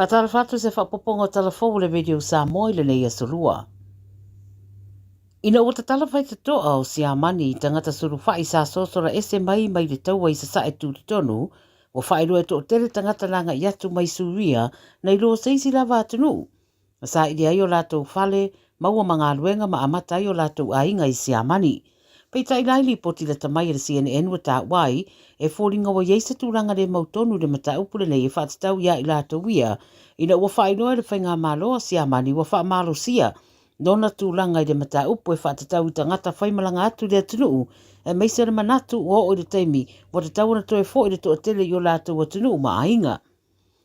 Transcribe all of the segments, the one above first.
Patara fatu se whapoponga telefou le video Samoa i le nei asolua. Ina ua tatala whai te toa o si amani i tangata suru whai sa sosora ese mai le taua i sa sae tūri tonu, o whai roe to tere tangata nanga i atu mai suria na i roa seisi lava atunu. Sa i ai o lātou whale, maua mga luenga ma amata i o lātou ainga i si amani. Pei tai laili poti la tamai le CNN wa tā wai, e fōringa wa yeisa tūranga le mautonu le mata upule nei e whātatau ia i lātou ia, ina ua whainoa le whainga māloa si amani wa wha mālo sia, nona tūranga i le mata upu e whātatau i tangata whaimalanga atu le atunu, e meisa le manatu o o i le teimi, wa te tauna to e fō i le toa tele i o lātou atunu ma ainga.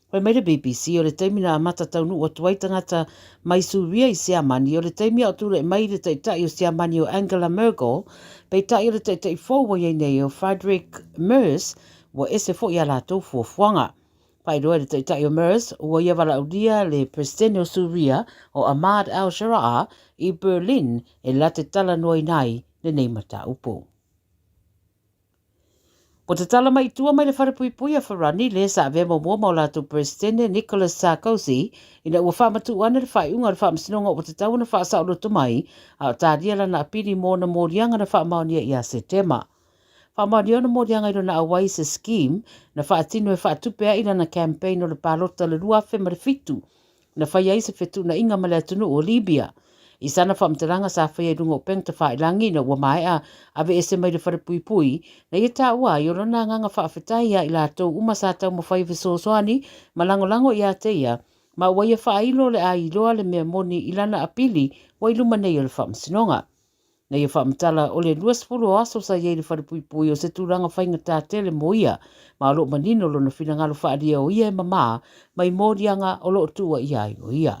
Pai mai le BBC o le teimi na amata taunu o tuai tangata mai suria i Siamani o le teimi o tūre mai le taitai o Siamani o Angela Merkel, pei tai o le taitai fōwa iei nei o Frederick Merz wa ese fō i a lātou fuafuanga. Pai roa le taitai o Merz ua ia wala udia le presidente o Suria o Ahmad al-Sharaa i Berlin e la te tala noi nai le nei mata upo. Po te tala mai tua mai le wharepuipui a wharani le sa ave mo mua lātou presidente Nicolas Sarkozy ina ua whamatu ana le whaiunga le whamasinonga o te tauna whaasaulo mai a tādia lana apiri mō na mōrianga na whamaunia i a Setema. Whamaunia na mōrianga i lana awai se scheme na whaatino e whaatupea i lana campaign o le pālota le rua fe marifitu na whaiai se whetu na inga male atunu o Libya. I sana whamtaranga sa whai rungo peng te whailangi na ua mai a ave ese mai le wharepuipui na i tā ua i orona nganga whaafetai i lātou uma sa tau mo Faiva sosoani ma lango i a teia ma ua ia whailo le a iloa le mea moni i lana apili wa iluma nei o le whamsinonga. Na ia whamtala o le 20 aso sa iei le wharepuipui o se tūranga whainga tātele mo ia ma lo manino lo na whina ngalo whaaria o ia e mama mai mōrianga o lo tua i ai o ia.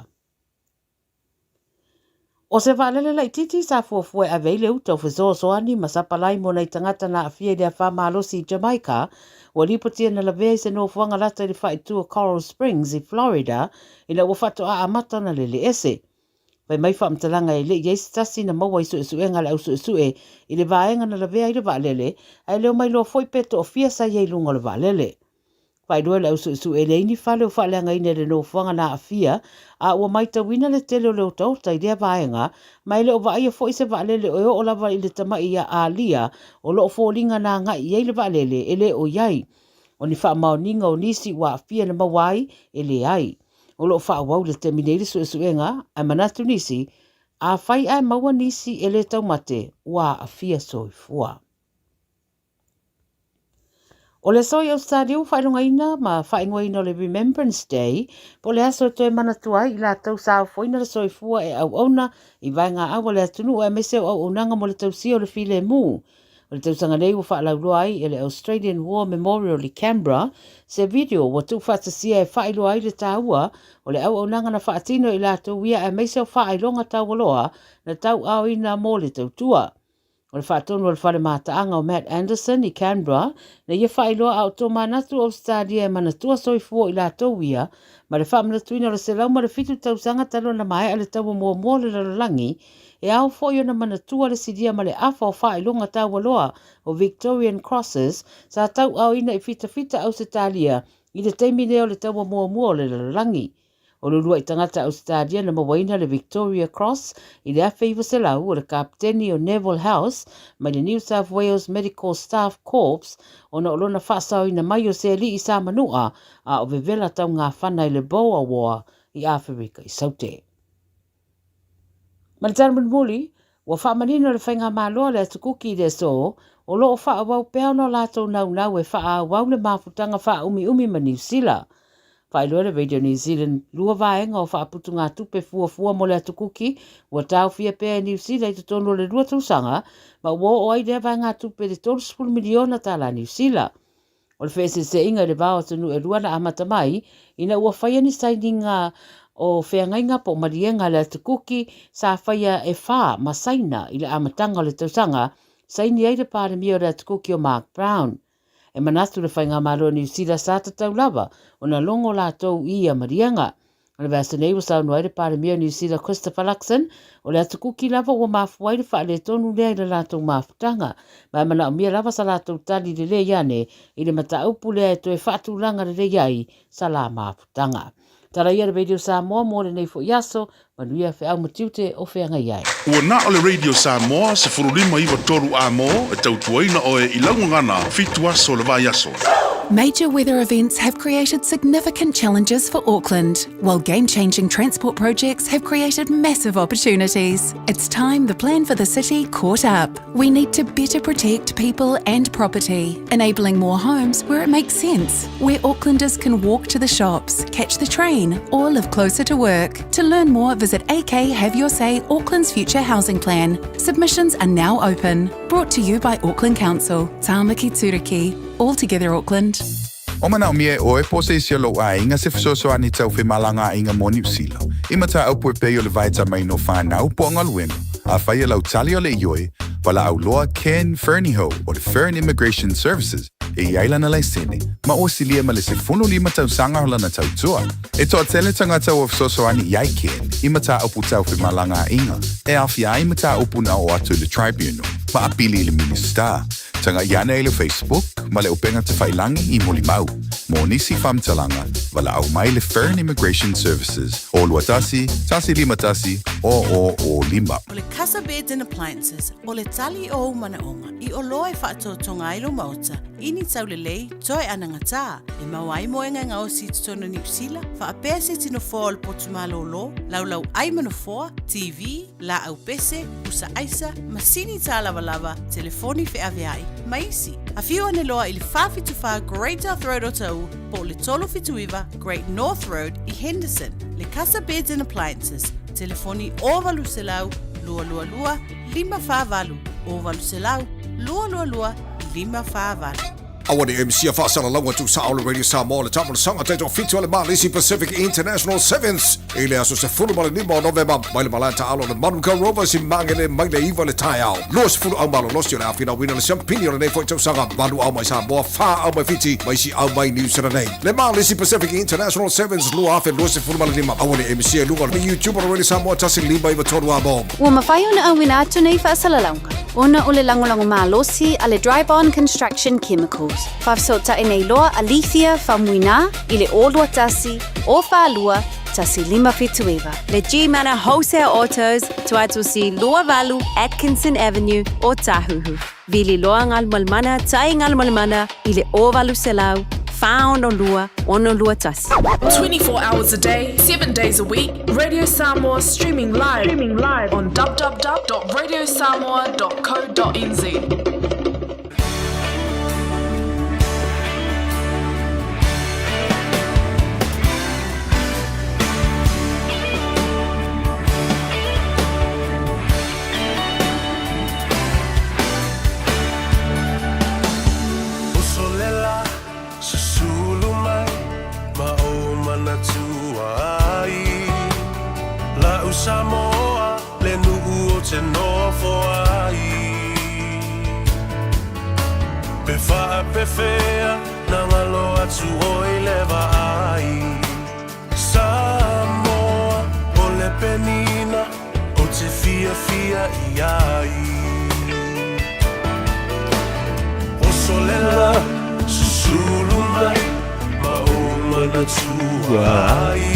O se waalele lai titi sa fuafue a veile uta o whesoasoani ma sapalai mo nei tangata na awhia i a whamalosi i Jamaica wa lipotia na lavea i se no fuanga lata i le whaitua Coral Springs i Florida ina ua whato a amata na lele ese. Pai mai whamtalanga i le yeisi tasi na maua i suesuenga le au suesue i le vaenga na lavea i le waalele ai leo mai lo foi peto o fia sa iei lunga le waalele. Pai doa le au suesue le ini whale o whaleanga ine le no fuanga na awhia a ua mai tawina le tele o leo tauta i lea vaenga mai le o vai a foi se waalele o lava i le tama i a alia o lo fōringa na ngai i le waalele e le o iai. O ni wha maoninga o nisi wa awhia na mawai e le ai. O lo wha wau le te mineiri suesuenga a manatu nisi a whai ai maua nisi e le taumate wa awhia soifua. O le soi au stadiu whainunga ina ma whaingoa ina le Remembrance Day, po le aso toe manatua i la tau sao foina le soifua e au auna i vaenga awa le atunu o e meseo au unanga mo le tausia o le file mu. O le tausanga nei ua whaalauroa ai e le Australian War Memorial i Canberra, se video wa tu whatasia e whailoa ai le tāua o le au unanga na whaatino i la tau ia e meseo whailonga taualoa na tau au ina mo le tautua. O le whaatonu o le whare mātaanga o Matt Anderson i Canberra, na ia whailoa au tō manatu o stadia e manatua soifua i la tau ia, ma le whaamnatuina o le selau ma le fitu tausanga talo na mai a le tau mua le lalangi, e au fōio na manatua le sidia ma le afa o whailonga taualoa o Victorian Crosses, sa tau au ina i fita au se talia, i le teimi leo le tau mua le lalangi. O lulua i tangata Australia na mawaina le Victoria Cross i le Faiva selau o le kapteni o Neville House mai le New South Wales Medical Staff Corps o na olona whaasau ina mai o se li i sa manua a o vevela tau ngā whana i le Boa War i Afrika i saute. Manitana Muli, wa whaamanino le whainga māloa le atukuki i le so, o lo o wha awau pēo no lātou nau e wha awau le mafutanga wha umi ma New Zealand. Whailoa le Radio New Zealand lua vaenga o whaaputu ngā tupe fuafua mo le atukuki, ua tau fia pēa New Zealand i te tono le rua tausanga, ma ua o ai lea vai ngā tupe le 30 miliona tala New Zealand. O le whese se inga le vāo tanu e rua na amata mai, ina ua whaia ni saininga o whengainga po marienga le atukuki sa whaia e wha masaina i le amatanga o le tausanga, saini ai le pāre mio le atukuki o Mark Brown. E manatu le whainga maro New Zealand sa tatau lava, o na longo lātou i a marianga. O le vasa nei wa saunu ai le pāre mio New Zealand Christopher Luxon, o le atukuki lava ua mafu ai le wha le tonu lea i le lātou mafutanga, ma mana o mia lava sa lātou tali le le iane, i le mata upu lea e toe whaatu langa le le iai sa la mafutanga. Tara ia Radio Samoa mo le nei fo yaso, manuia fe au matiute o fe anga iai. Ua na o le Radio Samoa se furulima iwa toru a mo e tautuaina o e ilaungangana fitu aso le vai aso. Major weather events have created significant challenges for Auckland, while game-changing transport projects have created massive opportunities. It's time the plan for the city caught up. We need to better protect people and property, enabling more homes where it makes sense, where Aucklanders can walk to the shops, catch the train, or live closer to work. To learn more, visit AK Have Your Say Auckland's Future Housing Plan. Submissions are now open. Brought to you by Auckland Council. Tāmaki Turiki. All together Auckland. O mana o mie o e pose i sia lo a inga se fisoso ani tau whi malanga inga mo New Zealand. Imata au pue peo le vaita mai no whanau po ngaluenu. A whai lau tali o le ioi, wala au loa Ken Fernieho o le Fern Immigration Services e iaila na laisene, ma o silia ma le se funu lima tau sanga hola na tau tua. E toa tele tanga tau o fisoso ani iai Ken, imata au pu tau whi malanga inga, e awhia imata au puna o atu le tribunal, ma apili le minister. Tanga iana e le Facebook, ma le upenga te whailangi i Molimau. Mo nisi whamtalanga, wala au mai le Fern Immigration Services. O luatasi, tasi lima tasi, o lima. O le Casa Beds and Appliances, o le tali o manaonga, i o loe whaatotonga ilo mauta, ini tau le lei, toi anangata, e mawai moenga ngā o si tutono New Zealand, wha apea se tino fōa le potumalo lo, lau ai manafoa, TV, la au pese, usa aisa, masini tā lava, telefoni fe aveai, maisi. A whiu ane loa i le whawhituwha Great North Road o tau, po le tolo whituiwa Great North Road i Henderson, le Casa Beds and Appliances, telefoni o valu se lau, lua, lima whāwalu, o valu se lau, lua, lima whāwalu. Awa ni MC Fasala Longa tu sa ole Radio Samoa le tamu sanga teto fitu le Malisi Pacific International Sevens. Ile aso se fulu male nima November. Maile malanta alo le Manuka Rovers i mangele maile iwa le taiao. Los fulu au malo los yo le afina wina le champini o le nefo tau sanga. Manu au mai Samoa fa au mai fiti. Maisi au mai New Zealand nei. Le Malisi Pacific International Sevens lua afe los se fulu male nima. Awa ni MC lunga le YouTube o Radio Samoa tasi lima iwa toru a bom. Ua mawhai ona au wina atu nei Fasala Longa. Ona o le langolango malosi a le Dry-Bond Construction Chemicals. Whafsota e nei loa Alithia Whamuina i le Olua Tasi o Whalua Tasi Lima Whituiwa. Le G-Mana Wholesale Autos tuatu si Loa Valu Atkinson Avenue o Tahuhu. Vili loa ngal malmana tai ngal malmana i le o Valu Selau. Found on Lua, ono Lua Tasi. 24 hours a day, 7 days a week. Radio Samoa streaming live on www.radiosamoa.co.nz. Samoa le nuu o te nofo ai Pe wha pe whea na ngalo atu o i lewa ai Samoa o le penina o te fia i ai O solela susulu mai ma o mana tua ai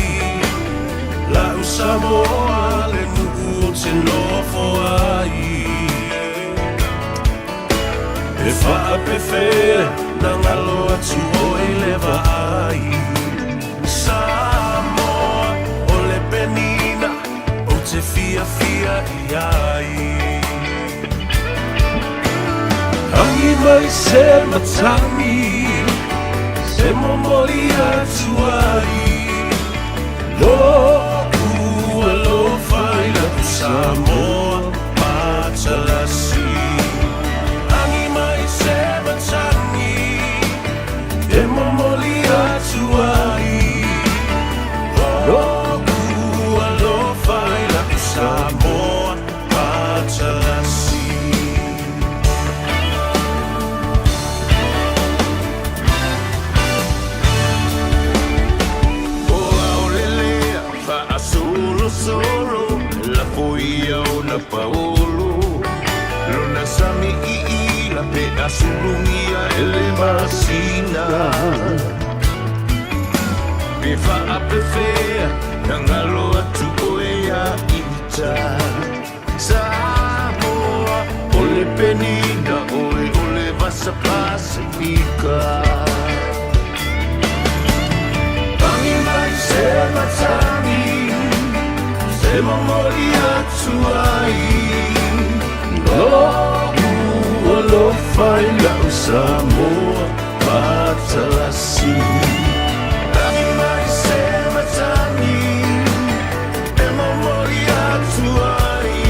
La Samoa le nuku o te nofo ai E wha pe whea na ngalo atu o e lewa ai Samoa o le penina o te fia i ai Hangi mai se matangi Se momoli atu ai Lo Samoa Patalasi Angi mai se matangi E momoli atu ai Loku alofai la Samoa Patalasi Ola olelea fa asolo La poia o na paolo Lona sami i la pe asulungia ele masina Pe e whaapewhea na ngalo atu oe a ita Samoa ole penina oe ole vasa Pasifika Tangi mai se matangi se mamori atu ai No alo fai lau Samoa Patalasi Tangi mai se matangi e mamori atu ai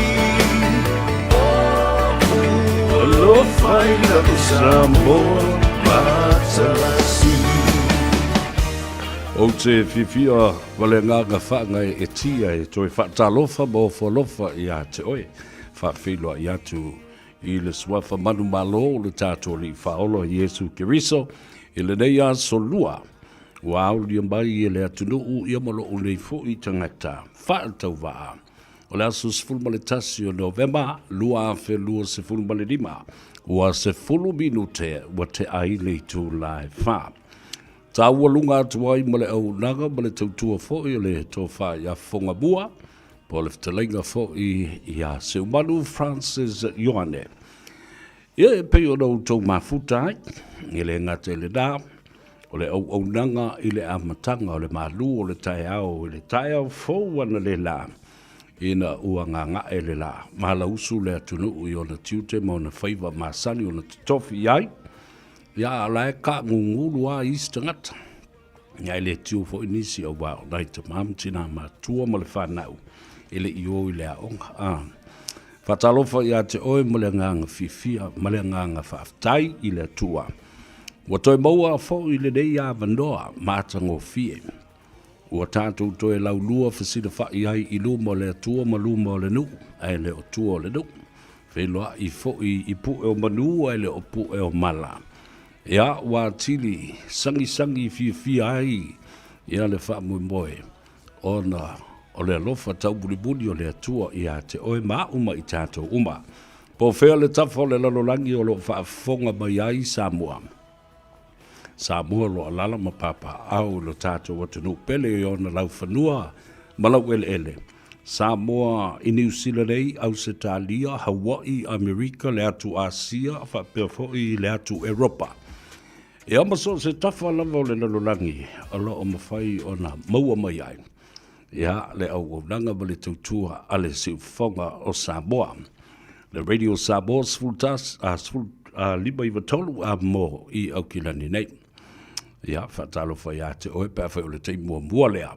Alo fai lau Samoa Patalasi O te whiwhia wale nganga whaanga e tia e toi whaatalofa mo whalofa i a te oe. Whawhiloa i atu i le swafa manu malo o le tātou li whaolo Jesu Kiriso i le nei a solua. Wa auli mai i le atunu u i amalo o nei fo i tangata. Whaatau waa. O le asu sefulma le tasi o Novemba, lua a whelua sefulma le lima. Wa sefulu minute wa te aile tu lai wha. Tā ua lunga atua i male au naga, male tautua fo i le tofa i a fonga bua, po le fitalenga fo i a seumanu Francis Ioane. Ia e pei o nau tau mafuta ai, i le ngate le nā, o le au nanga i le amatanga, o le malu, o le tae au, i le tae au fo wana le la, ina ua nganga e le la. Mahala usu le atunu i o na tiute, ma o na Faiva masani, o na tofi ai, ia lai ka ngungulu a istangata. Ia le tiu fo inisi au wao nai te mamtina ma tua ma le whanau. Ele i o i le aonga. Whatalofa ia te oe ma le nganga fifia, ma le nganga whaaftai i le tua. Wa toi maua fo i le nei a vandoa, mātango fie. Ua tātou toi lau lua fasida whai ai i luma le tua ma luma o le nu, ai le o tua o le nu. Wheloa i fo i pu e o manu ai le o pu e o mala. Ia wa tili sangi fia ai ia le wha moe ona o le alofa tau buli o le atua ia te oe maa uma i tātou uma po whea le tafo le lalolangi o lo whaafonga mai ai Samoa lo alala ma papa au lo tātou watanu pele i ona lau whanua malau ele Samoa i New Zealand ei Australia Hawaii Amerika le atu Asia whapea i le atu Europa. E ama so se tafa lava o le lalolangi, ala o mawhai o na maua mai ai. Ia le au nanga ma le tautua a le siufonga o Samoa. Le Radio Samoa sfultas a lima iwa tolu a mo i au kilani nei. Ia whatalo whai a te oe pēwhai o le teimua mua lea.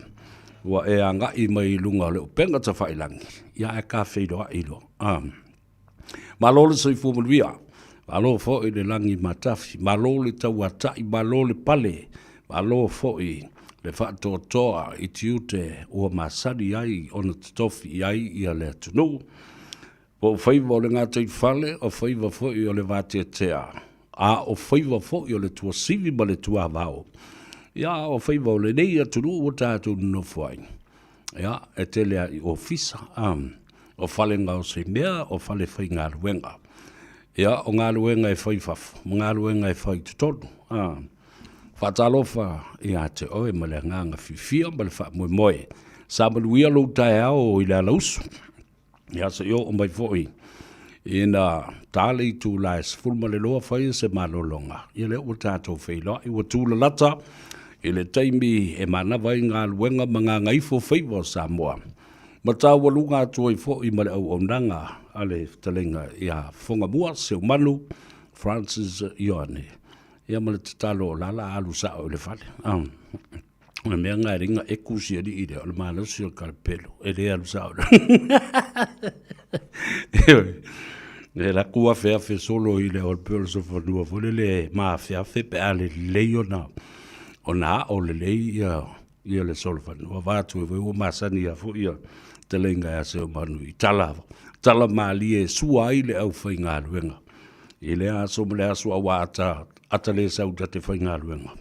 Wa e anga i mai lunga le upenga ta whailangi. Ia e ka whaidoa ilo. Malo le soi fumanuia. Malo fo i le langi matafi, malo le tauatai, malo le pale, malo fo i le whaatotoa i tiute ua masari ai o na tofi ai i a le atunu. Po Faiva o le ngātai whale, o Faiva fo i o le vātea tea. A o Faiva fo i o le tua sivi ma le tua vau. Ia o Faiva o le nei atunu o tātou no fuai. Ia e te lea i ofisa, o whale ngau se mea, o whale whai ngā ruenga. Ia, o ngā luenga e whai whafu, ngā luenga e whai tutonu. Whatalofa i a te oe ma le nganga whiwhia ma le wha moe. Sa manuia lo tae ao i le alausu. Ia se o mai fwoi. Ina tāle i tū lai sfulma le loa whai se malolonga. Ia le o tātou whaila i wa tūla lata. I le taimi e manawa i ngā luenga ma ngā ngaifo Faiva o Samoa. Ma tā walunga atua i fo i male au nanga ale talenga i a fonga mua se manu Francis Ioane. Ia male te talo o lala alu sa o le fale. Me mea ngā ringa e kusia di ide o le mana si o kalpelo. E le alu sa o le. E la kua fea fe solo i le o le pelo so fanua fo le maa fea fe pe ale leio na. O na o le lei ia le solo fanua. Vātu e veo masani a fo ia. Te lenga e se o manu i tala maali e sua i le au whai ngā ruenga. I le aso mo le aso awa ata le sau te whai ngā ruenga.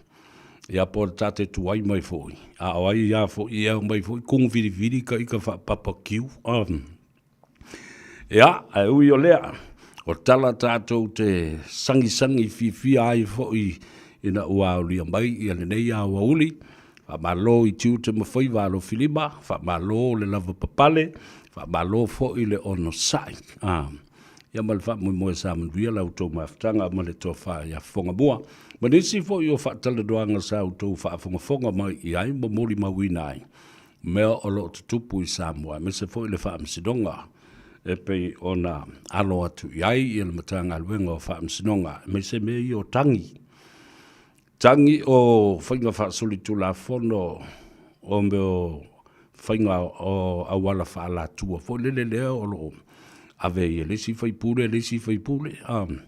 Ia po tate tuai mai fōi. A awai ia fōi e au mai fōi kung viri ka ika wha papa kiu. Ia, a ui o lea. O tala tātou te sangi whiwhia ai fōi ina ua ulia mai i ane nei a wauli. Whamalo I tiu te mawhaiwa alo Filima, whamalo le lava papale, whamalo fo I le ono sai. Ia ma le wha moe sa manuia lau tau mawhtanga ma le tō wha ia whonga mua. Ma nisi fo I o wha tala doanga sa au tau wha whonga mai I ai ma mori mawina ai. Mea o lo tutupu I Samoa, me se fo I le wha msidonga. E pei ona alo atu I ai I le matanga luenga o wha msidonga. Me se me I o tangi. Tangi o whainga wha suli tu la fono o me o whainga o awala wha la tua. Fo lele leo o lo ave I lesi whaipule.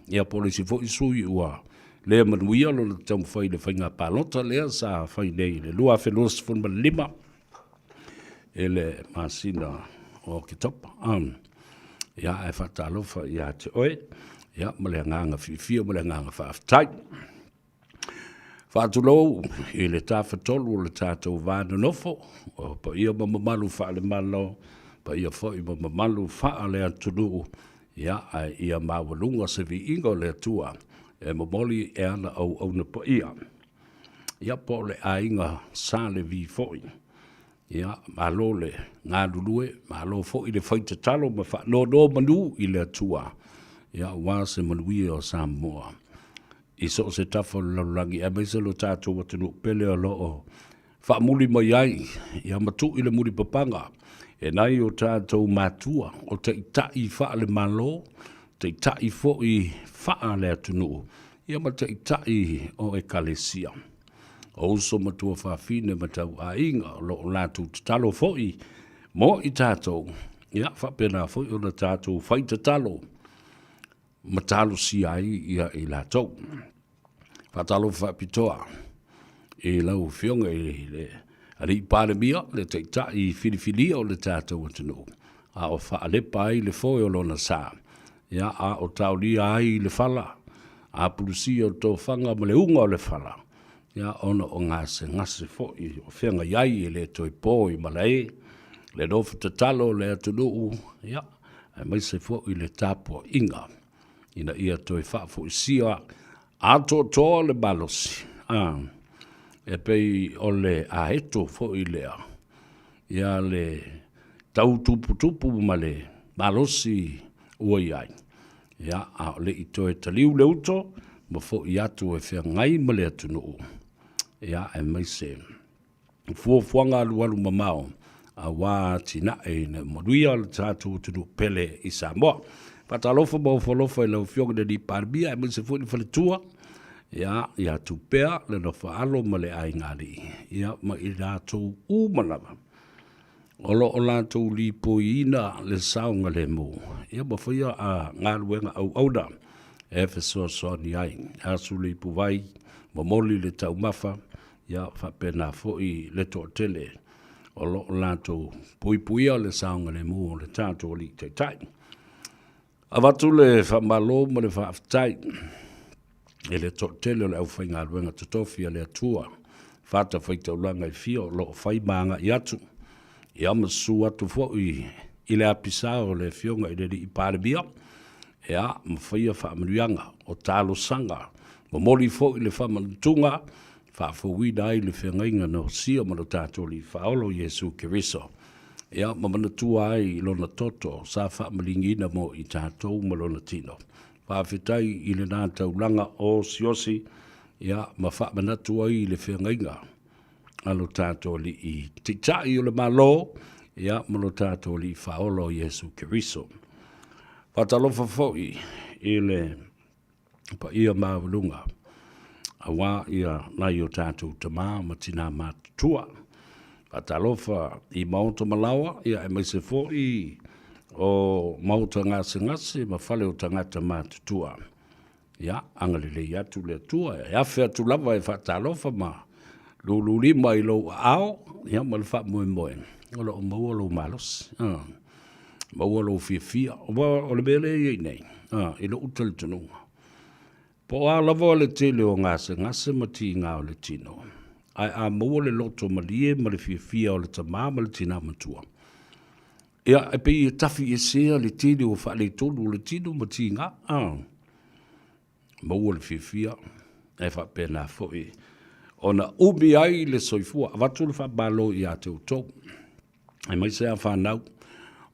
Ia po lesi fo I sui ua. Lea manuia lo le tamu whai le whainga palota lea sa whai nei le lua whelos funma lima. Ele masina o ki topa. Ia e whatalofa ia te oe. Ia male nganga whiwhia male nganga whaaftai. Whaatulou I le tawhatolu o le tātou vāna nofo. O pa ia mamamalu whaale malo. Pa ia whai mamamalu whaale atunu. Ia ia mawalunga se vi ingo le atua. E mamoli e ana au na pa ia. Ia po le ainga sa le vi whai. Ia malo le ngā lulue. Malo whai le whai te talo ma wha no manu I le atua. Ia wā se manuia o Samoa. I so se tafo laurangi e meise lo tātou watanu pele o loo. Wha muli mai ai, ia matu I le muri papanga. E nai o tātou matua, o te itai wha le malo, te itai fo I wha le atunu. Ia ma te itai o e kalesia. O uso matua whawhine matau a inga, lo lātou te talo fo I, mo I tātou. Ia wha pena fo I o na tātou whai te talo. Matalo si ai ia I lātou. Whatalo whapitoa. E lau whionga I le ari pālemia le teita I whiriwhiria o le tātou atunu. A o whaalepa ai le foe o lona sā. Ia a o taulia ai le whala. A pulusi o tō whanga ma le unga o le whala. Ia ona o ngase foe o whianga iai I le toi pō I malai. Le nofu te talo le atunu. Ia a maise foe I le tāpua inga. Ina ia toi whaafu I sia ato toa le balosi. E pei o le aeto fo I lea. Ia le tau tupu ma le balosi ua iai. Ia a le I toi taliu le uto ma fo I atu e whea ngai ma le atunu. Ia e maise. Fuafuanga alualu mamao. A wā tina e na maruia le tātou atunu pele I Samoa. Patalofa mo folofa I lau fionga de di parbia, e mwese funi faletua. Ia tupea le no faalo ma le ai ngari. Ia ma I rātou umanawa. Olo o rātou li poina le saunga le mo. Ia ma whaia a ngāruenga au auda. E fesoa soa ni ai. Asu li puwai, ma moli le tau mafa. Ia whapena foi le tōtele. Olo o rātou puipuia le saunga le mo le tātou li teitai. Avatu le whamalo ma le whaaftai. E le tōtele o le au whainga ruenga tatofia le atua. Whata whaitaulanga I fia o lo whai maanga I atu. I amasu atu fwoi I le apisao le fionga I le I pārebia. E a ma whaia whaamaruanga o tālo sanga. Ma mori fwoi le whamalutunga. Whaafowina ai le whiangainga no sia ma lo tātou li whaolo Jesu Kiriso. Ia mamana tua ai lona toto sa whaamalingina mo I tātou malona tino. Whaafetai I le nātau langa o siosi. Ia ma whaamanatu ai le whiangainga. Alo tātou li I titai o le malo. Ia ma lo tātou li whaolo Jesu Kiriso. Whatalofa foi I le pa ia mawalunga. Awa ia nai o tātou tamā matina mātua. Atalofa I mauta malawa, ia e maise fōi o mauta ngase ma whale o tangata mātutua. Ia, angalele I atu le atua, ia whea atu lava e whatalofa ma luluri mai lo ao, ia ma le wha moe. Ola o maua lo malos, maua lo fia, o le mele I nei, I lo utal tanu. Po a lava le tele o ngase mati ngā o le tino. Ai a maua le loto malie ma le fia o le tamā ma le tina matua. Ia e pe I tafi e sea le tele o wha le tonu le tino mati ngā. Maua le fia e wha pēnā fōi. ona ubi ai le soifua avatu le whaabalo i a tau. Ai mai se a whanau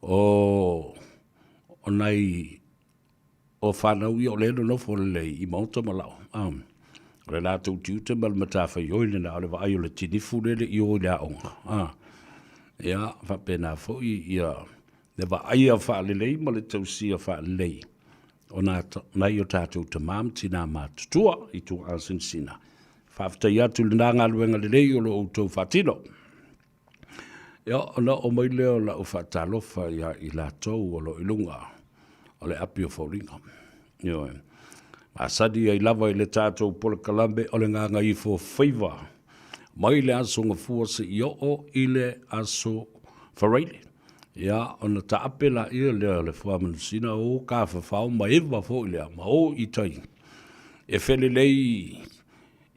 o nei o whanau i o leno no fo le i mauta malao. Le la tau tiuta mal matafa i oile na ole wa ai o le tinifu lele i oile a onga. Ia, whapena fo i le wa ai a whaalelei ma le tau si a whaalelei. O nei o tātou te mam tina mātutua i tu ansin sina. Whaftai atu le nanga luenga le lei o lo outou whatino. Ia, ona o mai leo la o whatalofa i la tau o lo ilunga o le api o whauringa. Ia, asadi ai lava i le tātou pola kalambe o le nganga i fo Faiva. Mai le aso nga fua se i o i le aso whareile. Ia, ona ta apela ia le whamanusina o ka whawhau ma ewa fo i lea, ma o i tai. E whele lei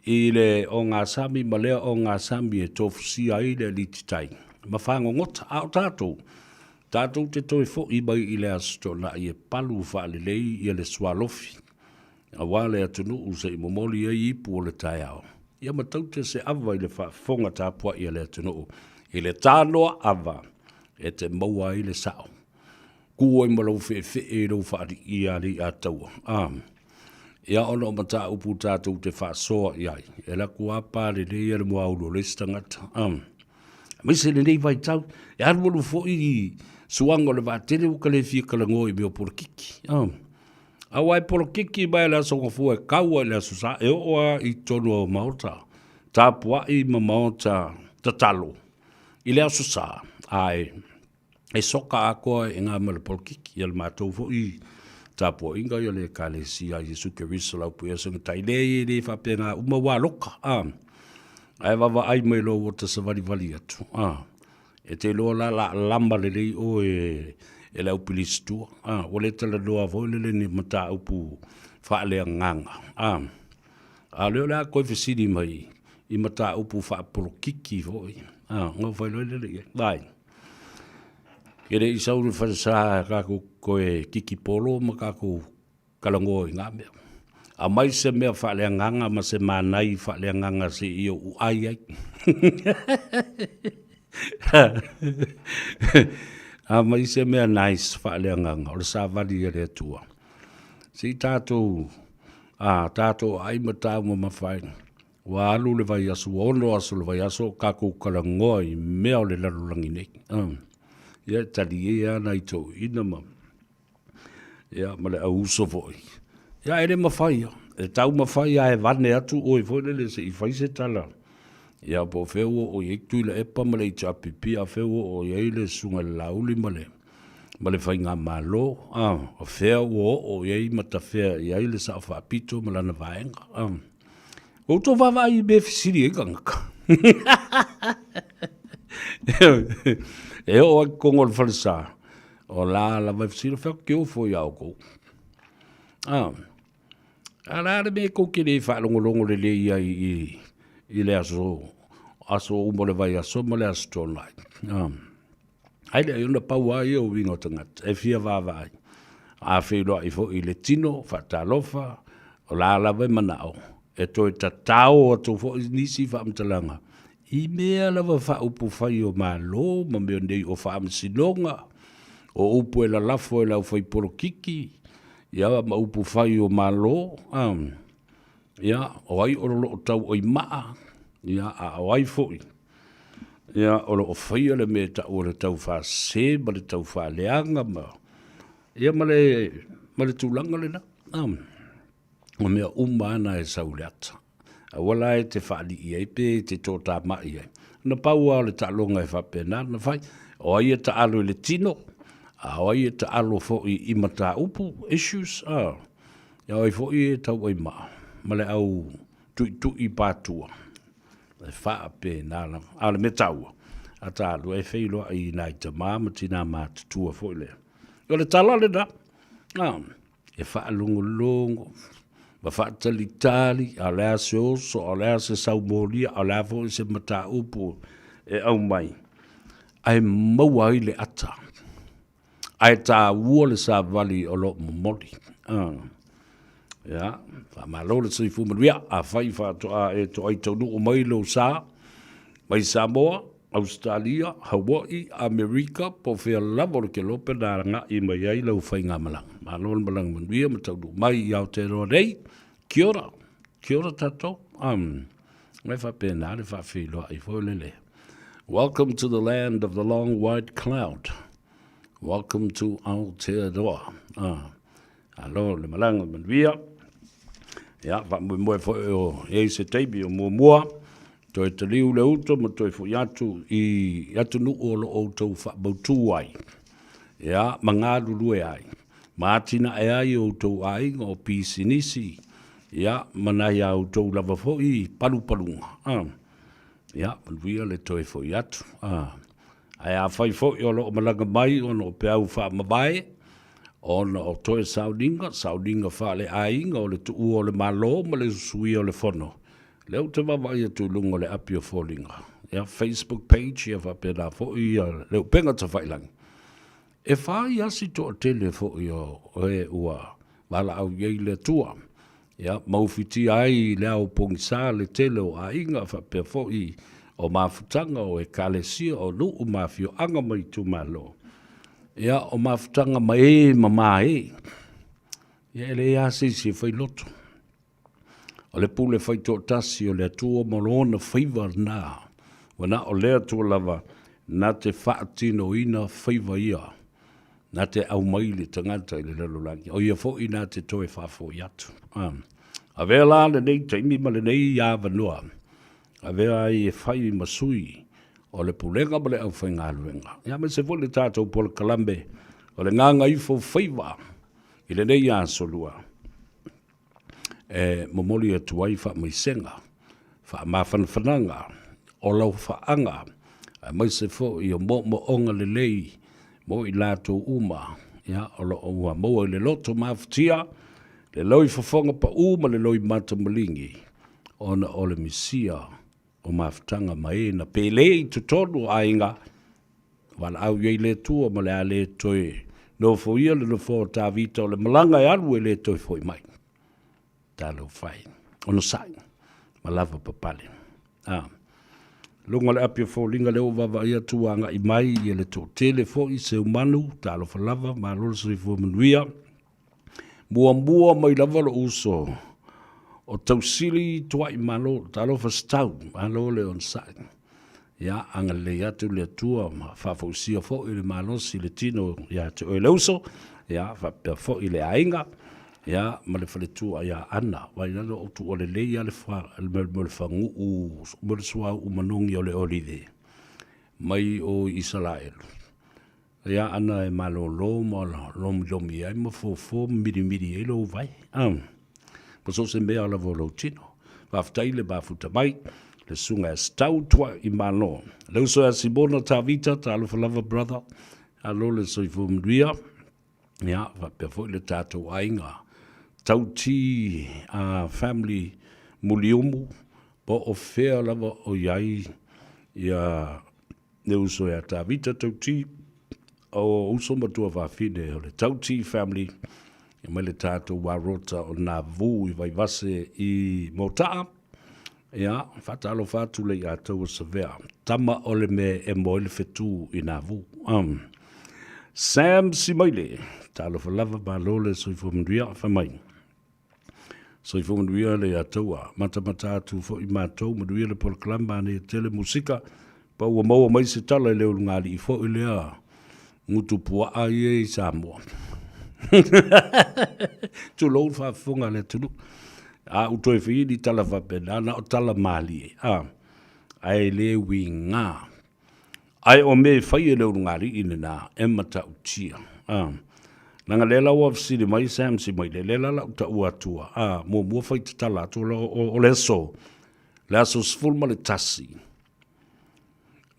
i le o ngā sami, ma lea o ngā sami e tofusi ai le liti tai. Ma whango ngota au tātou. Tātou te toi fo i mai i le asto na i e palu whaale lei i le swalofi. A wale atunu u se i momoli e i ipu o le tai au. Ia mataute se awa i le whafonga tāpua i le atunu. I le tānoa awa e te maua i le sao. Kua i malau whi e rau whaari i ali a taua. Ia ono mata upu tātou te whaasoa i ai. E la kua pāre le i le mua ulo le stangata. Mese le nei vai tau. E arwalu fo i suanga le vātere uka le fia kalango i meo porokiki. Awai porokiki mai le asonga fua e kaua le asusa. E oa i tonu o maota. Tāpua i ma maota tatalo. I le asusa. Ai. E soka akoa e ngā mele porokiki. Ia le mātou fo i tāpua inga ia le ka le si a Jesu ke riso lau pui asanga tai le le whapenga uma wā loka. Ai wawa ai mai lo o ta savali vali atu. E te loa la lamba le lei o e lau pilistua. O le tala loa voi le ni mata upu whaalea nganga. A leo la koe whisiri mai i mata upu whaapolo kiki voi. Ngau whai loe le lei. Vai. E re i sauru whasa kako koe kiki polo ma kako kalango i ngā mea. A mai se mea whaalea nganga ma se mānai whaalea nganga se i o uai ai. A mai se mea nice whaalea nganga o le sa vali e rea tua. Si tātou ai matau ma mawhai. Wa alu le vai asu, ono asu le vai asu, kako kalango i mea o le larulangi nei. Ia tali e ana i tau ina ma. Ia ma le au uso voi. Ia ere mawhai. E tau mawhai a e vane atu o i whoilele se i whaise tala. Ia po wheo o i ektu ila epa ma le i tapipi a wheo o i eile sunga lauli ma le. Ma le whai ngā malo. O wheo o i ei mata whea i eile sa o whaapito ma lana vaenga. O to wawa i me fisiri e kangaka. E o ai kongo le whalisa. O la vai fisiri whao keo fo i au kou. A la me kou kere whaalongolongo le le ia i le aso umo le vai aso ma le aso tonlai. Ai le iona pau ai o wingo tangat. E fia wawa ai. A whiloa i fo i le tino, whatalofa, o la vai manao. E toi tatao o tō fo nisi whaamtalanga. I mea lava whaupu whai o malo, ma mea nei o whaamsinonga, o upu e la lafo e lau whai porokiki, ia ma upu whai o malo, ia o ai o lo o tau o i maa, ia a o ai fhoi. Ia o lo o whai le mea ta o le tau wha se, ma le tau wha leanga, ma ia ma le tūlanga le na. O mea umana e sauleata. A wala e te whaali i eipe, te tōtā mai e. Na pau au le tālonga e whapena, na whai. O ai e ta alo le tino. O ai e ta alo fo i mata upu, issues. Ia oi fo i e tau ai maa. Ma le au tui pātua. E whapena, a le me taua. A ta alo e whailoa i nai ta maa, ma tina maa tutua fo i lea. O le tala le da. E whaalongo. Ma whaatalitali, a lea se oso, a lea se saumoria, a lea fo se mata upu e au mai. Ai maua i le ata. Ai tā ua le sa vali o lo momoli. Ya, fa malo le sui fu maria a Faiva to a e to ai tonu o mai lo sa mai Samoa, Australia, Hawaii, America po fe lavo ke lope na nga I mai ai lo fai nga malang. Malo le malang manuia ma tau mai iau te ro rei. Kia ora tato. Me fa pena le fa filo ai fo lele. Welcome to the land of the long white cloud. Welcome to Aotearoa. Alo le malang manuia. Ya, fa mo fo e se teibi o mua. Toi te liu le uto, ma toi fo yatu I yatu nu o lo o tau wha bautu ai. Ia, ma ngā lulue ai. Ma atina e ai o tau ai o pisinisi. Ia, ma nai au tau lava fo I palupalunga. Ia, manuia le toi fo yatu. Ai a whai fo I o lo o malanga mai o no pe au wha mabae. O no o toi saudinga wha le ainga o le tuu o le malo ma le sui o le fono. Leo te wawa ia tu lungo le apio fōlinga. Ia Facebook page ia whapena fo ia leo penga ta whailangi. E whai asi to tele fo ia e ua wala au iei le tua. Ia mauwhiti ai le au pongisa le tele o a inga whapea fo I o mafutanga o e kalesia o lu o mafio anga mai tu malo. Ia o mafutanga mai mamae. Ia ele asi si whai loto. O le pule whai tō tasi o le atua morona Faiva nā. Wana o le atua lava nā te whaatino ina Faiva ia. Nā te au mai le tangata I le lalulangi. O ia fo I nā te toe whafo I atu. A vea la le nei taimi ma le nei ia vanua. A vea ai e whai masui o le pulenga ma le au whai ngā luenga. Ia me se fo le tātou pola kalambe o le ngā ngaifo Faiva I le nei ia solua. Momoli e tuai wha mai senga, wha mawhanwhananga, o lau whaanga, mai se fo I o mo onga le lei, mo I lātou uma, ia, o lo ua moa I le loto mawhatia, le loi whawhonga pa uma le loi mata malingi, ona o le misia, o mawhatanga mai na pelei tu tonu a inga, wala au iei le tua ma le a le toi, no fo ia le no fo tā vita o le malanga e alu e le toi fo I mai. Talo fai. Ono sai. Malava papale. Lunga le apia fo linga leo vava ia tuanga I mai I le tō tele fo I se umanu. Talo fa lava. Ma lolo sui fo manuia. Mua mai lava lo uso. O tausili tua I malo. Talo fa stau. Ma lolo le on sai. Ia anga le atu le tua. Fa fo usia fo I le malo si le tino. Ia te oe le uso. Ia fa fo I le ainga. Ia, ma le whaletua ia ana, wai nana o tu o le leia le whangu u mele sua u manungi o le olive, mai o Israelu. Ia ana e malo lo ma lomi ai ma fo miri e lo vai. Paso se mea la volo tino, waftai le bafuta mai, le sunga e stau tua I malo. Le uso e sibona ta vita, ta alo falava brother, alo le soifu mduia, ia, wapea fo le tato ainga. Tauti family muliumu po o fea lava o iai ia ne uso e ta vita tauti o uso matua whawhine o le tauti family I mai le tātou warota o nā vu I vai vase I motaa ia whatalo whatu le I atou o savea tama o le me e mo le whetu I nā vu Sam Simaile talo whalava ba lole soifo mduia whamai So I fo manuia le atua, mata tu fo I mātou, manuia le polaklamba ne tele musika, pa ua maua mai se tala I leo ngāli I fo I lea ngutu pua ai I Samoa. Tu lou whaafunga le tunu. A utoe whini tala whapena, na o tala mali e. Ai le wi ngā. Ai o me whai e leo ngāli ine nā, e mata utia. Nanga lela wa fsiri mai Sam si mai lela la uta uatua. Mua whai te tala atu o le so. Le aso sfulma le tasi.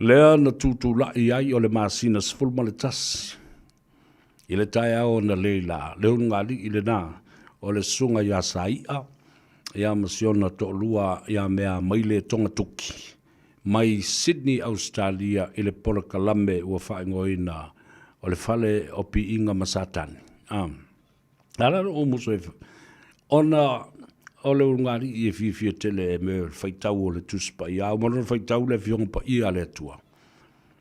Lea na tutu la I ai o le masina sfulma le tasi. I le tai ao na leila. Leo ngali I le nā. O le sunga ia saia. Ia masiona to lua ia mea maile tonga tuki. Mai Sydney, Australia, I le pola kalame ua whaingoina o le fale o pi inga masatani. Ala o muso Ona, o le ngari I fifia tele e me whaitau o le tuspa I au mana whaitau le fionga pa I ale tua.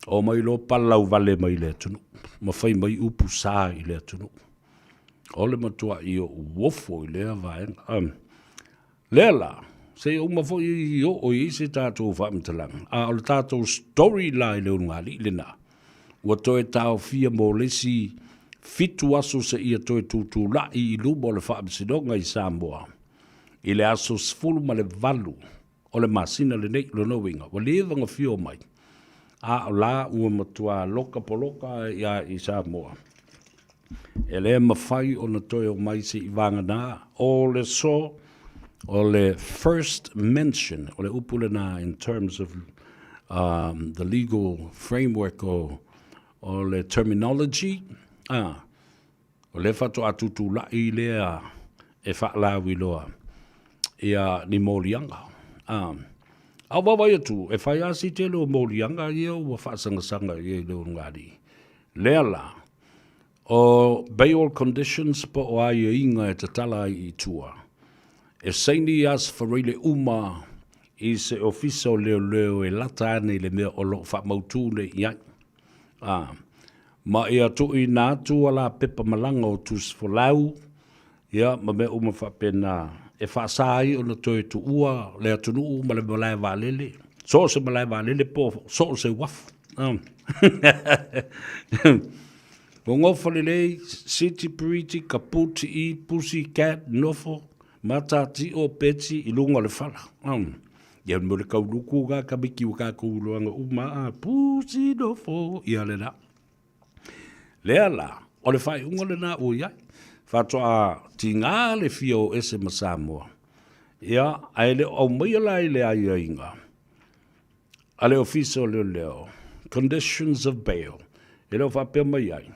O mai lo palau vale mai le tunu. Ma whai mai upu sā I le tunu. O le matua I o wofo I lea vaenga. Lea la, se o mafo I o I se tātou whaamtalang. A o le tātou story la I leo ngari le na. Ua toe tāo fia mo lesi fitu aso se ia toe tūtū la I lumo le whaamsidonga I Samoa. I le aso sfulu ma le valu o le masina le nei lo winga. Wa lewanga fio mai. A la ua matua loka po loka ia I Samoa. E le mawhai o na toi o mai se I vanga nā. O le so, o le first mention, o le upule nā in terms of the legal framework o le terminology. O le whato atutu la I lea e whaalawi loa. Ia ni mōlianga. Au wawai atu, e whai asi te leo mōlianga ia ua whaasangasanga ia leo ngāri. Lea la, o bail conditions po o ai inga e te tala I tua. E seini as whareile uma I se ofiso leo e lata ane le mea o lo whaamautu ne iai. Ma ia tui nātu ala pepa malanga o tus folau, ia ma mea uma whapena e whaasai o na toi tu ua, le atunu ma le malai wālele. So se malai wālele po, so se waf. Ngofalele, Siti Piriti, Kaputi I, Pusi Cat, Nofo, Matati o Peti, I lunga le whala. Ia mo le kauluku ga kamiki ka kuluanga uma Pusi Nofo, ia le na. Lea la, o le whai unga le na o iai. Whatoa ti ngā le fio ese ma Samoa. Ia, ai le au mai alai le ai inga. Ale ofiso leo. Conditions of bail. E leo whapea mai ai.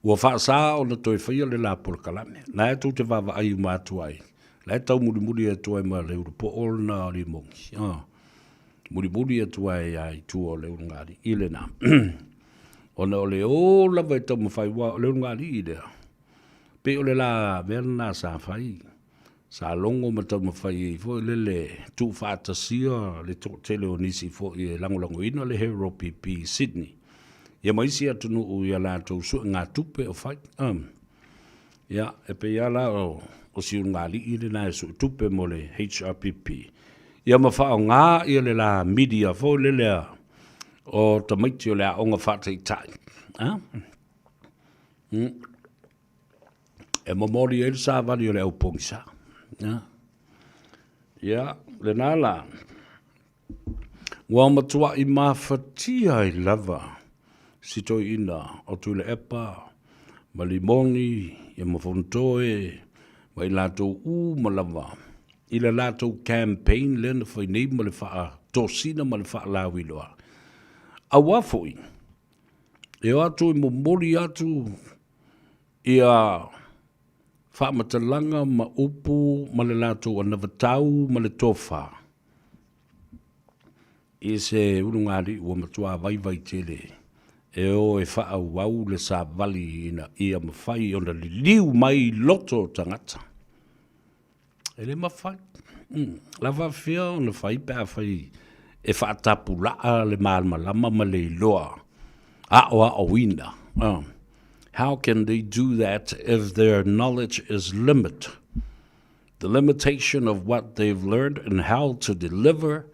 Ua whaasa o na toi whaia le la polkalame. Nā e tū te wawa ai umātu ai. Lai tau muri e tuai ma leo po ol na ali mongi. Muri e tuai ai tu o leo ngāri. Ile nā. Ona o le o lava e tau mawhai wa o leo ngāri I lea. Pe o le la verna sa whai. Sa longo ma tau mawhai I fo le tu whaatasia le tele o nisi fo I langolango ina le Hero PP Sydney. Ia maisi atunu o ia la tau su ngā tupe o whai. Ia e pe ia la o si ngāri I le na e su tupe mo le HRPP. Ia mawha o ngā ia le la media fo le lea. O tamaiti o lea onga whātai tai. E mamori e sa vali o lea upongisa. Ia, le nāla. Wa matua I mawhatia I lava. Sito ina, o tu le epa, ma limoni, ia mawhontoe, ma I lātou malava. I le lātou campaign lena whai nei ma le wha tosina ma le wha lawi loa. A wafoi, e atu I momori atu ia whaamatalanga ma upu ma le lātou anavatau ma le tofa. I se urungari ua matua vai tele. E o e wha wau le sa vali ina ia mawhai ona li liu mai loto tangata. E le mawhai. La whawhia ona whai pēr whai. E whaatapu laa le malama ma le loa. A wina. How can they do that if their knowledge is limited? The limitation of what they've learned and how to deliver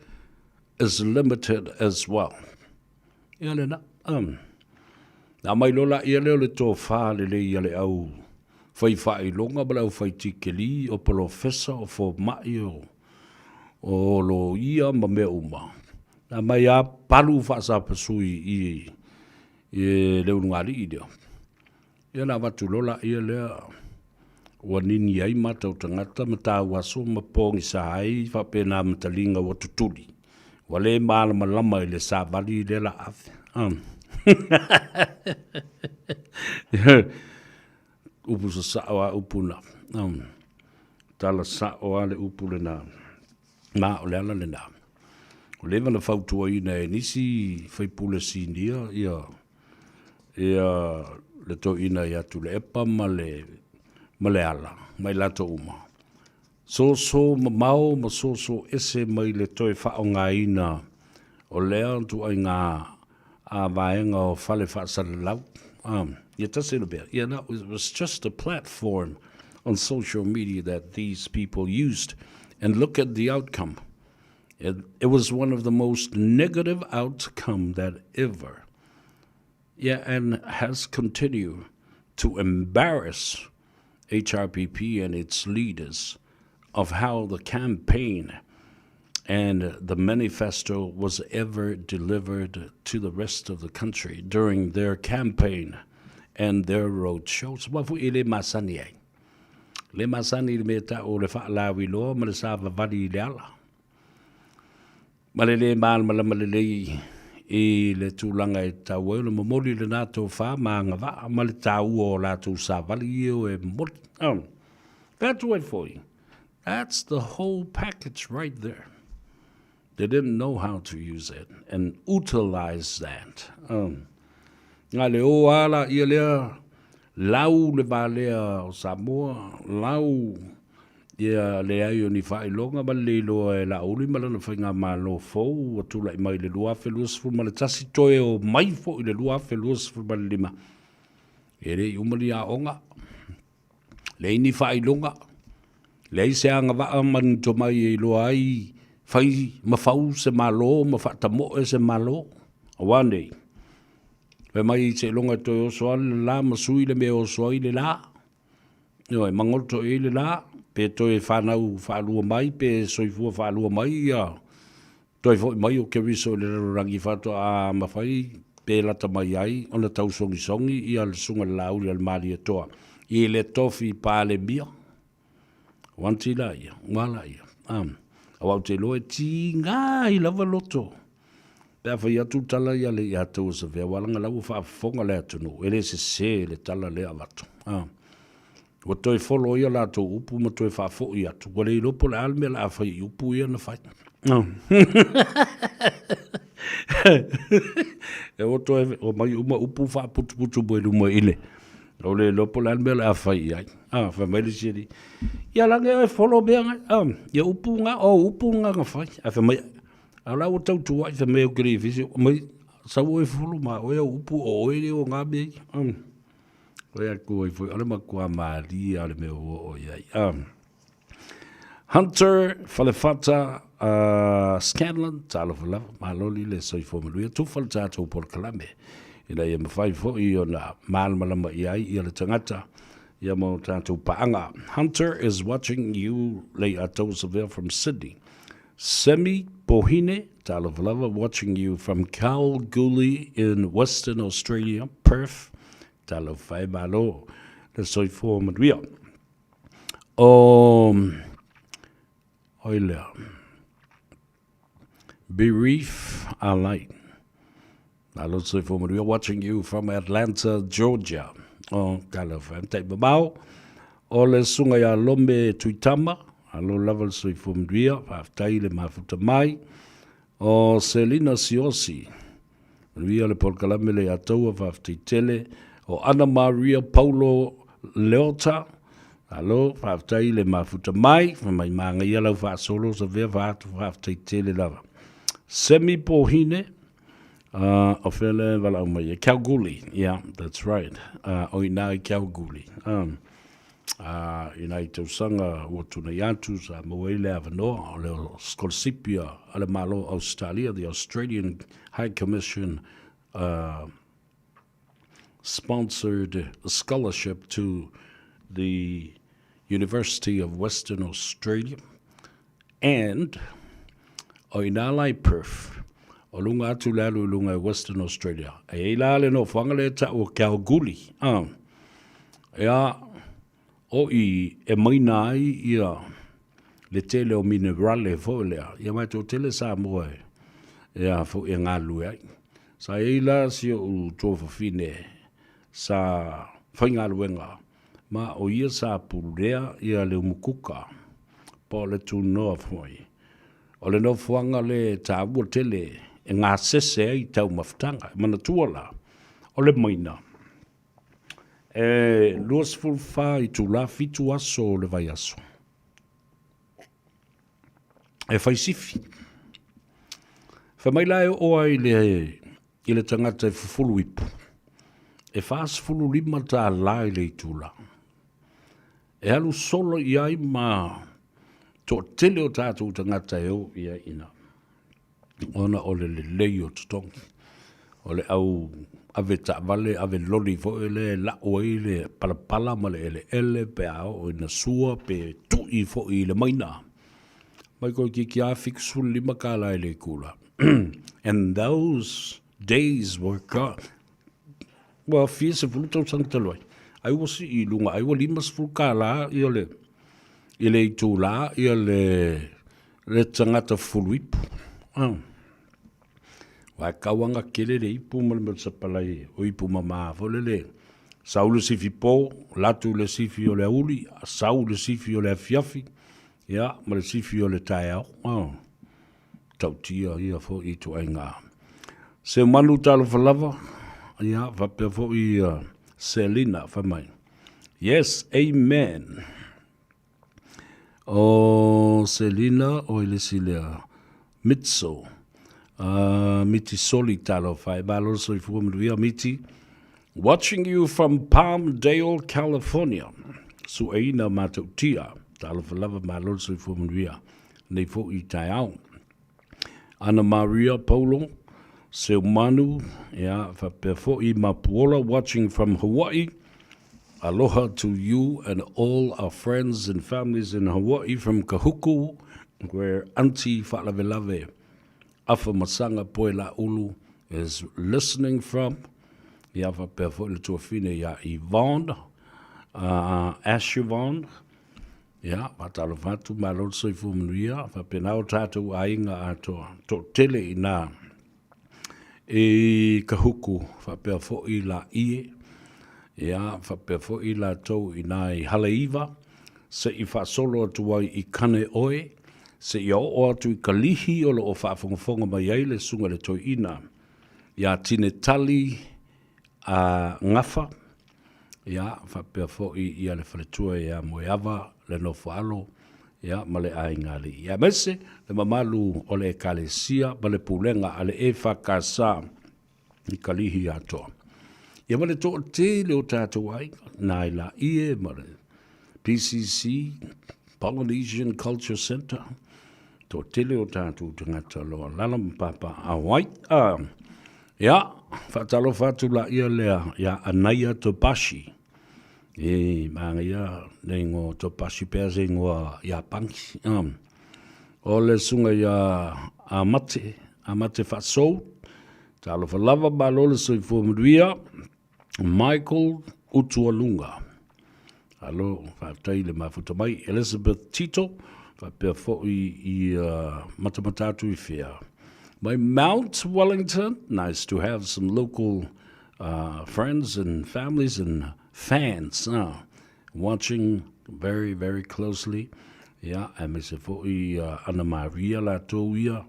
is limited as well. Ia le na. Nā mai lola ia leo le tō whā le ia le au. Whai whai longa bala au whai tikeli o professor o fo mai o lo ia ma mea uma. Nā mai a palu whaasa pasui I leo ngari I leo. Ia nā watu lola ia lea ua nini ai matau tangata ma tā waso ma pōngi sa ai whapena matalinga wa tutuli. Wa le mālama lama I le sā vali le la afe. Upu sa sawa upuna. Tala sawa le upu le na. Ma o le ala le na. O le wana fautua I na e nisi whaipule si ndia. Ia le to ina ia tu le epa ma le ala, mai lato uma. So mau ma so ese mai le toi wha o ngā ina o lea tu ai ngā a vaenga o whale wha saralau. Ia tase no bea. Yeah, no, it was just a platform on social media that these people used. And look at the outcome. It was one of the most negative outcome that ever. Yeah, and has continued to embarrass HRPP and its leaders of how the campaign and the manifesto was ever delivered to the rest of the country during their campaign and their road shows. Wafu ile masani ai. Le masani me ta o le whaalawi loa ma le sāwa wari le ala. Ma le malele i le tūlanga e tau e le mamori le nātou wha maanga wa ma le tau o lātou sā wali i o e mori. That's what for you. That's the whole package right there. They didn't know how to use it and utilize that. Ngā le o ala i lea lau le wālea o Samoa, lau ia le ai o ni whailonga ma le loa e la uli ma lana whainga ma lo fau, a tula i mai le lua whelua sifu ma le tasi toe o mai fo i le lua whelua sifu ma le lima. E re i umari a onga, le ini whailonga, le i se anga waa man to mai e loa ai, whai ma fau se ma lo, ma whaatamo e se ma lo, a wanei. Pe mai se longa to o soa le la ma sui le me o soa i le la. Yo e mangoto i le la, pe to e whanau whaalua mai, pe soifua whaalua mai ia. To e mai o ke riso le rangi whato a mawhai, pe lata mai ai, ona tau songi ia le sunga le lauri al maari e toa. I le tofi pa le mia. Wanti la ia, wala ia. Awau te loe ti ngā i lava loto. Pea whai atu tala ia le ia tau sa vea walanga lau whaafonga le atunu. Ele se le tala le avatu. Wa toi folo ia la tau upu ma toi whaafo i atu. Wa le i lopo le alme la whai upu ia na whai. E o toi o mai uma upu whaaputu mo iluma ile. O le lopo le alme la whai ai. Wha mai le siri. Ia lange e folo bea ngai. Ia upu nga nga whai. A wha mai ala o tau tua i te meo kiri fisi, mai sau e fulu ma oea upu o oere o ngā mei. Oea kua i fui, ale ma kua maari ale meo o iai. Hunter, Falefata, Scanlon, talo falava, maloli le soi fomaluia, tu fal tātou por kalame. Ina ia mawhai fo i o na malmalama iai i ale tangata, ia mo tātou paanga. Hunter is watching you, lei atou Seville from Sydney. Semi Bohine, Talavalava, watching you from Kalgoorlie in Western Australia, Perth, Talafai the soy for Madria. Oilea. Bereef Allight. Malo soy for Madria, watching you from Atlanta, Georgia. Talafai Babao. Ole Sungaya Lombe Tuitama. Alo level soi fumdria, whaftai le mafuta mai. O Selina Siosi. Ria le polkalame le atoa whaftai tele. O Ana Maria Paulo Leota. Alo, whaftai le mafuta mai. Whamai maanga ia lau whaasolo sa vea whaftai tele lava. Semi Pohine. O whele wala umai. Kalgoorlie. Yeah, that's right. O inai Kalgoorlie. Ina i tausanga o tuna iantu sa mawele avanoa o leo skolsipia ale malo Australia, the Australian High Commission sponsored a scholarship to the University of Western Australia and o ina lai Perth o lunga atu lalu lunga Western Australia e ilale no whangale ta o Kalgoorlie o i e maina ai ia le tele o minerale fo lea. Ia mai tō tele Samoa ia fo e ngā lue ai. Sa e la si o tō whawhine sa whainga luenga. Ma o ia sa purea ia le umukuka po le tū noa fwoi. O le no fuanga le tā ua tele e ngā sese ai tau maftanga. Mana tuala o le maina. Luas fulfa I tu la fitu aso le vai aso. E fai sifi. Fa mai lai o ai le tangata e fufulu ipu. E fas fulu lima ta lai le itula. E alu solo I ai ma to tele o tātou tangata e o ia ina. Ona o le lei o tutongi. O le au ave ta vale ave loli fo ele la o ele pala ma le ele pe ao ina sua pe tu I fo I le maina. Mai ko ki a fixu lima kala ele kula. And those days were gone. Well, fies e fulu tau santaloi. Ai wasi I lunga, ai wa limas fulu kala I ole I tu la, I le tangata fulu ipu. Wa kawanga kele le ipu malmal sapalai, o ipu mama fole le. Sau le sifi po, latu le sifi o le auli, sau le sifi o le afiafi, ya, ma le sifi o le tae au. Tau tia ia fo I tu ainga. Se manu talo falava, ya, vapea fo I Selina famai. Yes, amen. O Selina o ile silea mitso. Miti soli talo Faiva lo so I fuamruia miti. Watching you from Palmdale, California. Suaina matautia. Talo falava malo so I fuamruia. Nei fo I tai au. Ana Maria Polo. Seumanu. Ya, vapea fo I Mapuola watching from Hawaii. Aloha to you and all our friends and families in Hawaii from Kahuku, where Auntie Fa'alavelave Afa Masanga Poela Ulu is listening from. Ya vapea fo le tuafine ya Yvonne, Ash Yvonne. Ya, patalo fatu malol so I fumanuia, vapea nao tātou ainga ato to tele ina e Kahuku, vapea fo I la ie. Ya, whapea fo I la tau I nai haleiva, se I whasolo atu ai I kane oe, se I o atu I kalihi o lo o whaafongafonga mai ai le sunga le toi ina. Ya tine tali a ngafa, ya whapea fo I le whaletua ya moeava, le no whaalo, ya male ai ngali. Ya mese, le mamalu o le kalesia, ma le pulenga ale e whakasa I kalihi atoa. Ia male tō te leo tātou ai, nai la ie male PCC, Polynesian Culture Center, tō te leo tātou tangata loa lala mpapa a wai. Ia, whatalo whatu la ia lea, ia Anaya Topashi. Maanga ia, nei ngō Topashi pēse ngō ia pangi. O le sunga ia Amate whatsou, talo whalava malole soi fuamuria, Michael Utualunga. Alo, whaatai le mafuta mai. Elizabeth Tito, whapea fo I matamatatu I whea. My Mount Wellington, nice to have some local friends and families and fans watching very, very closely. Yeah, and me se fo I Ana Maria la toia.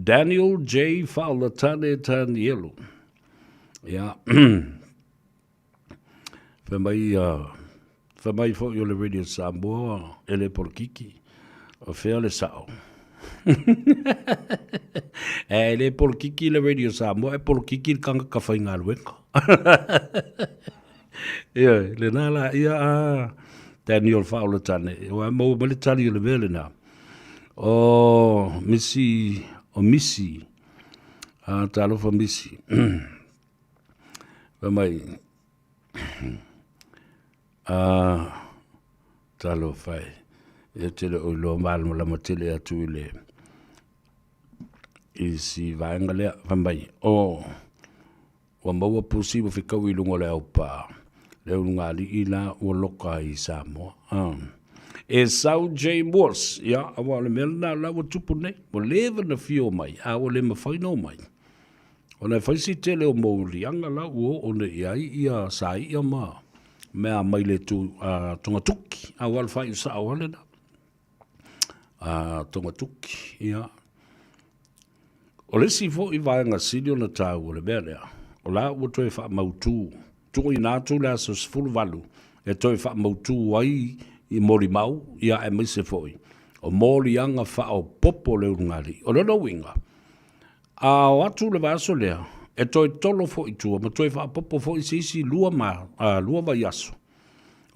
Daniel J. Faulatane Tanielu. Yeah. Whamai fo I o le Radio Samoa, ele polkiki, o whea le sao. Le polkiki le Radio Samoa, polkiki le kanga ka whai ngā ruenga. Le nala ia Daniel Faulatane, o mau malitari o le vele nā. O Missy, talofa Missy. Whamai, talo fai e tele o lo mal mo la motele atu le I si vaenga le vambai o maua pusi mo fika wi lungo le opa le lunga li ila o loka I Samoa e sau J Morse ya awa le melna la o tupune mo leva na fio mai a o le mafaino mai ona fai si tele o mo rianga la o ona ia sai ia ma mea mai le tu tonga tuki a wal fai usa a wale na tonga tuki ia o le si fo I vaenga sili o na tau o le mea lea o la o toi wha mautu tui nā tū lea so sifuru walu, e toi wha mautu ai i mori mau, ia e mise foi. O mori anga wha o popo leo ngari, o lona winga. A o atu le vaso lea, e toi tolo fo i tua, ma toi wha popo fo i sisi lua vai aso.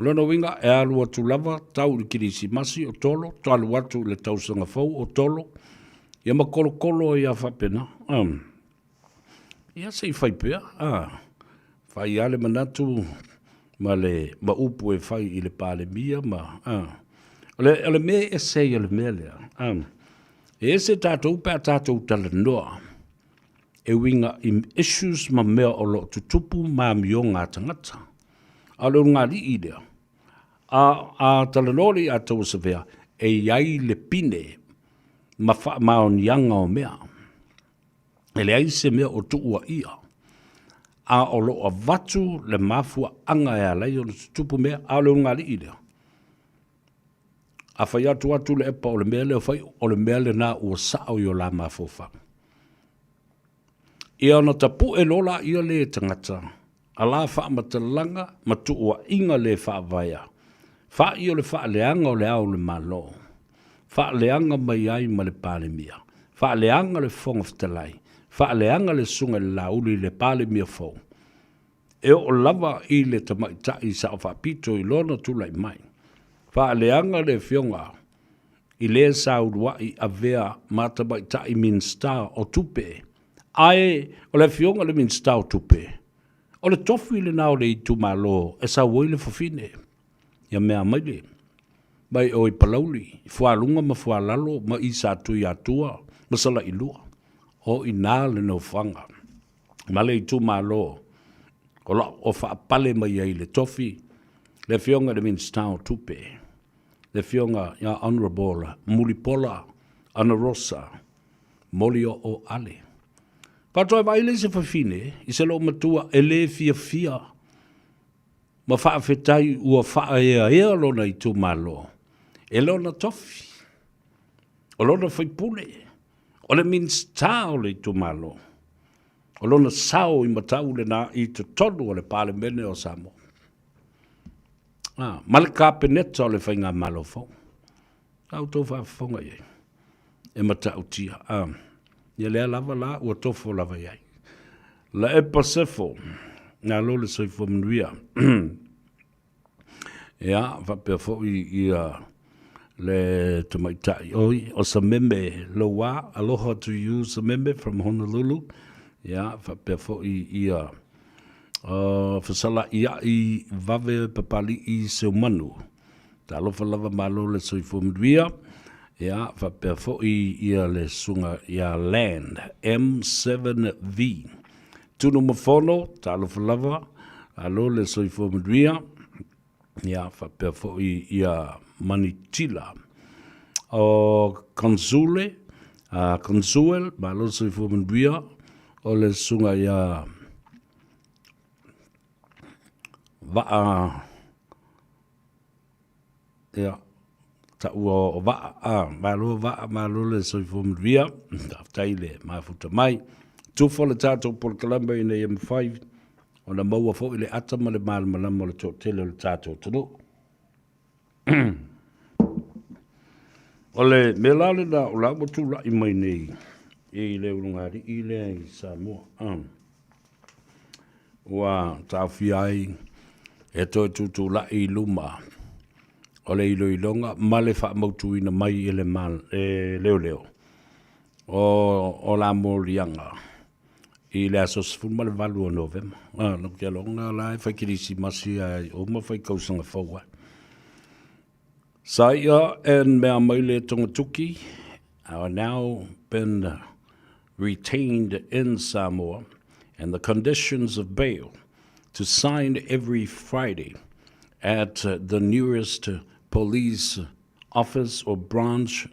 Lona winga e alu atu lava, tau li kirisi masi o tolo, talu atu le tausanga fau o tolo, ia ma kolo kolo ia whapena. Ia sei whai pia, whai ale manatu, ma upu e whai i le pāle mia, ole me e sei ole me lea. E se tātou pēr tātou tala noa, e winga im issues ma mea o lo tutupu ma mio ngā tangata. A leo ngā li i lea. A talanori a tau sa vea, e iai le pine, ma on yanga o mea. E le aise mea o tuua ia. A o lo a vatu le mafua anga e alai o le tutupu mea, a leo ngā li i lea. A whai atu le epa o le mea leo whai, o le mea le nā ua sao i o la mafofang. Ia ona tapu e lola ia le tangata, a la wha matalanga, matua inga le wha vaya. Wha i o le wha leanga o le au le malo. Wha leanga mai ai ma le pāle mia. Wha leanga le fonga fitalai. Wha leanga le sunga le lauli le pāle mia fau. E o lava i le tamaita i sa o wha pito i lona tulai mai. Wha leanga le fionga i le sa urua i avea matamaita i minsta o tupe. Ai, o le fionga le minsta o tupe. O le tofu le nao le i tu malo e sa woi le fafine. Ia mea maile. Mai o i palauli, fualunga ma fualalo, ma i sa tui atua, ma sala i lua. O i nā le no whanga. Ma le i tu malo, o wha pale mai ai le tofi, le fionga le minsta o tupe. Le fionga ia honorable, Mulipola, Ana Rosa, Molio o Ale. Patoa vai le se fafine, i se lo matua e le fia. Ma whaafetai ua whaea lona i tu malo. E lona tofi. O lona whaipule. O le minsta o le i tu malo. O lona sao i matau le nā i te tonu o le pāle mene o Samoa. Ma le kāpeneta o le whainga malo fau. Au tō whaafonga iei. E matau tia. Ia lea lava la ua tofo lava iei. La e pasefo. Nā lole soifo mnuia. Ia, whapea fo i le tamaitai. Oi, o sa meme lo wā. Aloha to you, sa meme from Honolulu. Ia, whapea fo i whasala ia i vave papali i seu manu. Tā alofa lava malo le soifo mnuia. Ia, whapea fo i le sunga ia land. M7V. Tunu mafono, tā alofa lava. Alo le soifo mnuia. Ia, whapea fo i Manitila. O Consule, Consuel, malo soifo mnuia. O le sunga ia ia ta ua malo le soifo mnuia. Taile mafuta mai. Tufo le tātou por kalamba i nei M5. O na maua fo i le ata ma le malama le tōtele o le tātou tano. O le melale na o la motu la i mai nei. I le urungari i le i Samoa. Ua tāwhi ai e toi tutu la i luma. O le ilo ilonga ma le wha mautu ina mai i le leo. O la morianga. I le asos fulma le valu o novema. Nuk te alonga la e whaikirisi masi ai o ma whaikausanga whaua. Saia and mea maile tongatuki are now been retained in Samoa and the conditions of bail to sign every Friday at the nearest police office or branch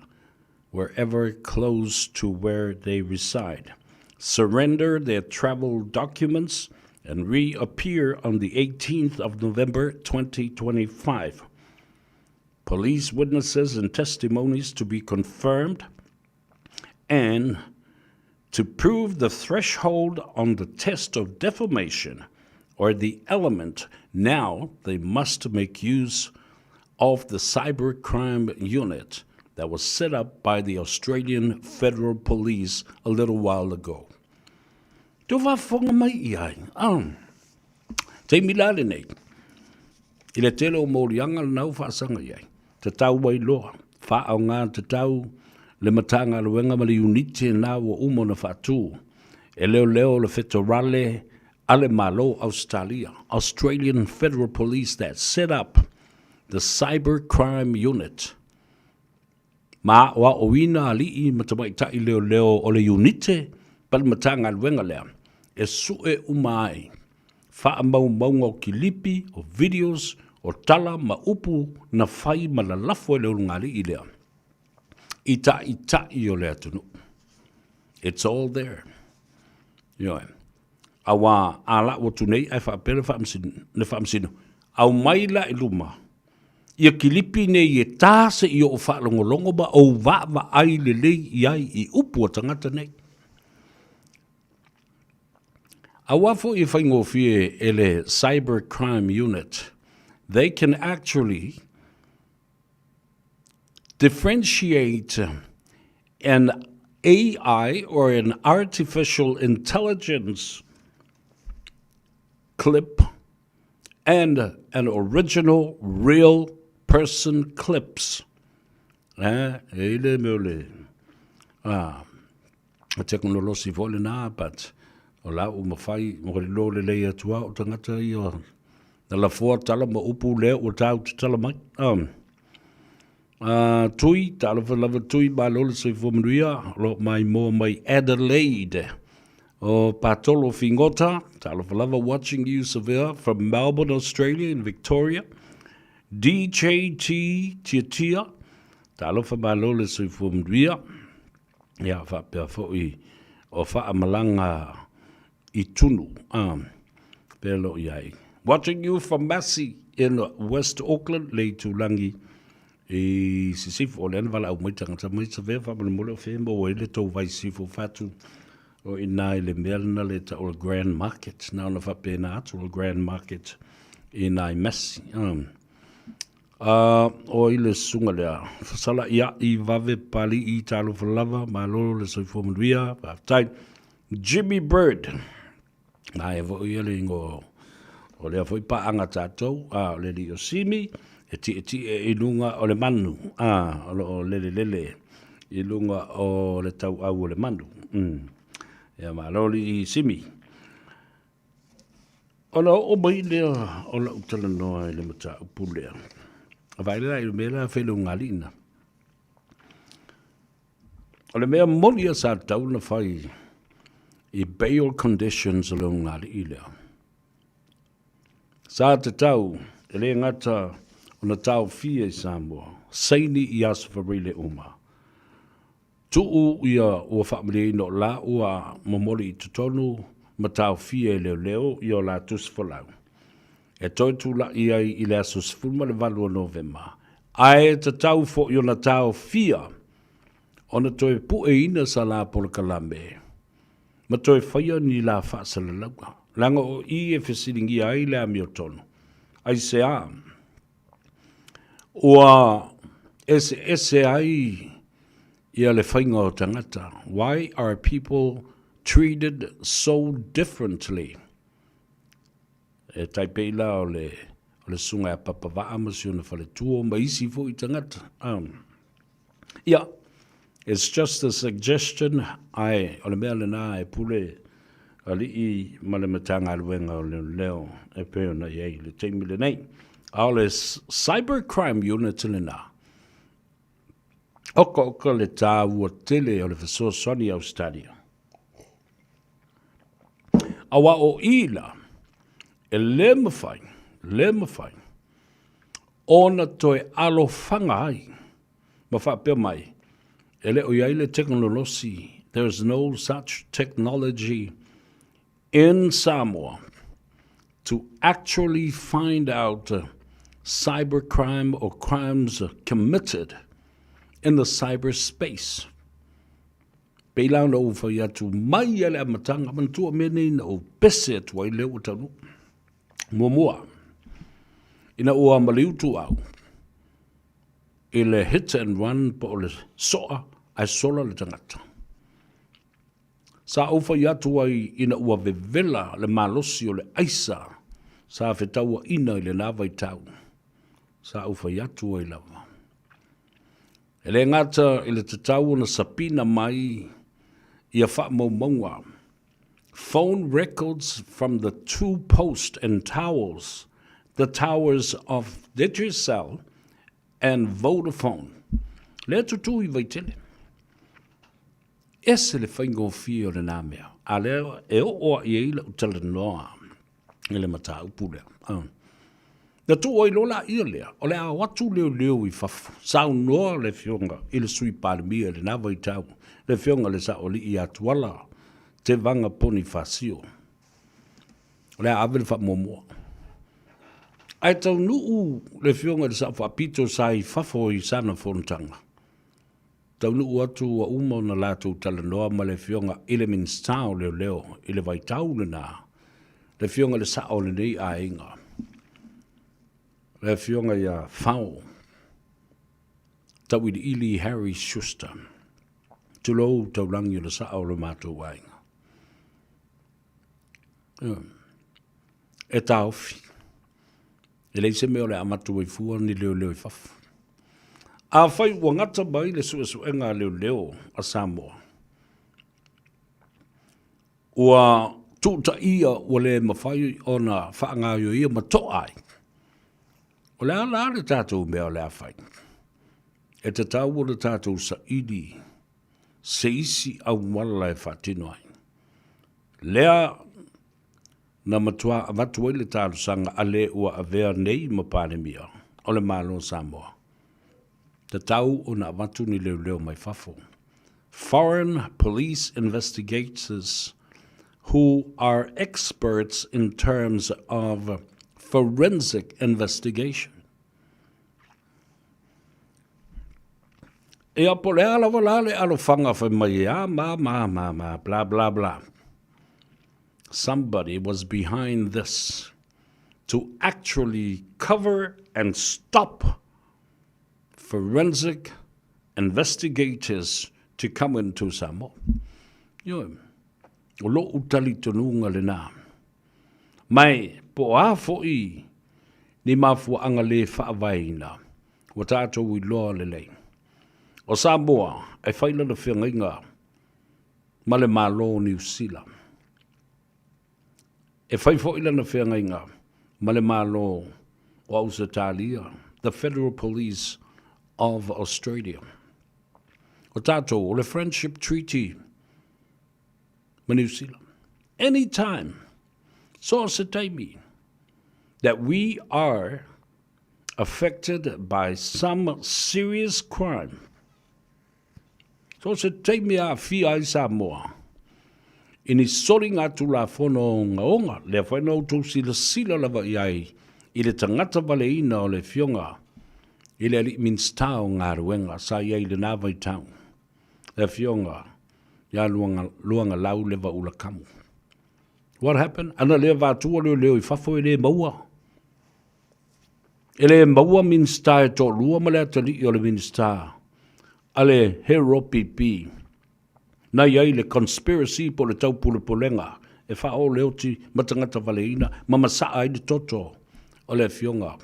wherever close to where they reside. Surrender their travel documents and reappear on the 18th of November 2025. Police witnesses and testimonies to be confirmed and to prove the threshold on the test of defamation or the element. Now they must make use of the cybercrime unit that was set up by the Australian Federal Police a little while ago. Tō whafonga mai I ai. Te milale nei. I le tele o mōrianga le nau whaasanga iai. Te tau wai loa. Whaau ngā te tau le matanga le wenga mali uniti nā wa umo na whaatū. E leo le fetorale ale malo Australia. Australian Federal Police that set up the cybercrime unit. Ma wa o ina ali I matamai tai leo o le unite pal matanga le wenga lea. E sue umai. Wha mau maunga o kilipi, o videos, o tala ma upu na whai ma la lafo e leo ngari I lea. I o lea tunu. It's all there. Yoe. Awa ala o tunei ai whaapere whaamsinu. Au maila I luma. Ia kilipi ne I tāse I o whaalongolongo ba o wa ai le lei I ai I upu o tangata nei. Awafo I whaingofie ele cybercrime unit, they can actually differentiate an AI or an artificial intelligence clip and an original real person clips. Ele meole. Teknolosi vole na, but o la o mawhai, mo kore lo le lei atua o tangata I o na la fua tala ma upu lea o tau te tala mai. Tui, tala lava tui ba lo le soi fumanuia, lo mai mo mai Adelaide. O patolo fingota, tala lava watching you severe from Melbourne, Australia in Victoria. DJT Tiatia, tala ba lo le soi fumanuia. Ia fa pia fo I o fa amalanga I tunu, pelo iai. Watching you from Massey in West Auckland, le tulangi I sisifu o leana wala au mai tangata mai sa vea whamana mole o whemba o ele tau vai sifu fatu o ina I le melna le ta o Grand Market, na ona whapena atu o Grand Market ina I Massey. O ile sunga lea, whasala ia I vave pali I talo whalava, ma lolo le soifo manuia, tai Jimmy Bird. Ai vo ile ngo o le foi pa anga tatou le li o simi e ti e lunga o le manu o le I lunga o le tau au o le manu ya ma lo li simi o o mai le o la utala no le mata pule vai le I mela fe lunga lina o le mea molia sa tau na fai I bail conditions along ngāri I lea. Sā te tau, e le ngata o na tau fia I Samoa, seini I asfarile uma. Tuu ia ua whaamile no la ua momori I tutonu, ma tau fia I leo I o la tusfalau. E toi tula ia I le asus fulma le valu o November. Ai te tau fo I o na tau fia, o na toi pu e ina sa la pola kalame. Ma toi whaia ni la whaasala lauga. Langa o I e whisiringi ai le ami o tonu. Ai se a. Ua ese ai ia le whainga o tangata. Why are people treated so differently? E taipeila o le sunga a papawaa masi o na whale tuo ma isi fo I tangata. Ia. It's just a suggestion. Ai, o le mea le nā e pule ali I male matanga aluenga o le leo e peo na iei le teimi le nei. Ao le cybercrime unit le nā. Oka le tā ua tele o le whasoa soni Australia. Awa o ila e le mawhai. Ona toi alo whanga ai. Ma whapea mai. Ele o iaile technology, there is no such technology in Samoa to actually find out cybercrime or crimes committed in the cyberspace. Peilau na ufa ia tu mai ele amatanga mantua mene na o pese tu ai leo tanu. Mua. Ina ua maliutu au. Ile hit and run po le soa ai sola le tangata. Sa ufa yatu ai ina ua vevela le malosi o le aisa. Sa fetaua ina ile lava i tau. Sa ufa yatu ai lava. Ele ngata ile tatau na sapina mai ia wha maunga. Phone records from the two posts and towers, the towers of Digicel and Vodafone. Le tutu I vaitele. Ese le whaingo fio le nā mea. A leo e o I eila utala noa. Ele mata upulea. Na tu oi lola ia lea. O le a watu leo I fafu. Sau noa le fionga. Ile sui palimia le nava I tau. Le fionga le sa oli I atuala. Te vanga poni fasio. O le a avele fa momoa. Ai tau nuu le fionga le sa whapito sai fafo I sana fontanga. Tau nuu atu wa umo na lato talanoa ma le fionga ile minstao leo ile vaitau le nā. Le fionga le sa o le nei a inga. Le fionga ia whao. Tau ili Harry Schuster. Tulo tau langi le sa o le mātou a inga. E taufi. E leise meo le amatu I fua ni leo I fafu. A whai wangata mai le suenga leo a Samoa. Ua tuta ia ua le mawhai o na whaangaio ia matoa ai. O le ala le tātou mea le a whai. E te tau o le tātou sa idi se isi au mwala e whatino ai. Lea na matua avatua I le tātou sanga a le ua avea nei mapanemia o le malo Samoa. Te tau o na avatu ni leo mai fafo. Foreign police investigators who are experts in terms of forensic investigation. E apo le ala wala le alo whanga whai mai blah blah blah. Somebody was behind this to actually cover and stop forensic investigators to come into Samoa. Yo, o lo utali tonunga le nā. Mai, po a fo'i ni mafua anga le whaavaina. Wa tātou I loa le lei. O Samoa, e whaila le whiangainga ma le malo New Zealand. E whai fo'ila na whiangainga ma le malo o Ausitalia, the Federal Police of Australia. O tātou, o le Friendship Treaty ma New Zealand. Anytime, so se taimi, that we are affected by some serious crime. So se taimi a fia I Samoa. Ini soring atu la fono onga, le whaino tau sila lava iai, I le tangata valeina o le fionga, I le ali minstao ngā ruenga, sa iai le nāwai tau. Le fionga, ia luanga lau lewa ula kamu. What happened? Ana le vātua leo I fafo le maua. Le maua minsta e tō lua ma le atali o le minsta. Ale hero pipi. Na iai le conspiracy po le taupule polenga. E whao leo ti matangata valeina, mamasa ai le toto o le fionga.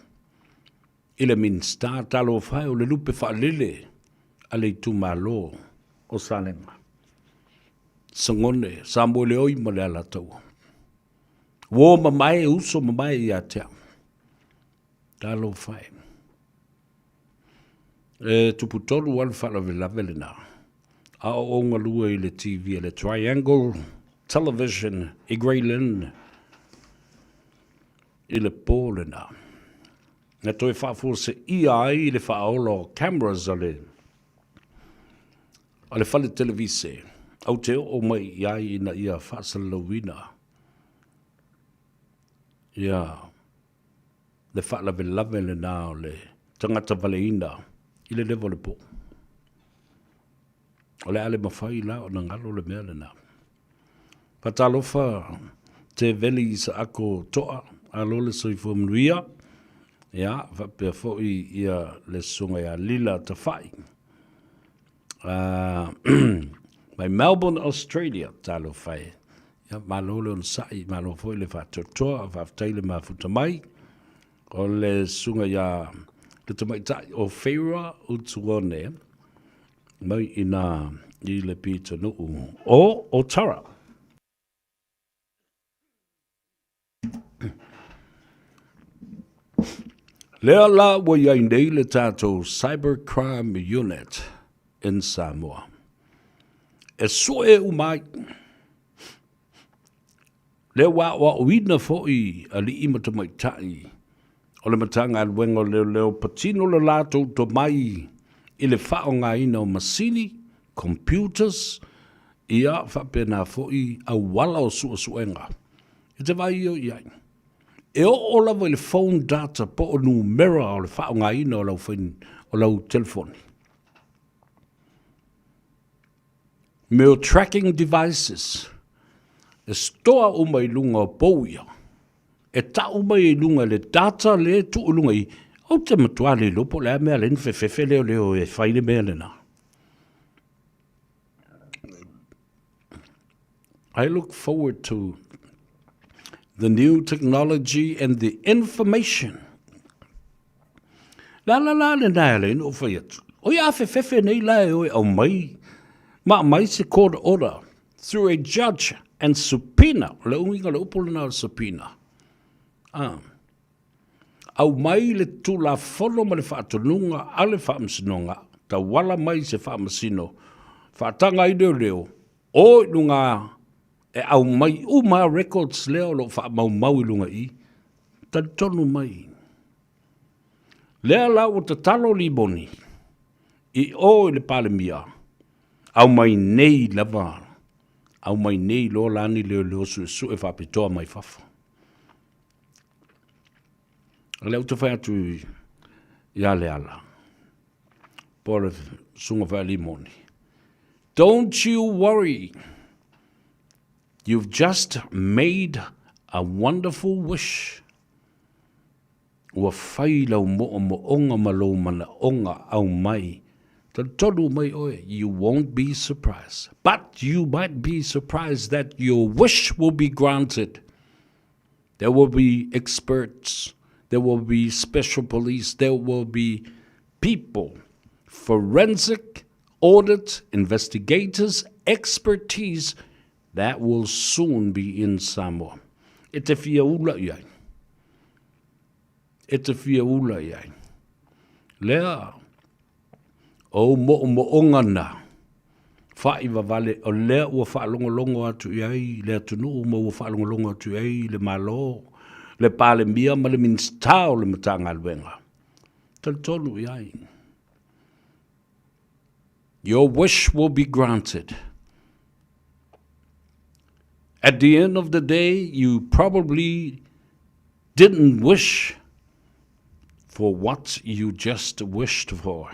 Ile minsta talo whai o le lupe whaalele ale I tumalo o salenga. Sangone, Samoa le oi ma le alatau. Wo mamae uso mamae I atea. Talo whai. E tuputolu wal whala velave na. A o onga lua I le TV, le Triangle Television, I Greyland, I le pōle na. Na toi whaafu se I le whaolo cameras ale whale televise. Au te o mai iai ina ia whaasalawina. Ia, le whaalawe lawe le nā o le tangata valeina I le levo le po. O le ale mawhai la o na ngalo le mea le nā. Patalofa te veli sa ako toa alo le soifo mnuia, ia, whapea fōi ia le sunga ia lila ta whai. Mai Melbourne, Australia, talo whai. Ia, malo le on sai, malo fōi le whatotoa, whaftai le mafuta mai, o le sunga ia, le tamaitai o Faiva utuone, mai ina i le pita nuu, o Tara. Lea la wa iai nei le tātou Cybercrime Unit in Samoa. E soe umai. Le wa uina fo'i ali ima te maitai. O le matanga alwengo leo patino le lātou to mai i le whaonga ina o masini, computers, ia whapena fo'i a wala o suenga. I te vai o iai. E o lawa le phone data po o numera o le whaonga ina o lau telefoni. Me o tracking devices. E stoa umai lunga o pouia. E ta umai lunga le data le tu lunga i. O te matua le lopo le mea len fefefe leo e whaile mea lena. I look forward to the new technology and the information. La le nai no whaiat. O ia fefefe nei lai o au mai. Ma mai se court order through a judge and subpoena. Le unginga le upolana subpoena. Au mai le tula folo ma le whaatonunga a le whaamsinonga. Ta wala mai se whaamasino. Whaatanga i leo. O nunga e au mai uma records leo lo whaamau i lunga i. Ta tonu mai. Lea la o ta talo li boni. I o le palemia. Au mai nei lava. Au mai nei lo lani leo su e whapitoa mai whafa. Leo te whai atu ia le ala. Pore sunga whai limoni. Don't you worry. You've just made a wonderful wish. Ua whai lau mo onga malo mana onga au mai. Ta tonu mai oe, you won't be surprised. But you might be surprised that your wish will be granted. There will be experts. There will be special police. There will be people, forensic, audit, investigators, expertise that will soon be in Samoa. E te fia ula iai. E te fia ula iai. Lea, o mo ngana. Faiva vale, o lea ua whaalongolongo atu iai, lea tunu uma ua whaalongolongo atu iai, le malo, le pale mia, ma le minstao le matanga alwenga. Tal tonu iai. Your wish will be granted. At the end of the day, you probably didn't wish for what you just wished for.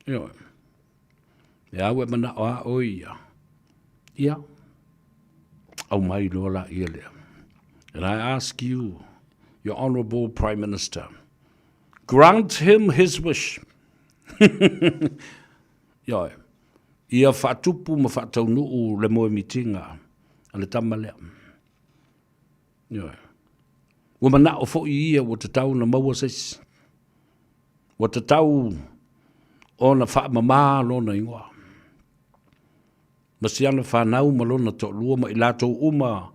You know, yeah, we mana o ia. Yeah. Au mai lola ia lea. And I ask you, your Honorable Prime Minister, grant him his wish. Yeah. Ia whatupu ma whataunuu le moe mitinga. Ale tamalea. Yeah. Wa mana o fo ia wa te tau na maua ses. Wa te tau o na wha mama lona ingoa. Masiana whanau ma lona to lua ma i lātou uma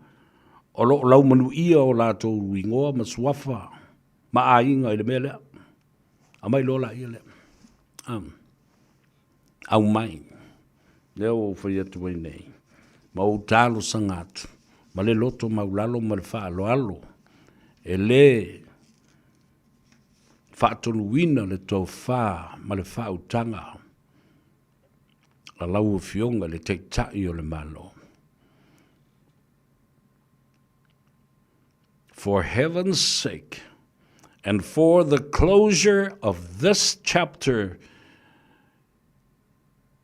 o lo lau manu ia o lātou ingoa ma suafa ma a inga i le mea lea. A mai lola ia lea. Au mai. Leo o whaiatu wai nei. Ma o tālo sangatu. Ma le loto maulalo ma le whaalo alo. E le whaatonu wina le tau wha ma le whautanga. La lau o fionga le teitai o le malo. For heaven's sake, and for the closure of this chapter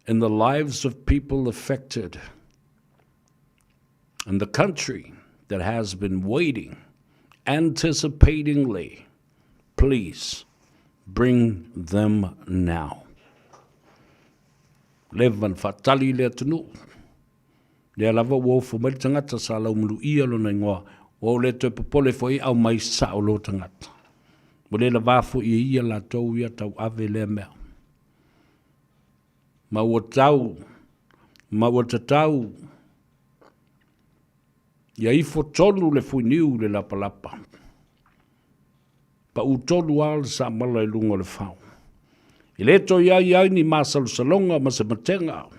in the lives of people affected, and the country that has been waiting anticipatingly, please bring them now. Levan fatali le tunu. Le lava wo fu mai tangata sa lau mulu ia lo na ingoa. O le te popole fo i au mai sa o lo tangata. Mo le lava fu ia la tau ia tau ave le mea. Ma o tau, ma o tau, ia i fo tonu le fu niu le lapa. Pa u tonu al sa mala i lunga le fau. I le to ia ni masalu salonga ma se matenga.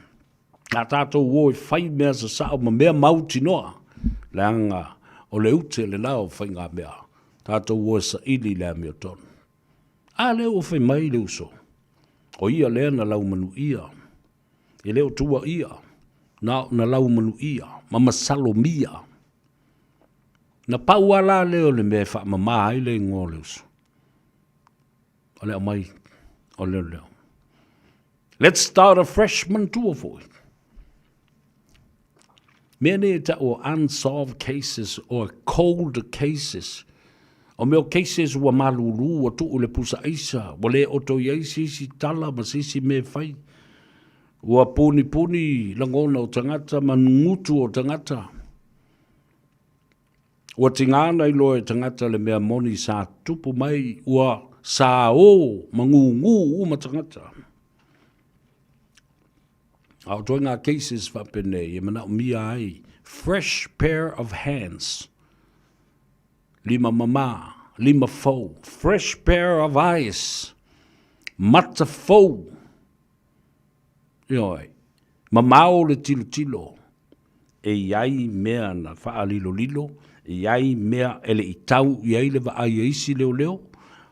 A tātou o i whai mea sa sao ma mea mauti noa. Leanga o le ute le lao whai ngā mea. Tātou o sa ili le mea tonu. A leo o whai mai le uso. O ia lea na lau manu ia. I leo tua ia. Na lau manu ia. Ma masalo mia. Na pau ala leo le mea wha mama ai le ngō le uso. O leo mai. O leo. Let's start a freshman tour for it. Many or unsolved cases or cold cases. O meo cases wa malulu o tu le pusa isa. Wa le oto yei sisi tala ma sisi me fai. Wa puni langona o tangata mangutu o tangata. Wa tingana ilo e tangata le mea moni sa tupu mai ua sa o mangungu o matangata. Au toinga cases fa pene ye mana mia ai. Fresh pair of hands. Lima mama, lima fo. Fresh pair of eyes. Mata fo. Ioi. Mamao le tilo. E iai mea na faa lilo. E iai mea ele itau iai le va ai isi leo.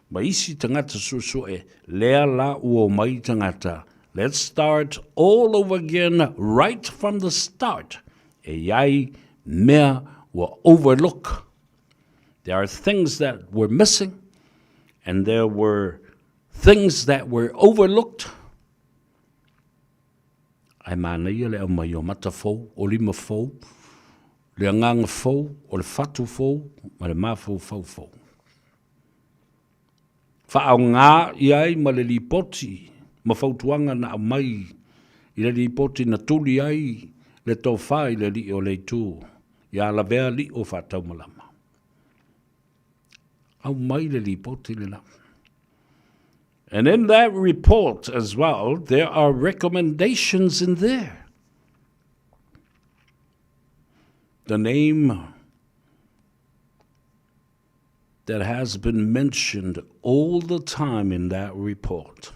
Ma isi tangata susu e lea la uo mai tangata. Let's start all over again right from the start. E iai mea will overlook. There are things that were missing, and there were things that were overlooked. Ai mana ia le au mai o mata fou, o lima fou, le anganga fou, o le fatu fou, ma le mafou fou. Whaau ngā iai ma le lipoti, ma fautuanga na mai, i le lipoti na tuli ai, le tau whai le li o le tū, ia la vea li o whatau malama. Au mai le lipoti le la. And in that report as well, there are recommendations in there. The name that has been mentioned all the time in that report.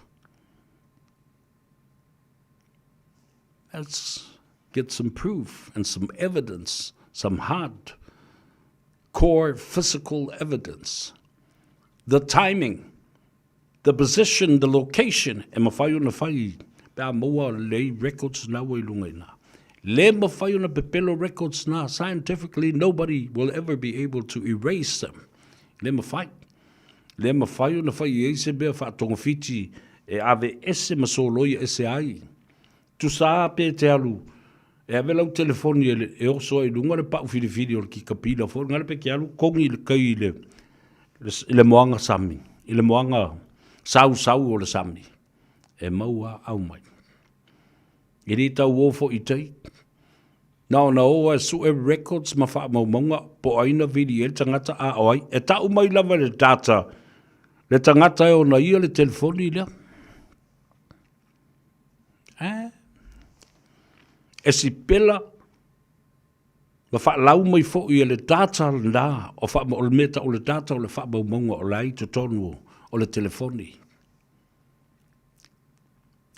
Let's get some proof and some evidence, some hard core physical evidence. The timing, the position, the location. E mawhai na whai, pēr moa le records na wai lunga ina. Le mawhai na pepelo records na, scientifically nobody will ever be able to erase them. Le mawhai na whai e se bea whaatonga fiti e ave ese masoloia ese ai. Tu sa pe te alu. E ave lau telefoni e oso e lunga le pau whiriwhiri o ki kapila fo. Ngare pe ki alu kongi le kai le moanga sami. I le moanga sau o le sami. E maua au mai. I ri tau wofo i tei. Nao na oa su e records ma wha maumonga po aina vidi e tangata a oai. E tau mai lava le data. Le tangata e o na ia le telefoni lea. E si pela ma wha lau mai fo i le data la o wha o le meta o le data o le wha maumonga o lai to tonu o le telefoni.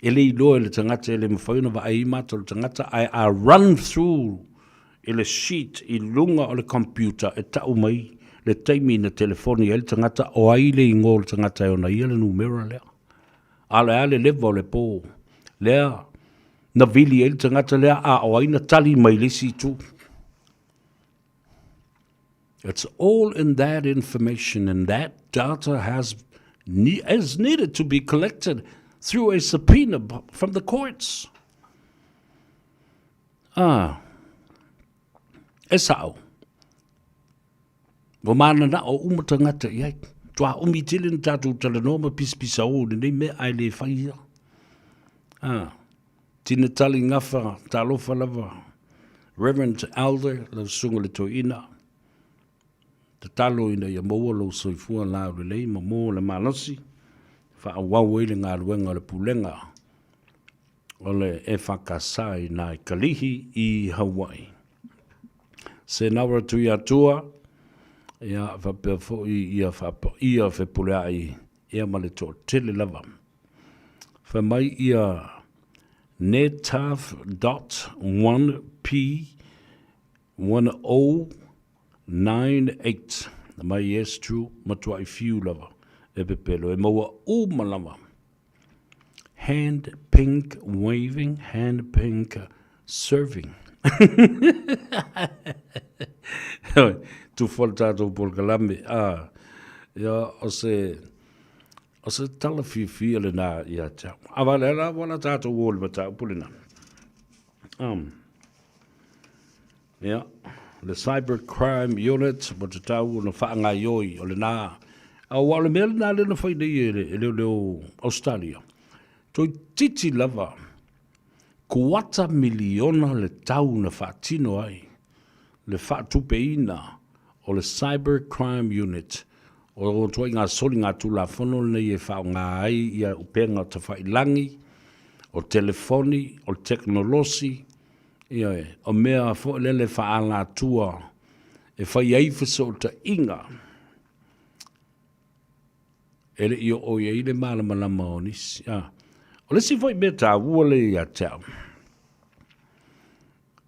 E le ilo e le tangata e le mawhauna wa ai mata o le tangata a run through e le sheet i lunga o le computer e tau mai le taimi na telefoni e le tangata o ai le ingo le tangata e o na ia le numera lea. Ale levo le po lea na vili e le tangata lea a o ai na tali mai le si tu. It's all in that information, and that data is needed to be collected through a subpoena from the courts. E sao. Wa mana na o umatangata iai. Tua umi tili na tātou talanoma pisa o nei me ai le whaia. Tina tali ngafa, talofa lava. Reverend Elder, la sunga le toina. Te talo ina ia maua lo soifua la o lei, ma mo le malosi. Fa a wau ele ngā ruenga le pulenga. O le e whakasai nai kalihi i Hawaii. Se naura tui atua, ia whapea fo ia whapa ia whepulea i ia male tō tele lava. Whamai ia netaf.1p1098. Mai yes true matua I fiu lava. E pepelo e maua malama. Hand pink waving, hand pink serving. Tu foltato por kalame. Ja, o se tala fi le na ia ta. Avalera wala tato wol bata pulina. Ja, the cybercrime unit but tau no fa nga yoi o le na. A wala mel na le no fa de le Australia. Toi titi lava. 4 miliona le tau na whaatino ai. Le whaatupeina o le cybercrime unit. O toi ngā soli ngā tula whono nei e whao ngā ai ia upenga ta whailangi, o telefoni, o teknolosi, ia e, o mea fo lele whaala tua e whai aifiso o ta inga. Ele i o ia ile malamalama o nisi. O le si fwoi mea tā uale ia tau.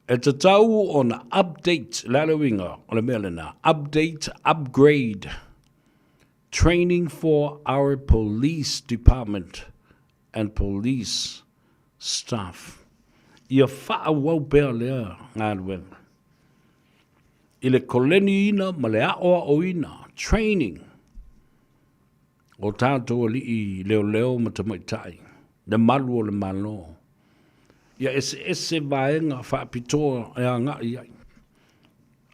E te tau o na update, lalawinga, o le mea lena, upgrade, training for our police department and police staff. Ia wha wau pēr lea ngā ruenga. I le koleni ina, ma le aoa o ina, training. O tātou li i leo ma tamaitai. Le malu o le malo. Ia ese vaenga whaapitoa e a ngā iai.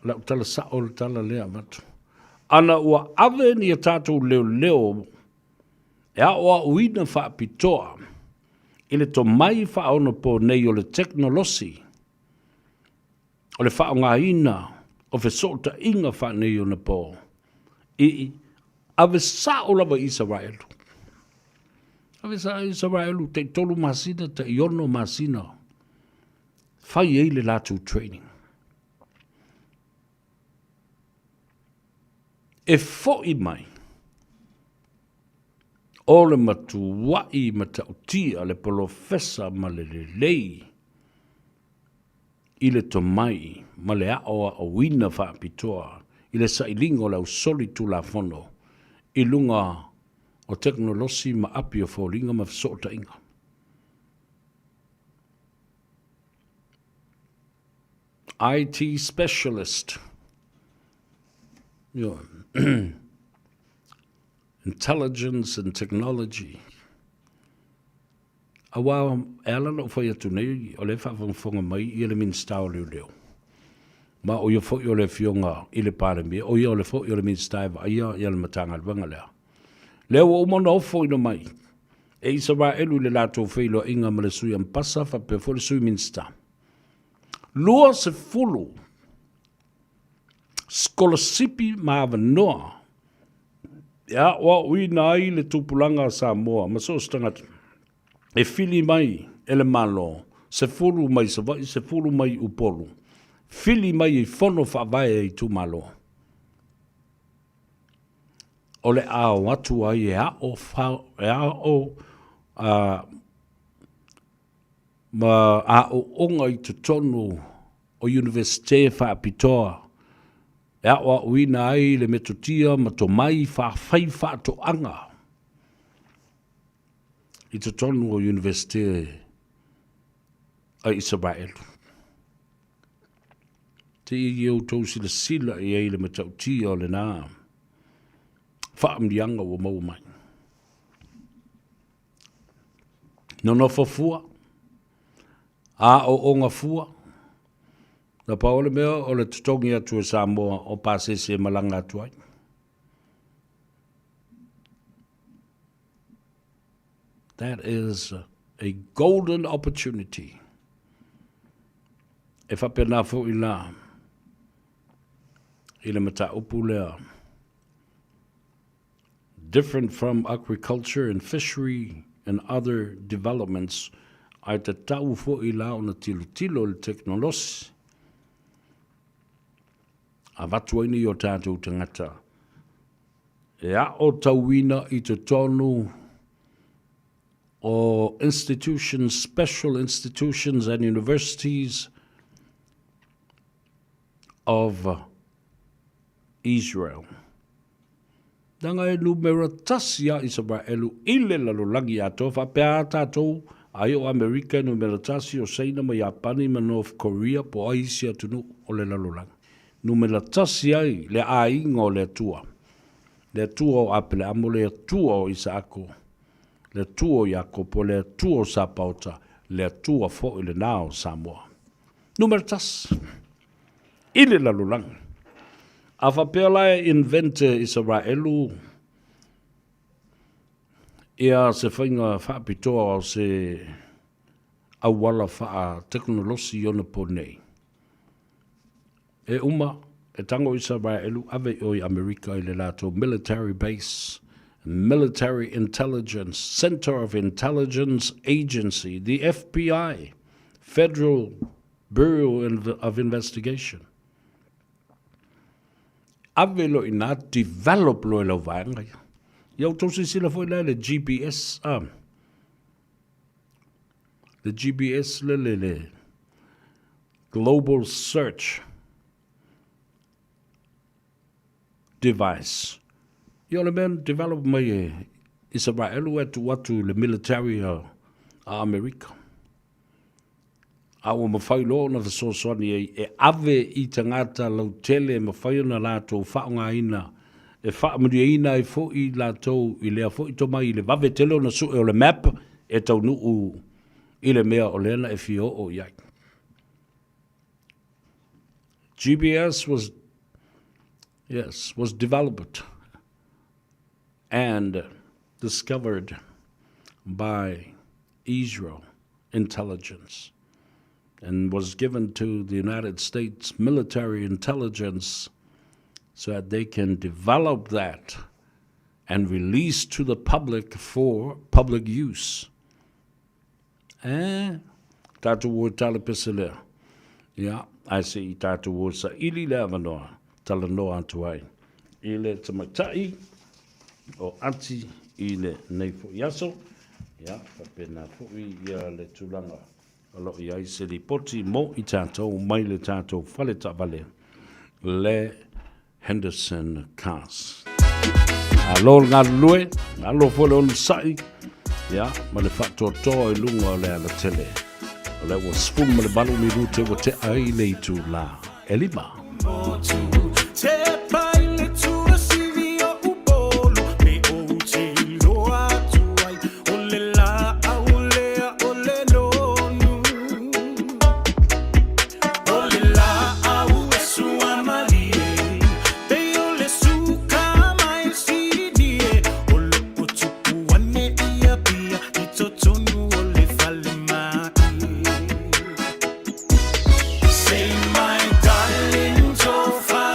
Lau tala sao le tala lea matu. Ana ua ave ni a tātou leo. E a oa uina whaapitoa. Ile to mai whaona po nei o le teknolosi. O le whaonga ina. O fe sota inga wha nei o na po. Ave sao lava Israelu. Ave sa Israelu te tolu masina, te iono masina. Whai eile lātou training. E fōi mai. O le matu wai matautia le polofesa ma le lei. I le tomai ma le aoa o wina whaapitoa. I le sailingo lau soli tu la fono. I lunga o teknolosi ma api o fōringa ma fsota inga. IT specialist. Intelligence and technology. Awa Alan o whai atu nei o le whawangwhonga mai I le minstau leo. Ma o ia fo i o le fionga I le pāremi, o ia o le fo i o le minstaiva, ia le matanga alwanga lea. Leo o mana o fo ino mai. E isa wā elu le lato whailo inga ma le sui ampasa fa pe fo le sui minsta. Lua se fulu. Skolasipi maawa noa. Ia wa ui nai le tupulanga Samoa, ma so stangata. E fili mai ele malo. Se fulu mai se vai, se fulu mai upolu. Fili mai I fono whawai I tu malo. O le ao atu ai e ao ma ao onga I te tonu o universite whaapitoa. E ao uina ai le metutia ma to mai whawhai whaato anga. I te tonu o universite a Israel. Te I o tau sila I eile me tau tia o le nā. Whaamdianga o mau mai. Nono fua. A o onga fua. Na pa ole mea o le tutongi atu e Samoa o pasese malanga atu ai. That is a golden opportunity. E whapena fo i la, i le mata upu lea. Different from agriculture and fishery and other developments, ai te tau fo i la o na tilo le teknolosi. A watuaini o tātou tangata. E a o tauina i te tonu o institutions, special institutions and universities of Israel. Danga e numera tasia Israelu ile lalolangi ato whapea tātou ai o Amerika numera tasi o Seina ma Japani ma North Korea po aisia tunu o le lalolangi. Numera tasi ai le ainga o le tua. Le tua o apele amo le tua o Isaako. Le tua o Jakopo, le tua o Sapauta, le tua fo ile nao Samoa. Numera tasi. Ile lalolangi. A whapea invente Israelu ia se whainga whaapitoa o se awala wha teknolosi ona po nei. E uma, e tango Israelu ave o Amerika i le lato military base, military intelligence, Center of Intelligence Agency, the FBI, Federal Bureau of Investigation. Ave lo ina develop lo lo vanga. Yo tosi sila foi le GPS the GPS le global search device. Yo le men develop mai Israel watu le military America. Awa mawhai lo na fasosoni e ave I tangata lau tele mawhai na lato whaonga ina e whaamuri ina e fo I lato I lea fo I toma I le vave tele na su e o le map e tau nuu I le mea o lena e fio o iai. GPS was developed and discovered by Israel intelligence. And was given to the United States military intelligence so that they can develop that and release to the public for public use. Tātou o tala peselea. Yeah, I see tātou o sa ili leva noa, tala noa atu ai. Ile tamatai o anti ile nei fo yaso. Yeah, whapena fo I le tulanga. Alo I se li poti mo I tātou mai le tātou whale tavale le Henderson Cars. Alo ngā lue, alo fole on sai, ya, ma le whaktoa toa I lunga o le ala tele. O le wa spung ma le balu mi rute wa te ai le I tu la. Elima. Say my darling, so far.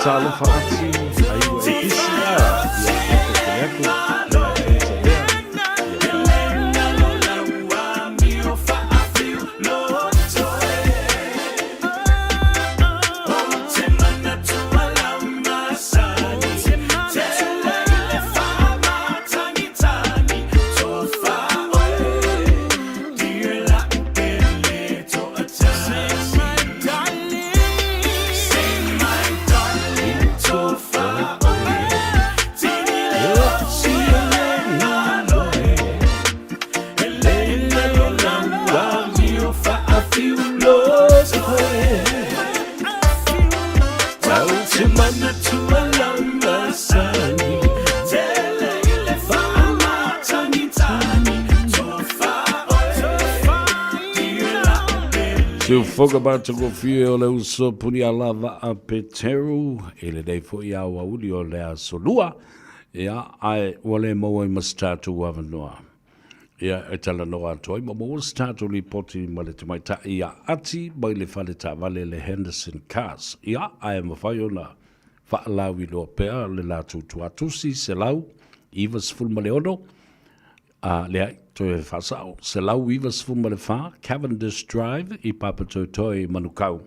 talo whaati, ai wa e pisi a, ia e te leako, lea e te lea. Se o foga bata ko fie o le uso puni ala va a peteru e le dei fo ia wa uli o le a solua ia ai wale mo e mastatu wa noa ia e tala noa toi mo statu li poti ma le mai ta ia ati mai le fale ta vale le Henderson Cars ia ai mo fai ona fa la wi lo pe le la tu atu si se lau Ivas full maleono le to e fasao se lau Ivas full male fa Cavendish Drive I papa toi manukau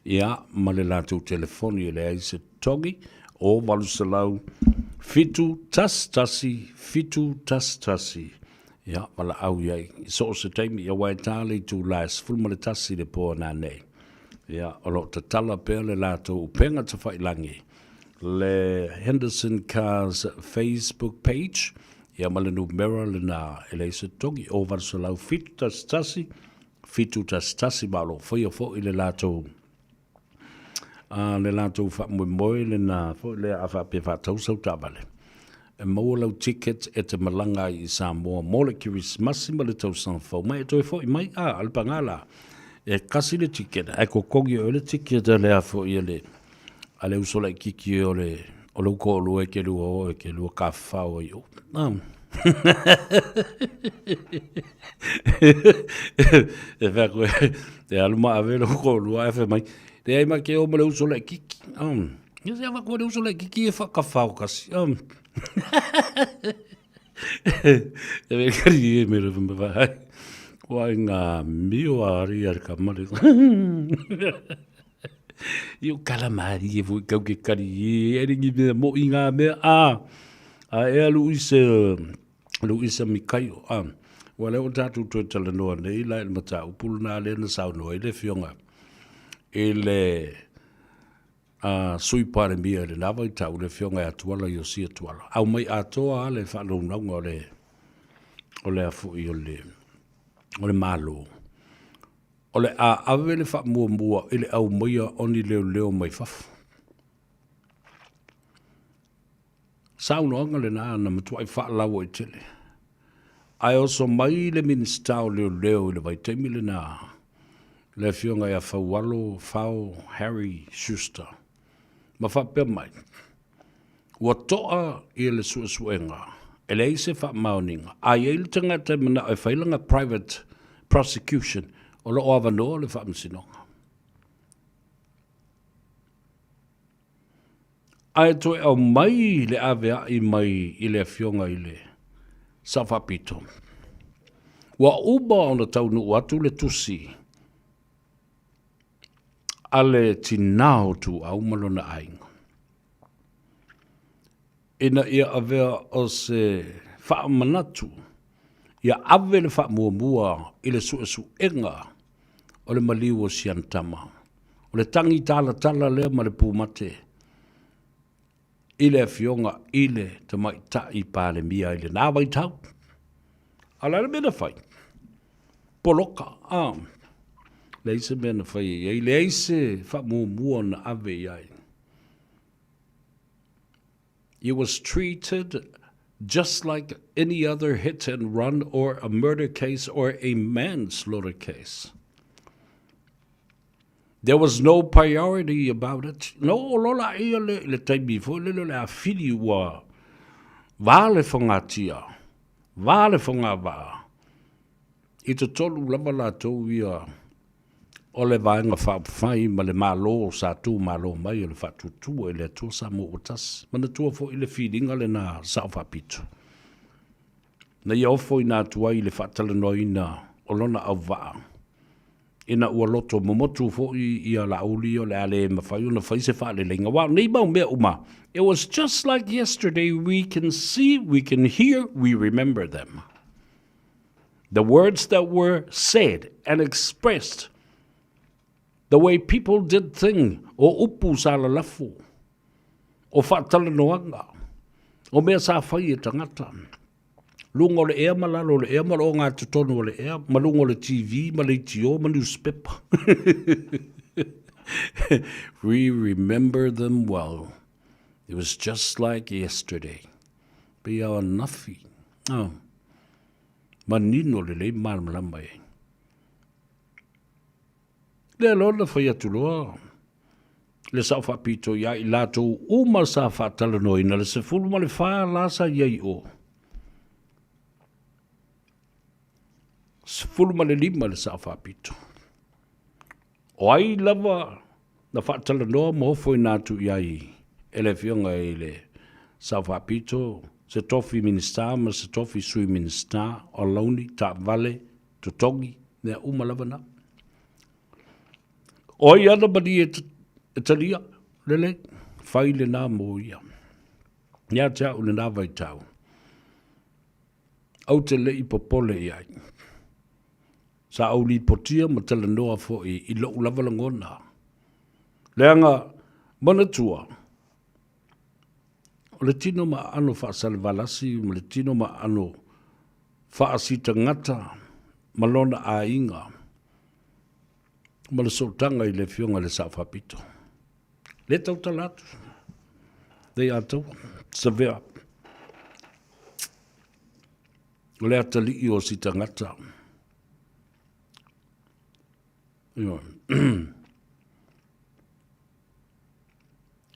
ia male la tu telefoni le ai se togi o valu se lau fitu tas tasi ia mala au iai so se taimi ia wai tali tu las full male tasi le po na nei ia o lo te tala pe le la tu penga te whailangi le Henderson Cars Facebook page ia malenu mera le na ele se togi over so lau fitu tas tasi malo foi fo ile lato le lato fa moi le na fo le afa pe fa tau so tabale e mo lau ticket e te malanga I Samoa molecules massima le tau san fo mai to fo mai al pangala e kasi le ticket e ko kogi o le ticket le afo ile ale uso la kiki o lo ko lo e ke lo ka fa o yo e va ko e alma ave lo ko lo e fa mai te ai ma ke o lo uso la kiki yo se va ko lo uso la kiki e fa ka fa o kasi e ve kari me lo va ko nga mio ari ar ka mari Io calamari e voi che cari e ringi mo inga me a e Luisa Mikaio wale o tatu to tala no nei la mata upulna le na sau no ele fionga ele sui pare mia le lava I tau le fionga atuala io si atuala au mai atoa le fa lo no o le afu io le malo Ole ave le fa mua ele au moia oni leo mai faf. Sauno anga le na matua fa lawo I tele. Ai also mai le minister leo le vai temi le na. Le fionga ia fa walo fao Harry Schuster. Ma fa pe mai. Wa toa I le suenga. Ele ise fa mauninga. Ai ele tangata mana e failanga private prosecution. O lo ava no le whaamsinonga. Ai toi au mai le avea I mai I le fionga I le sawhapito. Wa uba ona taunu watu le tusi. Ale tinao tu au malona ainga. Ina ia avea o se whaamanatu. Ia ave le whaamua I le suenga. O le maliu o siantama. O le tangi tala lea ma le pumate. I le fionga I le te mai tai pāle mia I le nāwai tau. Ala le mena whai. Poloka. Le ise mena whai. I le ise whamua na ave iai. It was treated just like any other hit and run or a murder case or a manslaughter case. There was no priority about it. No, lola ia le taimi fo le a fili wa vale fongatia. Vale fongava. I te tolu lava la tau ia o le vaenga whaapawhai ma le malo sa tū malo mai o le whaatutua i le atua Samoa o tas. Mana tua fo i le whiringa le nā sao whapitu. Na ia ofo i nā tua i le whaatalanoa i nā o lona au waa. Ina ua loto momotu fo i a lauli o le ale mawhai o na whaise wha le lenga. Wow, nei mau mea uma. It was just like yesterday. We can see, we can hear, we remember them. The words that were said and expressed, the way people did things, o upu sa la lafu, o whaatalanoanga, o mea sa whai e tangata. Lungo le ea malalo le ea malo ngā tutono le ea, malungo le TV, malei tio, ma newspaper. We remember them well. It was just like yesterday. Be our nafi. Oh. Manino le malmalamba e. Le lona whai atu loa. Le sa whapito ia i lato uma sa whatalano ina le se fulu ma le wha lasa iai o. Se fulu ma le lima le sa whapito. O ai lava na whatalano mo hofo i nātu iai. Ele fionga e le sa whapito. Se tofi minister, ma se tofi sui minister, o launi, ta vale, tutongi, nea umalava na. O i ana mani e talia, lele, whai le nā mō ia. Nia tea ule nā vai tau. Au te le i popole i ai. Sa au li potia ma tala noa fo i lo lava langona. Leanga, mana tua. O le tino ma ano whaasale valasi, ma le tino ma ano whaasita ngata, malona a inga. Ma le sotanga i le fionga le sa whapito. Le tau talatu. They are tau. Severe. O le atali i o sita ngata.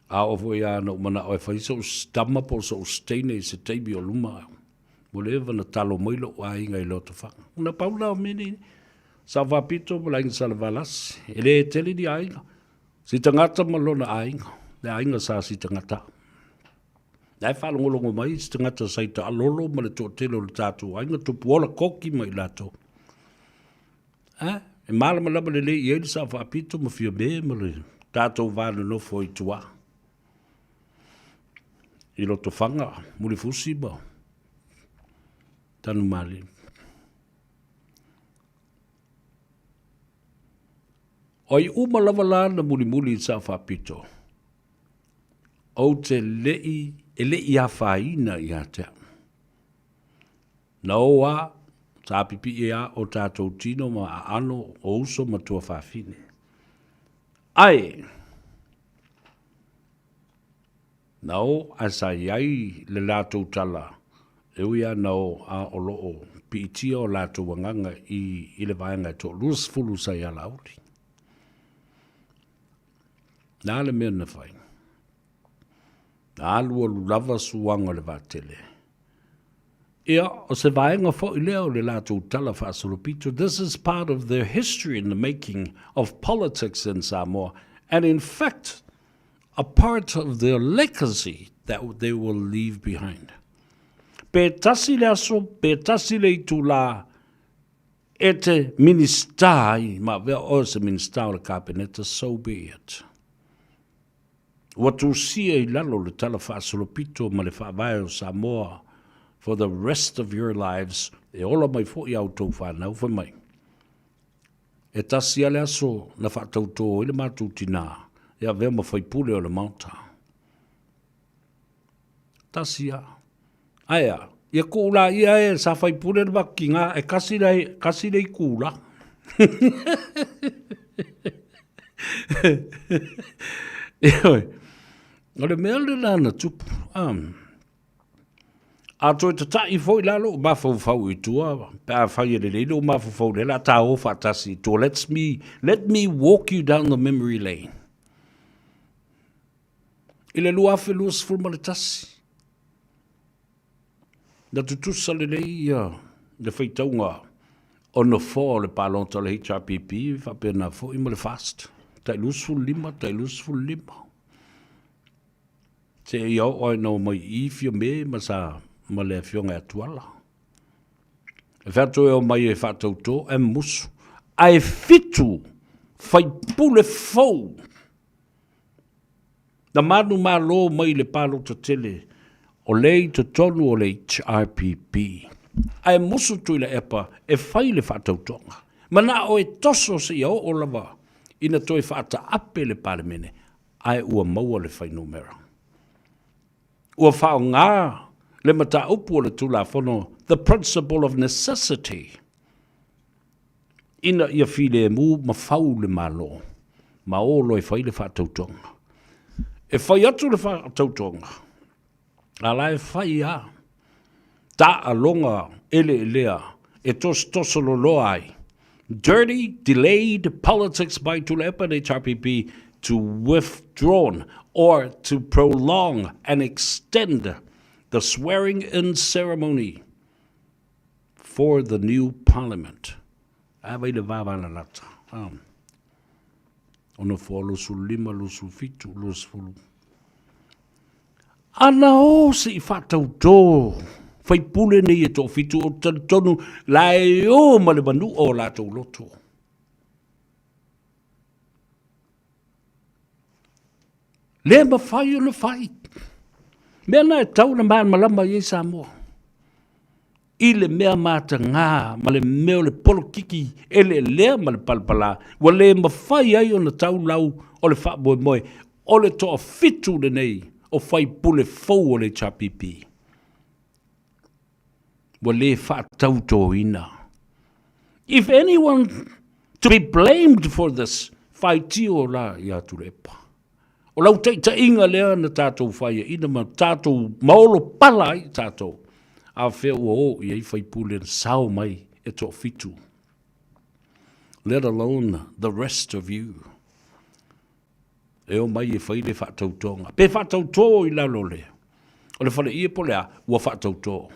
A ofo ia na umana o e whaisa o stama po so steine i se teibi o luma. Mo lewa na talo moilo o a inga i loto whanga. Una paula o mene, sa wapito mo la inga sa valas. Ele e tele di a inga. Si tangata malona a inga. Le a inga sa si tangata. Nai whalongolongo mai, si tangata sa ita alolo ma le tō telo le tātou. A inga tupu ola koki mai lato. E malama lama le le i eili sa wapito mo fia me ma le tātou vāna no fo i tua. I loto whanga, muli fusi ba. Tanu mali. O i uma lava lana muli i sa whapito. O te lei, e lei a whaina i a te. Na oa, sa pipi e a o tātou tino ma a ano o uso ma tua whawhine. Ai, nao a sa iai le lātou tala, e uia nao a o loo piitia o lātou wanganga i le vaenga tō luas fulu sa ia lauri. Nā le mea na whai. Nā lua lava suanga le vātele. Ia, o se vaenga fo i leo le lātou tala whaasolopito. This is part of their history in the making of politics in Samoa. And in fact, a part of their legacy that they will leave behind. Pe tasi le aso, pe tasi le itu la e te ministai, ma vea o se ministai o le kabineta, so be it. Watu sia i lalo le tala whaasolopito ma le whaavai o Samoa for the rest of your lives, e ola mai fo i au tau whanau wha mai. E tasi ale aso na whaatauto i le mātou tina, ia vea ma whaipule o le mauta. Tasia. Aia, ia kūla ia e sa whaipule le wakinga, e kasi rei kūla. Ioi, o le mea le lana tupu. A toi te tai fo i lalo, o mawhau i tua, pēr whai le leilo, o mawhau le la tā o whatasi. To let me walk you down the memory lane. I le lua fe lua sfulma le tasi. Na tutusa le leia, le whaitaunga, ono fo le palonta le HRPP fa pena fo i mo le fast tai lusful lima se yo o no mai I fio me ma sa ma le fionga atuala e fato o mai e fato to e mus ai fitu fai pule fo na manu malo mai le palonta tele o lei to tonu o le HRPP ai musu tu le epa e fai le whātautonga. Mana o e toso se iau o lava ina toi whaata ape le palemene ai ua maua le whai numera. Ua whao ngā le mata upu o le tula whono the principle of necessity. Ina ia while e mu ma whau le malo ma o loi whai le whātautonga. E whai atu le whātautonga. A lai whai a ta alonga ele lea e tos lo loai. Dirty, delayed politics by Tulepa and HRPP to withdrawn or to prolong and extend the swearing-in ceremony for the new parliament. Avai le vavana lata. Ono fo lusu lima, lusu fitu, lusu fulu. Ana o se I whatau tō. Fai pule nei e tō fitu o tonu lai o ma le manu o lātou loto. Le ma fai o le fai. Mea na e tau na maa malama I Samoa. I le mea mata ngā, ma le mea le polo kiki, e le lea ma le palpala, wa le ma fai ai o na tau lau o le wha moe moe, o le tō fitu le nei, o fai pule fau o le chapipi. If anyone to be blamed for this, whai o la ia turepa. O lau teita inga lea na tātou whaia, ina ma tātou maolo pala I tātou. A whea o I whai pule na sao mai e tō fitu. Let alone the rest of you. E o mai e whai le whatau tonga. Pe whatau tō I lalo lea. O le whale ia polea, ua whatau tō.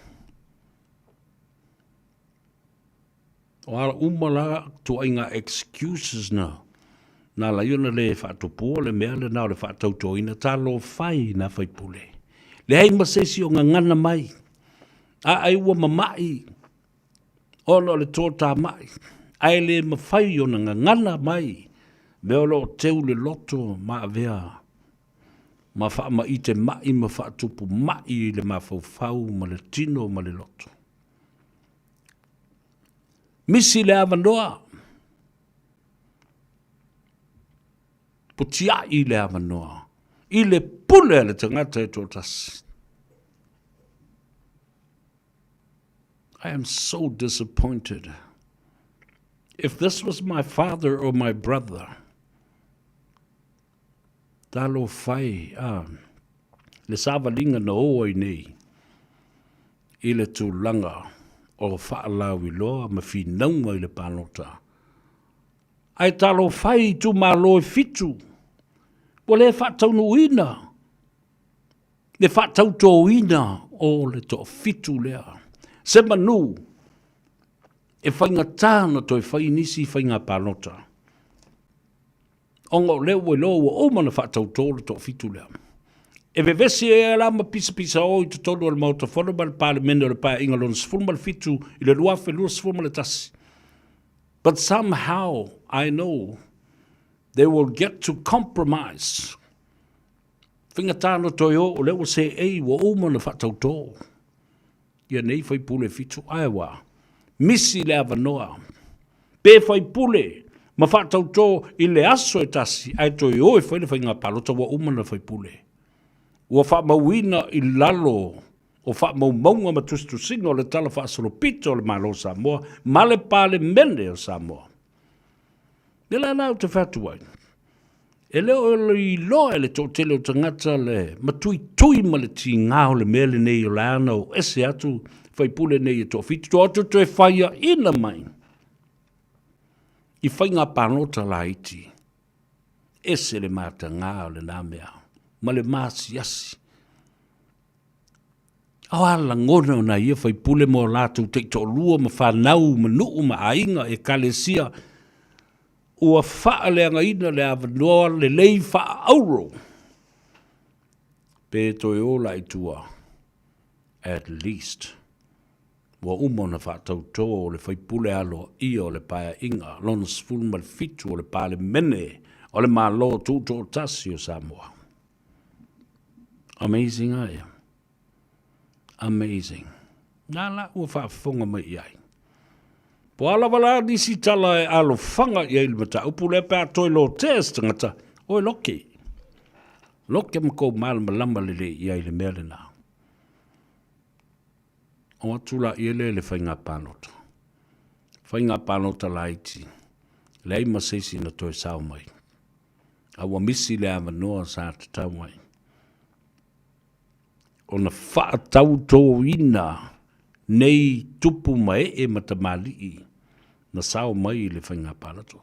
O ala umala tu inga excuses na. Na la yona le whaatopo le mea le nao le whaatauto ina talo whai na whai pule. Le hei masesi o ngangana mai. A ai ua mamai. Ono le tōta mai. Ai le mawhai o ngangana mai. Mea lo teu le loto ma avea. Ma wha ma ite mai ma whaatupu mai le ma whau ma le tino ma le loto. Misi le avanoa. Putia I le avanoa. I le pule le tangata e tōtasi. I am so disappointed. If this was my father or my brother, talo fai, le savalinga na oai nei, I le tūlanga, o whaalau I loa ma whinaunga I le pānota. Ai talo whai tu malo e fitu. O le whaatau no ina. Le whaatau tō ina o le tō fitu lea. Se manu, e whainga tāna toi whai nisi whainga pānota. Ongo leo e loa o mana whaatau tō le tō fitu lea. E ve vesi e ala ma pisa o I te tonu al mauta whono ma le pālemene o le pā inga lona sifuru ma le fitu I le lua whelua sifuru ma le tasi. But somehow I know they will get to compromise. Whinga tāna toi o leo se ei wa o mana whaatau tō. Ia nei whai pule fitu aiwa. Misi le avanoa. Pe whai pule ma whaatau tō I le aso e tasi ai toi o e whai le whainga palota wa o mana whai pule. Ua wha mawina I lalo o wha maunga ma tustu singa o le tala wha asolo pito o le malo Samoa, ma le pāle mene o Samoa. Nela nao te whatuai. E leo I loa le tō tele o tangata le matui ma le ti ngāo le mele nei o le ana o ese atu whaipule nei e tō fitu. Tō atu te whaia ina mai. I whainga pānota la iti. Ese le mata ngāo le nā mea. Ma le māsi asi. O ala ngona o na ia fai pule mo lātou te to lua ma whanau ma nuu ma ainga e kalesia ua wha leanga ina le avanoa le lei wha auro. Pe toi ola i tua, at least, wa umona wha tautoa o le whai pule alo ia o le paia inga, lona sfulu ma le fitu o le pale mene, o le malo tūto o tasi o Samoa. Amazing aia. Amazing. Nala ua whaafonga mai iai. Po ala wala nisi tala e alo whanga iai le mata, upu le pēr toi lo test ngata, oi loke. Loke mko malama lama le iai le mele nā. O atula iele le whainga pānota. Whainga pānota la iti. Le ai masesi na toi sao mai. Awa misi le awa noa sa te tau mai. O na wha tau tō ina nei tupu mai e matamali i na sao mai le whainga pānota.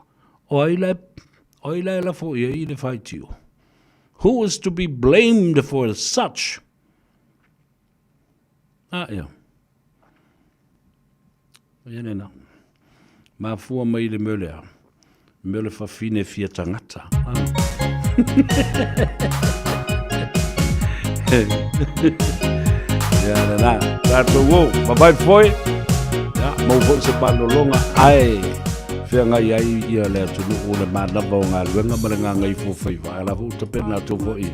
O aila la fo ia i le whaitio. Who is to be blamed for such? Ia. Iene na. Ma fua mai le melea. Mele whawhine fia tangata. Iene na. Tato wo. Mabai foi. Mau fo se palolonga. Ai. Fea ngai ai ia le tunu o le manava o ngā luenga ma le ngā ngai fo Faiva. Ala hu te pena tō fo i.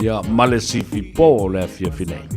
Ia male sifi po o le fia finei.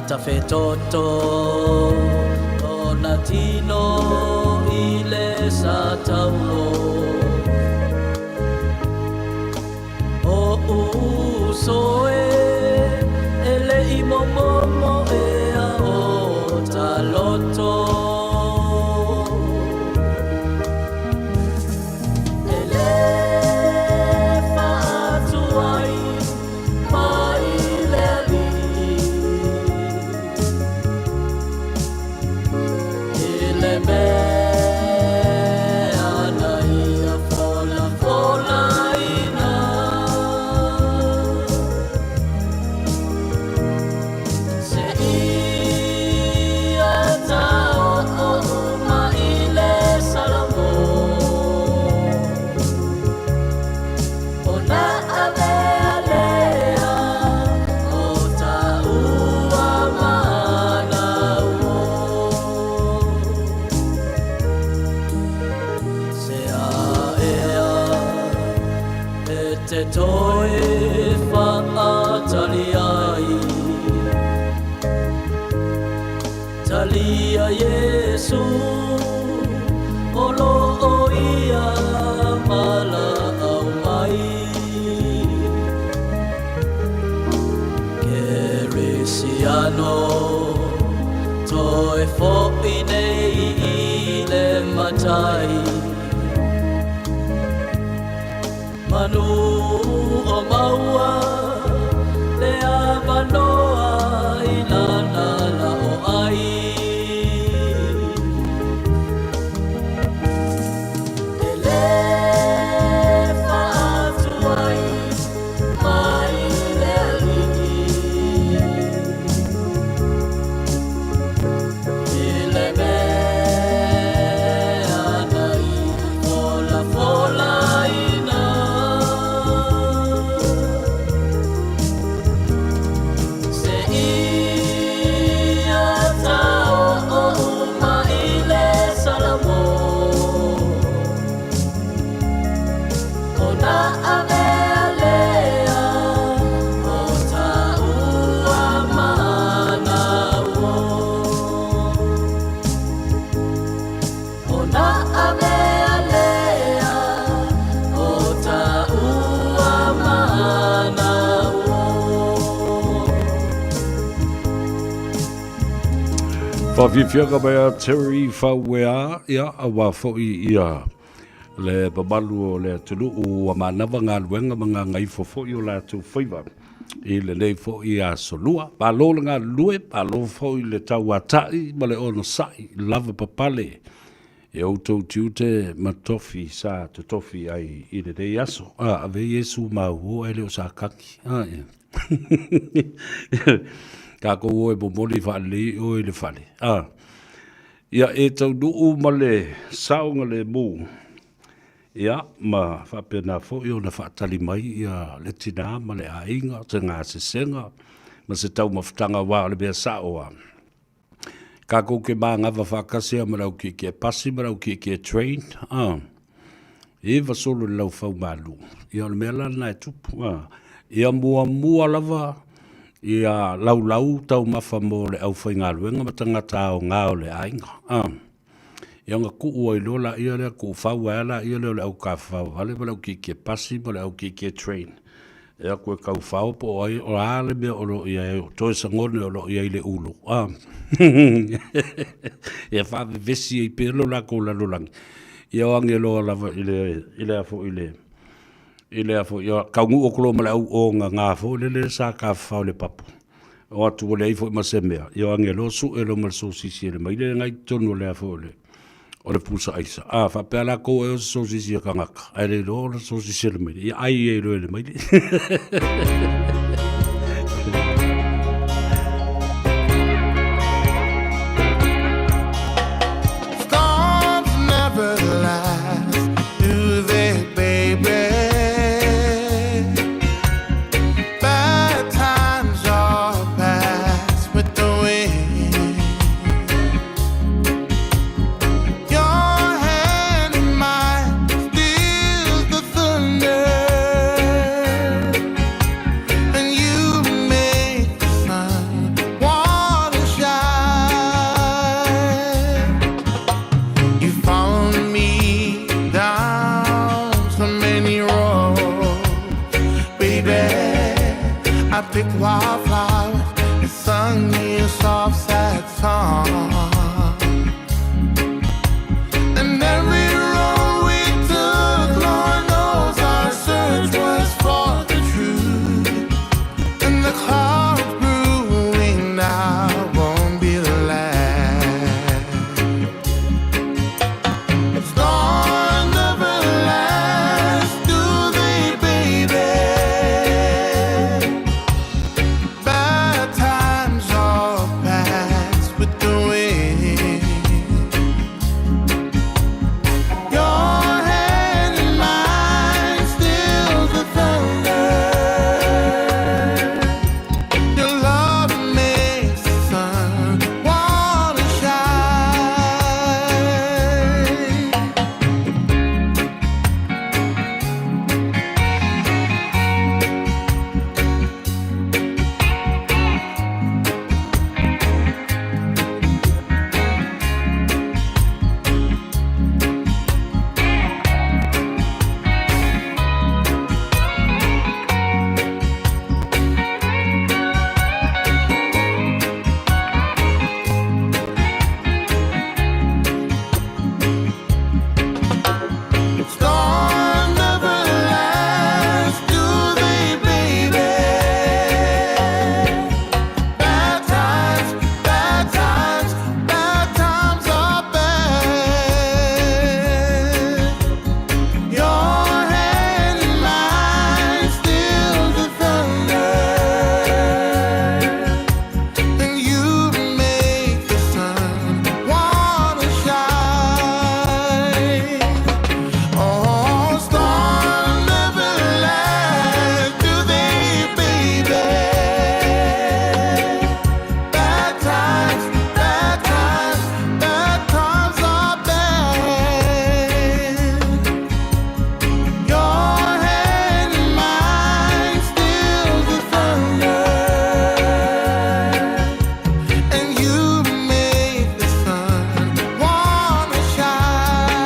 tawhetoto o na tino i le sa taulo o usoe e le i momomo e a o taloto e le whaatuai mai le ali i le mea nei a fola ina se ia tau o mai le salamo o na alea lea o ta ua mana uo se a ea e te toe whaatali ai talia Yesu o lo o ia mala au mai Keresiano toe fo'i nei i le matai Manu o maua le a manoa i lana la o ai E le whaatuai mai le alii I le mea nei fola ina Se ia tau o mai le salamo O na alea lea o ta ua mana uo O na alea lea o ta ua mana uo Whawhiwhiaka mai a Terry Whawea, ia, a wā whoi ia. Le babalu o le tulu o manawa ngā luenga mga Gagaifo whoi o la tu Faiva. I le nei whoi a solua. Palo le ngā lue, palo whoi le tau atai, ma le ono sai, lava papale. E outou tiute matofi sa te tofi ai i le dei aso. Ave Yesu ma hua ele o sa kaki. Ka ko o e bomoli whaale o e le whale. Ia e tau nuu ma le saunga le mū. Ia ma whapena fo i o na whaatali mai ia le tina ma le ainga, te ngā sesenga. Ma se tau mawhitanga wā le bea saoa. Ka kou ke mā ngawa whakasea marau ki ke pasi, marau ki ke train. E wasolo le lau whau malu. Ia le mea lana e tupu. Ia mua lava. Ia lau tau mawha mō le au whai ngā luenga ma tangata o ngā o le ainga. Ia ngā kuu o ilola ia lea kuu whau ala ia leo le au ka whau. Hale marau ki ke pasi, ma le au ki ke train. Ia koe kau whau po ai o ale mea o lo ia e o toe sangone o lo ia i le ulo. Ia whawe vesi e pelo la ko la lulangi. Ia o ange loa lava i le afo i le. I le afo, ia kaungu o kolo male au o ngā fo le sa ka whau le papu. O atu o le eifo i masemea. Ia o ange loa su e lo mal so sisi le mai le ngai tonu le afo le. O le pusa aisa. Whapea la ko e o so sisi a kangaka. Ai le loa le so sisi le mai. Ia ai e lo le mai le. Storms never last, do they, baby? Bad times are past with the wind. Your hand in mine steals the thunder, and you made picked wildflowers and sung me a soft, sad song. And every road we took, Lord knows our search was for the truth. And the clouds brewing now won't be the last. Storms never last, do they, baby? Bad times all pass with the wind. Your hand in mine stills the thunder. Your love makes the sun wanna shine. Storms never last, do they, baby? Bad times, bad times, bad times are bad. Your hand in mine stills the thunder. And you make the sun wanna shine. Oh, storms never last, do they, baby? Bad times, bad times, bad times are bad. Your hand in mine stills the thunder. And you make the sun wanna shine.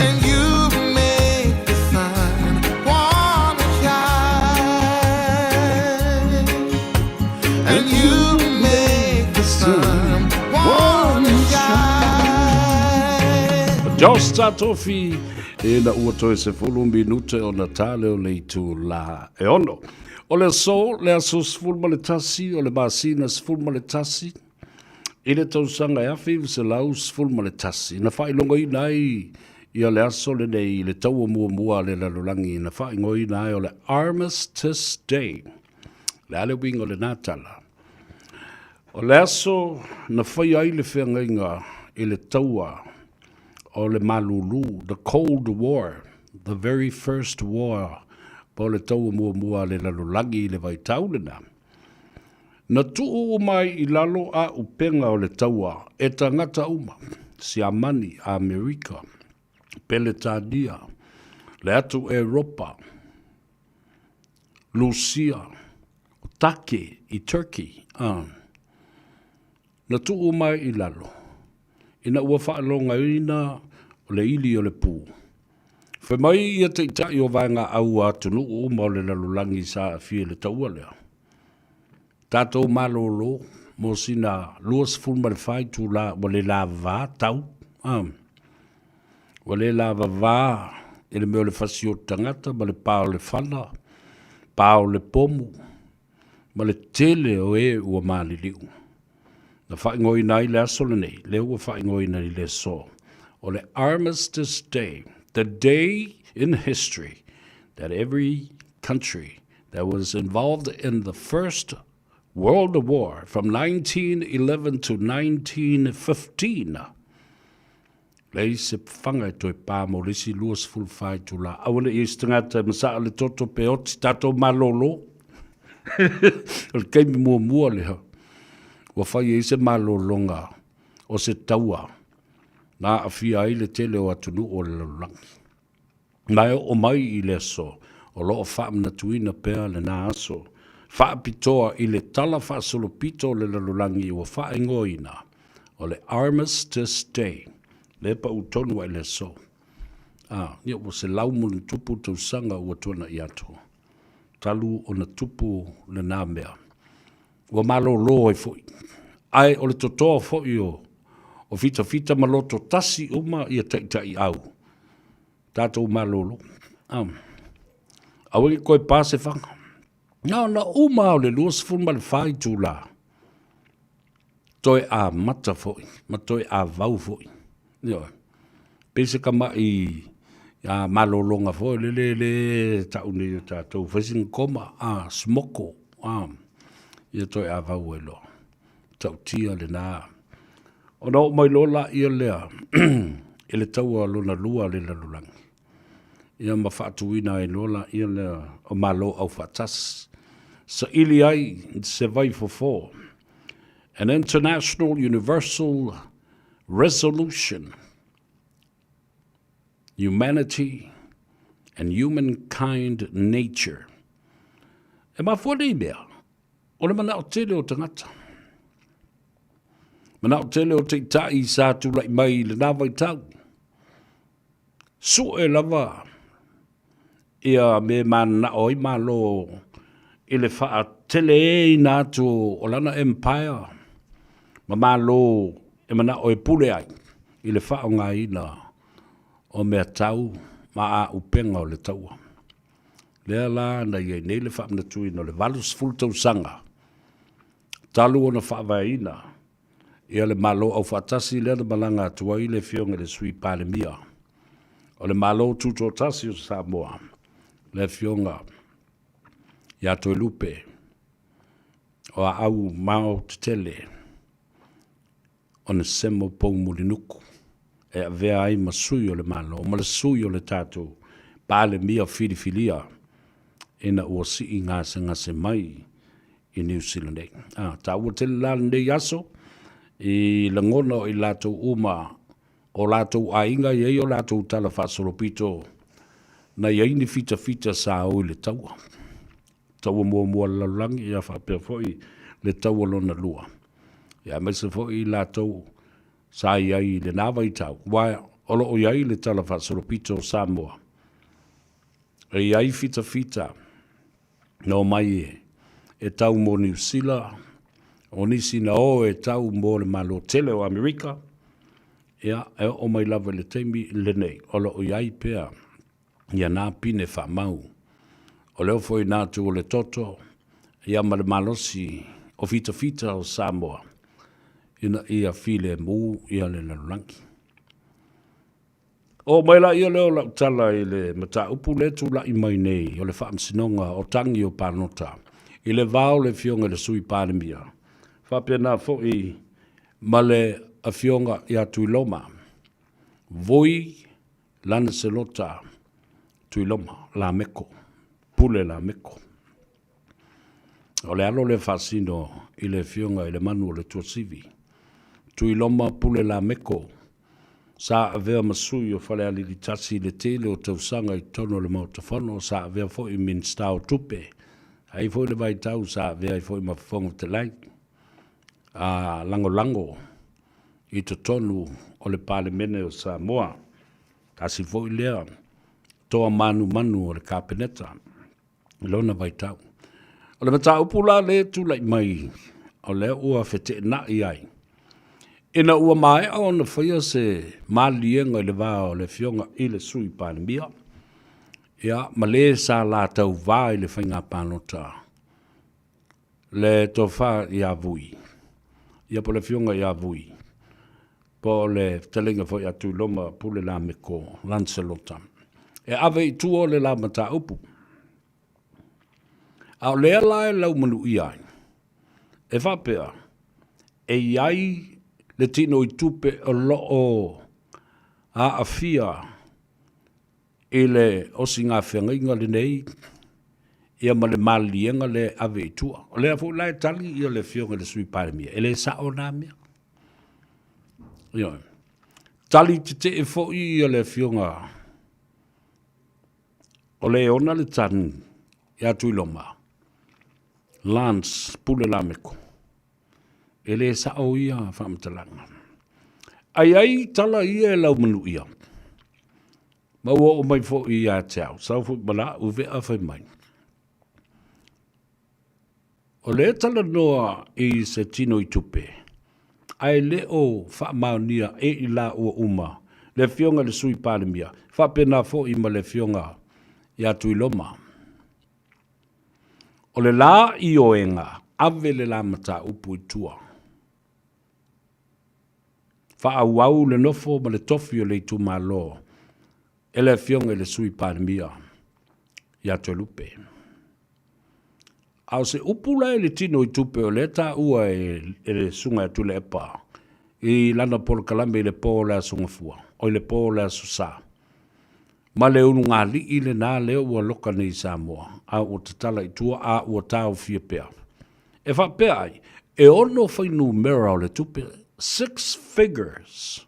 And you make the sun wanna shine. And you make the sun wanna shine. Jos Tatofi e na ua toe se fulu minute o na tale o le tu la e ono. O le so le aso sful ma le tasi o le masina sful ma le tasi. I le tausanga e afi se lau sful ma le tasi. Na whai longa i nai i le aso le nei le taua mua mua le lalulangi. Na whai ngoi nai o le Armistice Day. Le ale wing o le natala. O le aso na whai ai le whengainga i le taua o le malulu, the Cold War, the very first war, po le tau mua mua le lalulangi le vai taulena. Na tuu mai i lalo a upenga o le taua, e tangata uma, si amani a Amerika, Peletadia, le atu Europa, Lucia, Take i Turkey. Na tuu mai i lalo. Ina ua whaalonga ina o le ili o le pū. Whai mai ia te itai o vanga au atunu o ma o le lalulangi sa a fie le taua lea. Tātou malolo mo sina luas fulma le whai tū la o le la vā tau. O le la vā e le meo le whasio tangata ma le pāo le whana, pāo le pomu, ma le tele o e ua mali liu. Na whaingoi nai le aso le nei, le ua whaingoi nai le so. O le Armistice Day, the day in history that every country that was involved in the First World War from 1911 to 1915. Lei se whanga e toi pā mo lisi luas fulwhai tu la. Awane i stangata masa le toto pe oti tato malolo. O le keimi mua mua le hau. Wa whai e se malolonga o se taua. Nā a fia ai le tele o atunu o le lalulangi. Nai o mai i le so. O loo whaam na tuina pēr le nā aso. Whaapitoa i le tala whaasolopito le lalulangi o whaingoina. O le Armistice Day. Le pa utonu ai le so. Ia o se laumunu tupu tau sanga ua tuana i ato. talu o na tupu le nā mea. Ua malolo ai foi. Ai o le totoa foi o fita maloto tasi uma ia tai au. Tātou malolo. Awai koe pāse whanga. Na uma o le luas fun mal whai tūla. Toi a mata foi, ma toi a vau foi. Pese ka mai a malolonga foi, le taune tātou whaising koma a smoko. Ia toi a vau e lo. Tau tia le nā. O na o mai lola ia lea. Ele taua lona lua le lalulangi. Ia ma whaatuina e lola ia lea o malo au whatas. Sa ili ai se vai for an international universal resolution, humanity and humankind nature. E ma fwani mea, o le mana o tele o tangata. Mana o tele o te tai sa tu lai mai le nawai tau. Su e lava, ia me mana oi malo ile faa tele e nātu o lana empire. Ma malo e mana o e pule ai. Ile faa o ngā ina o mea tau ma a upenga o le taua. Lea la na iei nei le faa mna tui no le valus fultau sanga. Talu o na faa vai ina. Ia le malo au fatasi lea na malanga tua i le fionga le sui pale mia. O le malo tuto tasi o Samoa. Le fionga ia toi lupe o a au mao te tele o na semo pou mulinuku e a vea ai masui o le malo o malasui o le tātou pale mia filifilia e na ua si i ngase mai i New Zealand e. Ta ua tele la nei aso i langona o i lātou uma o lātou a inga i o lātou tala whasoropito na iaini fita sa o le taua. Taua mua lalangi ia whapea foi le taua lona lua. Ia maise foi lātou sa iai le nawa i tau. Wai olo o iai le tala whasoropito Samoa. E iai fita no mai e tau mo New Zealand. O nisi na o e tau mo le malo tele o Amerika. Ia e o mai lava le teimi le nei. Olo o iai pea. Ia nā pine wha mau. O leo foi nātu o le toto, ia ma le malosi o fita o Samoa, ina ia file mu ia le lalulangi. O mai la ia leo lau tala i le mata upu le tu la i mai nei, o le whaamsinonga o tangi o panota, i le vao le fionga le sui panemia. Whapea nā foi ma le a fionga ia tuiloma, voi lana se lota tuiloma, la meko. Pule la meko. O le alo le fasino i le fionga i le manu o le tuasivi. Tui loma pule la meko. Sa avea masui o fale ali tasi le tele o tausanga i tono le mautafano. Sa avea fo i min stao tupe. Ai fo le vai tau sa avea i fo i mafafongo te lai. Lango i to tonu o le pale mene o Samoa. Kasi fo i lea. Toa manu o le kapeneta. Lona vai tau. O le mata upula le tu lai mai. O le ua fete na i ai. Ina ua mai au na whaia se malienga i le vā o le fionga i le sui panemia. Ia, ma le sa la tau vā i le whainga panota. Le to wha i a vui. Ia po le fionga i a vui. Po le telenga fo i atu loma pule la meko Lancelota. E ave i tuo le la mata upu. Au lea lae lau manu i ai. E whapea, e iai le tino i tupe o loo a awhia e le osi ngā whengainga le nei, ia ma le malienga le ave i tua. O lea fu lae tali ia le fionga le sui panemia. E le sa o nā mea. Tali te e fo ia le fionga. O le ona le tani ia tuiloma. Lance pule la meko. Ele sa o ia whamtalanga. Ai tala ia e lau manu ia. Ma ua o mai fo ia teau. Sau fo mala uve a whai mai. O le tala noa i se tino i tupe. Ai le o wha maunia e i la ua uma. Le fionga le sui pāle mia. Wha pena fo i ma le fionga i atu i loma. O le la i oenga, ave le la mata upu i tua. Wha au le nofo ma le tofi o le tu malo. E le fionga le sui pāle mia. I atu i lupe. Au se upula e le tino i tupe o le ta ua e le sunga tu le epa. I lana polo kalame i le po la sunga fua. O le po la susa. Ma le unu ngā li i le nā leo ua loka ni Samoa. A ua tatala i tua a ua tau fia pea. E wha pea ai. E ono whainu mera o le tupe. 6 figures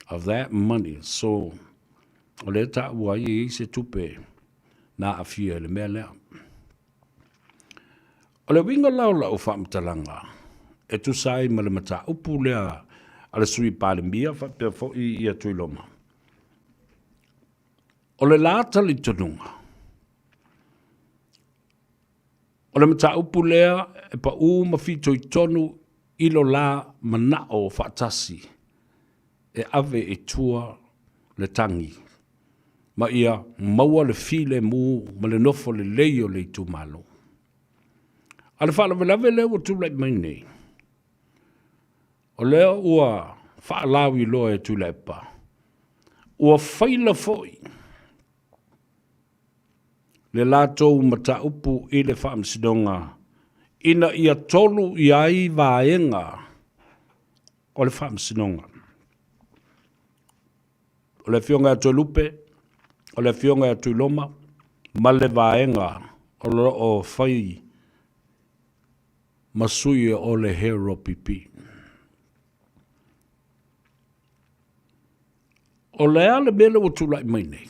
of that money. So, o le ta ua i se tupe na a fia le mea lea. O le winga lau lau whaamtalanga, e tu sai ma le mata upu lea a le sui pāle mia whapea fo i atui loma. O le lātali tonunga. O le mata upu lea e pa ma fito i tonu ilo la manao whaatasi e ave e tua le tangi. Ma ia maua le file mu ma le nofo le leio le tu malo. Ale wha lawe leo tu lai mai nei. O leo ua wha lawi loa e tu lai pa. Ua whaila foi. Le lātou mata upu i le wha amsidonga. Ina ia tolu i ai vaenga. O le wha amsidonga. O le fionga atu lupe. O le fionga atu loma. Ma le vaenga. O le o whai. Masui o le hero pipi. O le ale mele o tulai mai nei.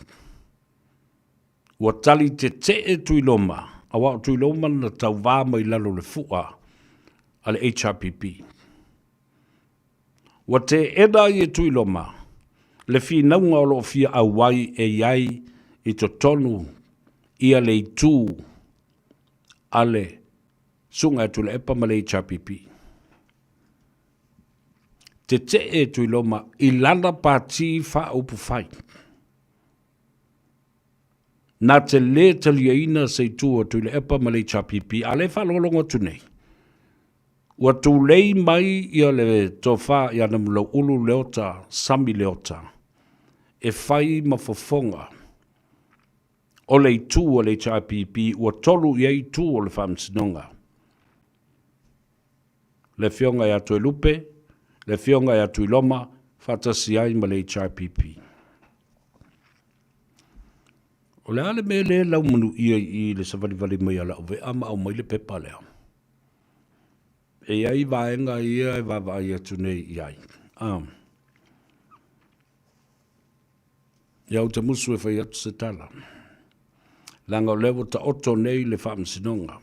Ua tali te e tui loma. Awa o tui loma na tau vā mai lalo le fua. Ale HRPP. Ua te eda i e tui loma. Le fi naunga o lo fia awai e iai i to tonu ia le tū ale sunga e tula epa male HRPP. Te e tui loma i lana pāti wha upu whai. Nā te le talia ina se tua tula epa male HRPP a le whalolonga tunei. Ua tu lei mai ia le tofa ia na mula ulu leota, sami leota. E whai mafofonga. O le tu o le HRPP ua tolu iei tu o le whamsinonga. Le fionga ia tui lupe, le fionga ia tui loma, whatasi ai ma le HRPP. O le ale me le lau manu ia i le savali mai ala ove ama au mai le pepa leo. E ai vaenga ia e vava ia tunei iai. Iau te musu e whai atu se tala. Langa o lewo ta oto nei le whamsinonga.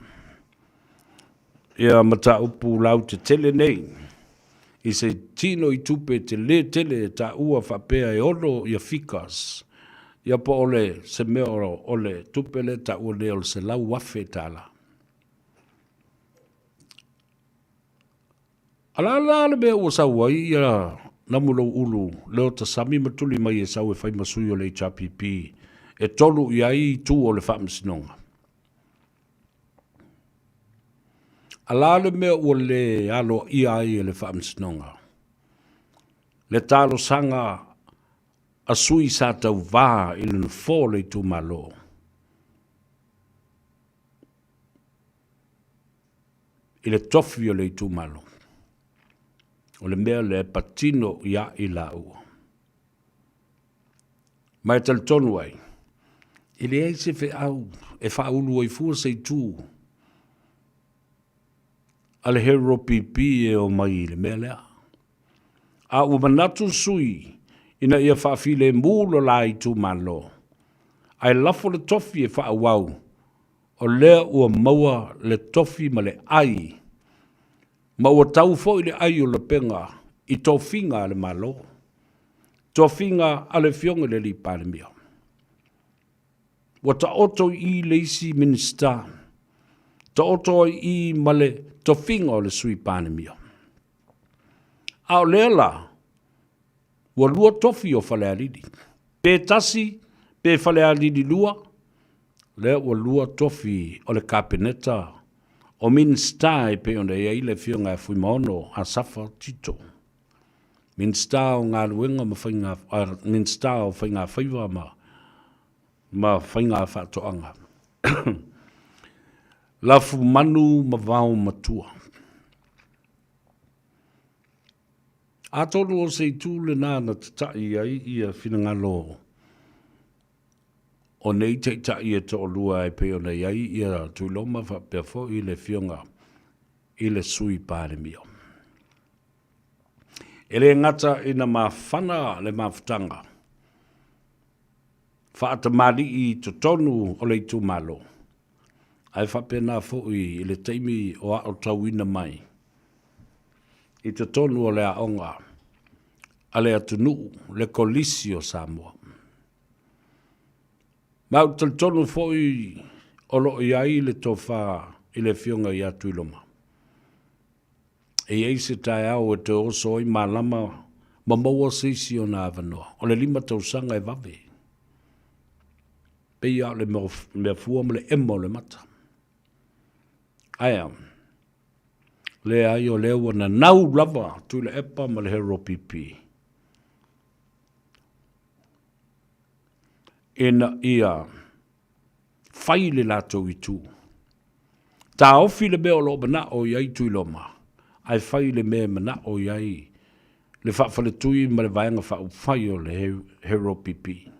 Ia mata upu lau te tele nei. I se tino i tupe te le tele ta ua whapea e ono ia fikas. Ia po ole se mea ole tupe le ta ua le ole se lau wafe tala. Ala le mea ua saua ia namulo ulu leo ta sami matuli mai e sau e whai masui o le HRPP e tolu i ai tu o le whamsinonga. Ala le mea ua le alo i ai e le whamsinonga. Le talo sanga a sui sa tau vā i le nufo le tu malo. I le tofi o le tu malo. O le mea le patino ia i la ua. Mai tal tonu ai. I le eise fe au e wha ulu ai fua sei tū. Ale hero pipi e o mai le mea lea. A ua manatu sui ina ia whaafile mūlo la i tū malo. Ai lafo le tofi e wha awau. O lea ua maua le tofi ma le ai. Ma ua tau fo i le ai o le penga i tofinga le malo. Tofinga ale fionga le li pale mia. Ua ta oto i leisi minister. to oto I male to finga o le sui panemia. Ao lela, wa lua tofi o whale aridi. Pe tasi, pe whale aridi lua, lea wa lua tofi o le kapeneta, o min stai pe onda ia ile fionga e fui maono a safa tito. Min stai o ngā luenga ma whainga, min stai o whainga Faiva ma whainga whatoanga. Lafu manu ma vau matua. A tonu o se tūle nāna te tai ai ia whinangalo. O nei te tai e to lua e peo nei ai ia tuiloma wha pia fo I le fionga I le sui pāre mio. E le ngata ina ma whana le mawhtanga. Whaata mari I to tonu o le tu malo. Ai whapena fo I le teimi o a o tauina mai. I te tonu o le aonga. A le atunu, le kolisi o Samoa. Mau tal tonu fo I o lo I le tofa I le fionga I atu iloma. E ei se tae au e te oso I malama ma maua seisi o nā avanoa. O le 5 tausanga e vave. Pe ia le mea fua ma le emo le mata. Aia, le ai o leo na nau lava tu le epa ma le hero pipi. Ina ia, whai le lato I tu. Ta ofi le mea o lo mana o iai tu iloma. Ai whai le mea mana o iai. Le whawhale tui ma le vaenga whau whai o le hero pipi.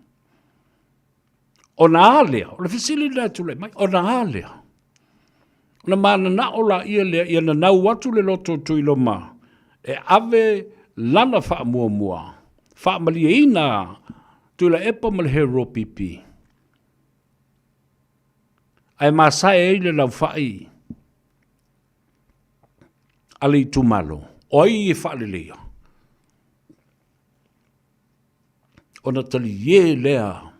O na alea, o le fisili le tu le mai, o na alea. Na mana na ola ia na nau watu le loto tui loma. E ave lana wha mua mua. Wha malia ina tui la epa mal hero pipi. Ai masai le lau whai. Ali tu malo. Oi e wha le lea. O na tali ye lea.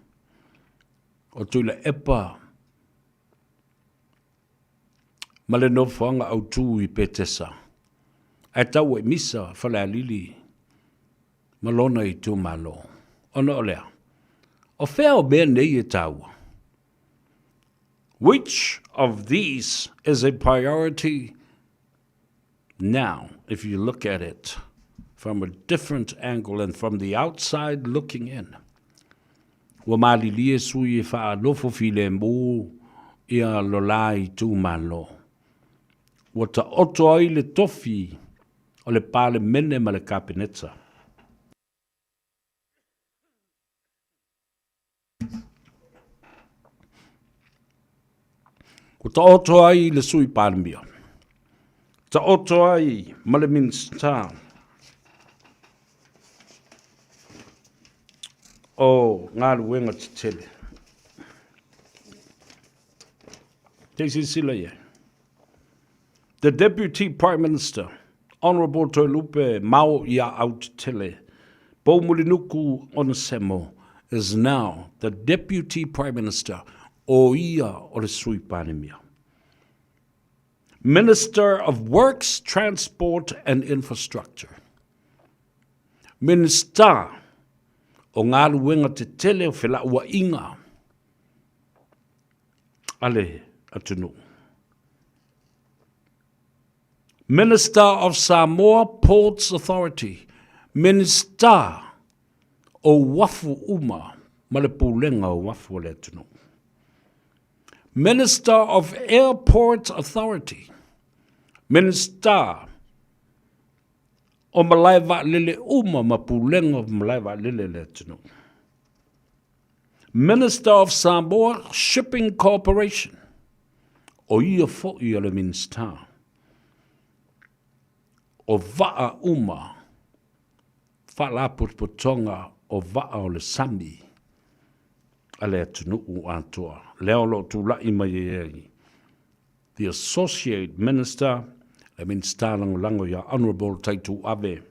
O tui la epa. Ma le no whanga au tū I petesa. Ai tau e misa whale alili. Ma lona I tū malo. Ona o lea. O whea o mea nei e tau. Which of these is a priority now, if you look at it from a different angle and from the outside looking in? Wa malilie sui e wha nofo file mō ia lo lai tū malo. Wa ta oto ai le tofi o le pale mene ma le kapeneta. Wa ta oto ai le sui pale mia. Ta oto ai ma le minsta. O ngā ruenga te tele. Te sila ia. The Deputy Prime Minister, Honourable Toilupe Mau Ia Out Tele, Poumulinuku Onesemo, is now the Deputy Prime Minister o ia o le sui panemia. Minister of Works, Transport and Infrastructure. Minister o ngā luenga te tele o whela ua inga. Ale atunu. Minister of Samoa Ports Authority. Minister o wafu uma. Malepulenga o wafu le atunu. Minister of Airport Authority. Minister o malaiva lele uma mapulenga o malaiva lele le atunu. Minister of Samoa Shipping Corporation. O ia fo ia le minister. O vaa uma. Fala potpotonga o vaa o le sami. Ale atunu u antoa. Leo lo tu la ima ye. The Associate Minister, le minister lango ya Honourable Taitu Ave.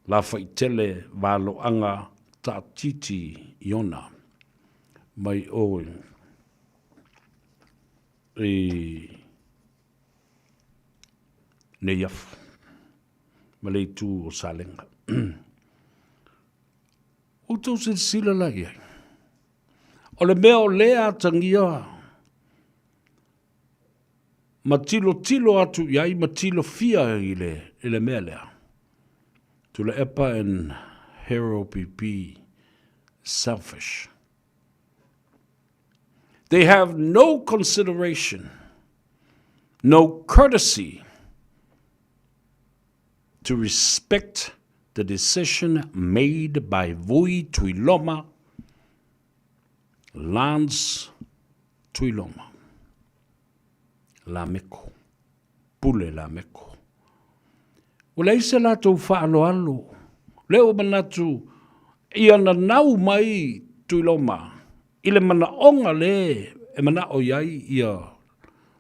La faitele valo anga ta titi iona. Mai o ne iafu. Ma le tu o salenga. O tau se sila la ia. O le mea o lea tangia. Ma tilo atu iai, ma tilo fia i le mea lea. To le epa and hero be selfish. They have no consideration, no courtesy to respect the decision made by Vui Tuiloma, Lance Tuiloma, Lameko, Pule Lameko. Ula ise la tau whaalo alo, leo manatu, ia na nau mai Tuiloma, ile mana onga le, e mana o iai ia,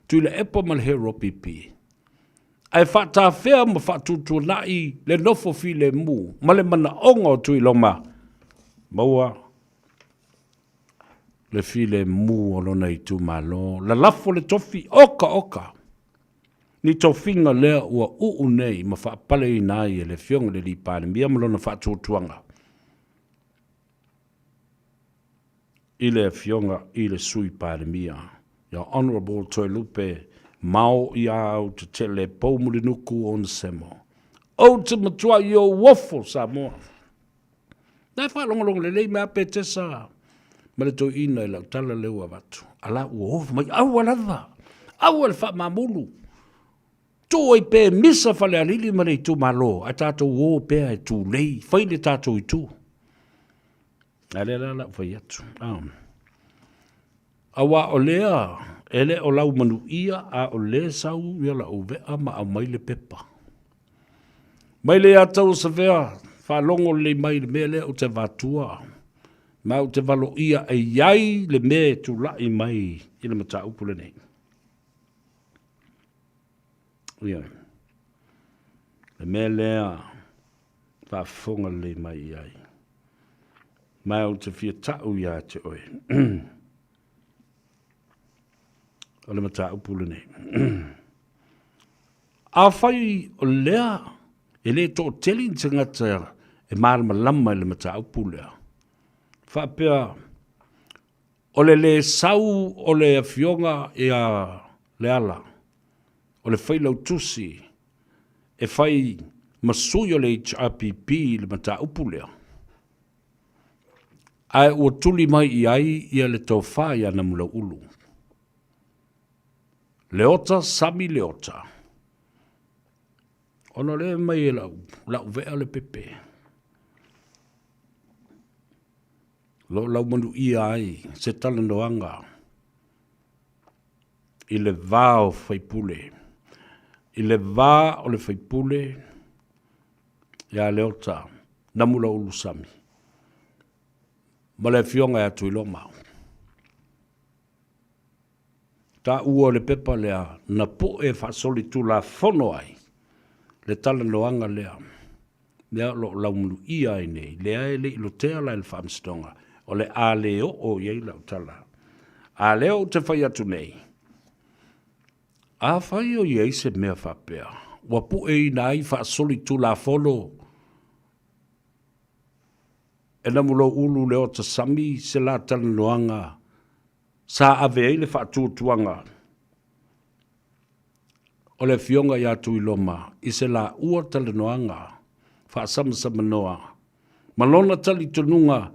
tuile epa malhero pipi. Ai whata whea ma whatutu nai le nofo fi le mu, ma le mana onga o Tuiloma. Maua, le fi le mu o lona i tu malo, la lafo le tofi oka. Ni tofinga lea ua nei ma whaapale i nai e le fionga le li pāne, mia ma lona whatutuanga. I le fionga i le sui pāne mia. Your Honourable Toilupe, Mao i au te tele pou muri nuku o na Samoa. O te matua i o wofo Samoa. Nai whaalongalonga le lei mea pe te sa. Ma le tau ina i lau tala leua watu. Ala ua ofa mai au alava. Au al wha mamulu. Tō i pē misa whale alili ma nei tū malo. A tātou o pēa e tū lei. Whaile tātou i tū. Ale la whai atu. Awa o lea, ele o lau manu ia a o le sau ia la o vea ma au maile pepa. Maile a tau sa vea, whalongo le mai le mele o te vatua. Ma o te valo ia e iai le me tu lai mai i le mata upule nei. Ia. Le me lea, whafonga le mai iai. Mai o te fia tau ia te oe. O le mata upule nei. A whai o lea, e le tō teli te ngata e marama lama i le mata upule. Whapea, o le sau o le fionga e a le ala. O le whailau tusi, e whai masui o le HRPP le mata upule. Ai ua tuli mai i ai ia le tau whai ana mula ulu. Leota sami leota. Ono le mai e lau vea le pepe. Lau manu i ai, se tala noanga. I le vā o whaipule. I le vā o le whaipule. Ia leota, namula ulu sami. Ma le fionga atu i loma. Ta ua le pepa lea, na po e whaasoli tu la fono ai. Le tala noanga lea. Lea lo laumunu i ai nei. Lea e le ilo tea la il whaamstonga. O le a leo o iei lau tala. A leo te whai atu nei. A whai o iei se mea whapea. Wa po e nai whaasoli tu la fono. E namulo ulu leo ta sami se la tala noanga. Sa ave ele whaatutuanga. O le fionga i atu i loma. I se la ua tala noanga. Whaasamsama noa. Malona tali tununga.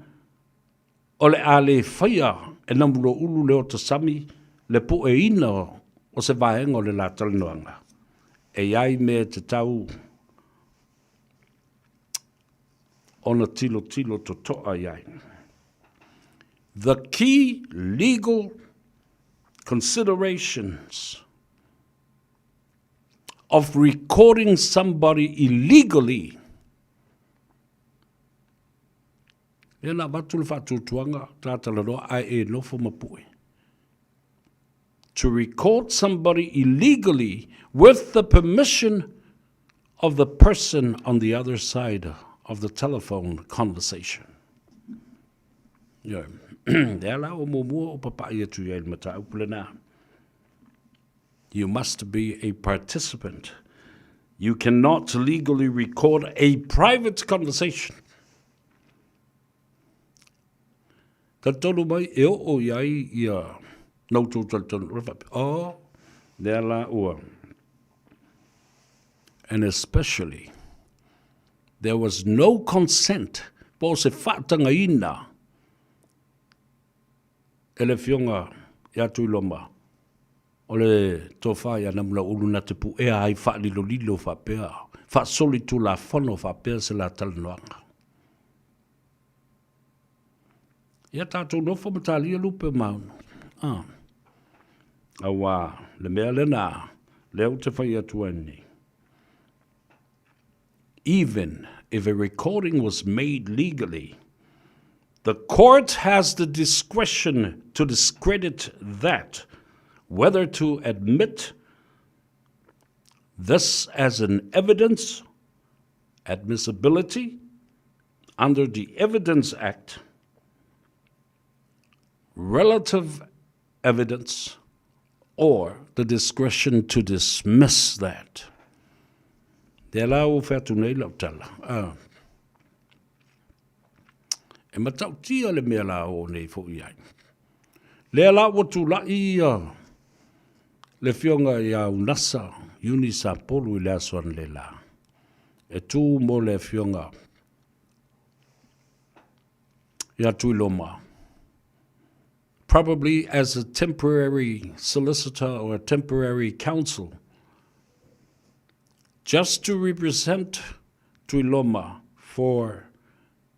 O le ale whaia. E namulo ulu leo ta sami. Le po e ina o se vaenga o le la tala noanga. E iai me te tau. Ona tilo to toa iai. The key legal considerations of recording somebody illegally. Ena batul fatutuanga tatalano ai e nofo mapui. To record somebody illegally with the permission of the person on the other side of the telephone conversation. Yeah. You must be a participant You cannot legally record a private conversation. Ta tonu mai e o iai ia nau tō tonu rewhape. Oh, nea la ua. And especially, there was no consent po se whaatanga ina e le fionga ia tui loma. O le tō whaia namula ulu na te pu ea ai wha lilo lilo wha pēa. Wha soli tu la whono wha pēa se la talanoanga. Ia tātou nofo matalia lupe maunu. Awa, le mea le nā, leo te whai atu ani. Even if a recording was made legally, the court has the discretion to discredit that, whether to admit this as an evidence, admissibility, under the Evidence Act, relative evidence, or the discretion to dismiss that. Te la o whatu nei lau tala. E matau tia le mea la o nei fo iai. Le la o tu la ia. Le fionga ia unasa, uni sa polu i le asuan le la. E tu mo le fionga. Ia tui loma. Probably as a temporary solicitor or a temporary counsel, just to represent Tuiloma for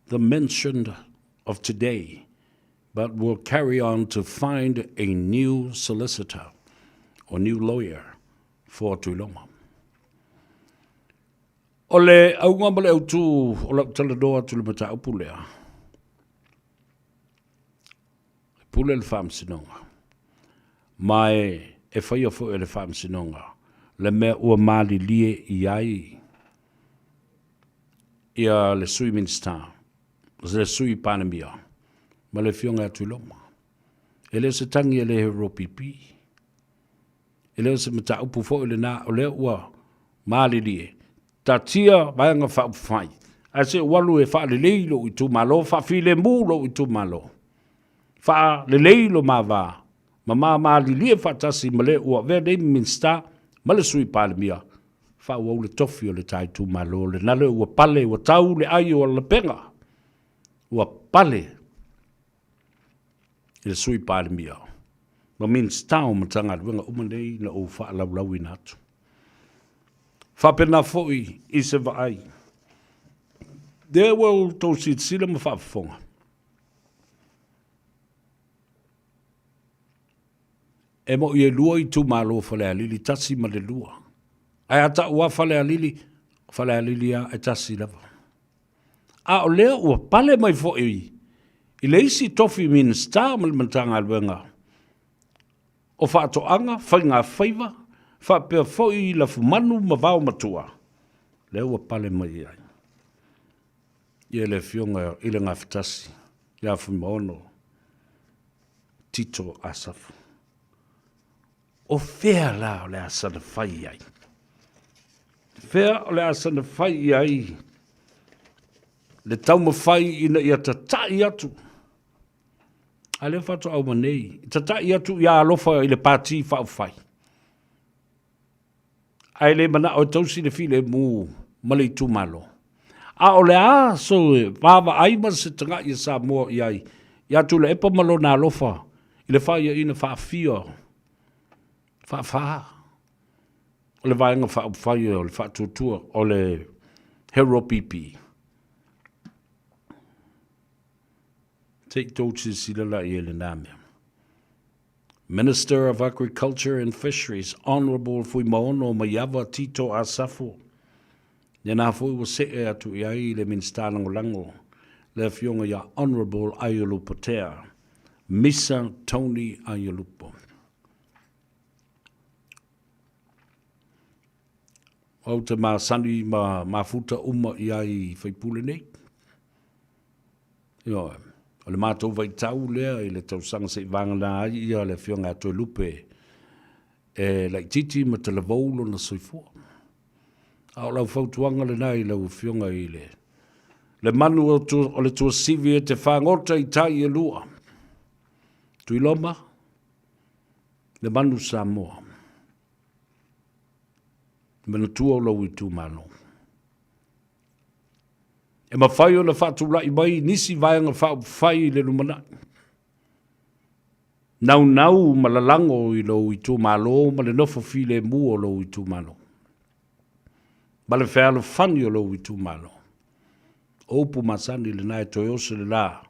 the mentioned of today, but will carry on to find a new solicitor or new lawyer for Tuiloma. Ole au ngambale au tu o lau taladoa tu le mata upulea. Pule le fam sinonga. Mai e whaia fo e le fam sinonga. Le mea ua mali lie i ai. Ia le sui minsta. Le sui panamia. Ma le fionga atu loma. E leo se tangi e le hero pipi. E leo se mata upu fo e le na o leo ua mali lie. Ta tia vayanga wha upwhai. A se walu e wha le leilo i tu malo. Wha file mulo i tu malo. Wha le leilo ma va. Ma mali lie wha tasi ma le ua vede minsta. Ma le sui palemia, wha ua le tofi o le tai tu malo, le nale ua pale, ua tau le ai o le penga. Ua pale, le sui palemia. Ma min stau matanga ruenga umanei na o wha lau inatu. Wha pena foi i se vaai. There will tau si sila ma wha fonga. E mo i lua i tu malo whale alili, tasi ma le lua. Ai ata ua whale alili a e tasi lava. A o lea ua pale mai fo i le isi tofi min star malmantanga alwenga. O whaatoanga, whainga Faiva, whapea fo i la fumanu ma vau matua. Lea ua pale mai ai. Ia le fionga i le ngafitasi, ia fumaono, tito asafu. O fea la o le asana whai ai. Fea o le asana whai ai. Le tauma whai ina ia tatai atu. A le whato au manei. Tatai atu ia alofa i le pāti whau whai. Ai le mana o tausi le file mu malei tu malo. A o le a so vava aima se tanga ia Samoa iai. Ia tu le epa malo na alofa. I le whai ina whaafio. Wha. O le vaenga wha upwhai o le wha tutua o le hero pipi. Take tōchi silala i ele nāmea. Minister of Agriculture and Fisheries, Honourable Fui Maono Maiava Tito Asafo. Nena fui wa se e atu i ai le minstanango lango. Le fionga ia Honourable Aiolu Potea. Misa Tony Aiolupo. O te mā sani mā futa uma i ai whaipule nei. Io, o le mātou vai tau lea i le tausanga se vangana ai ia le fionga atu lupe e lai titi ma te lavoulo na soifua. Au lau fautuanga le nai lau fionga i le. Le manu o le tua sivi e te whangota i tai e lua. Tui loma, le manu Samoa. Mena tua o lau i tu mano. E ma whai o na whatu lai mai nisi vaianga whai le lumana. Nau malalango i lau i tu malo, ma le nofo file mu o lau i tu malo. Ma le whealo whani o lau i tu malo. Opu masani le nai toi ose le la.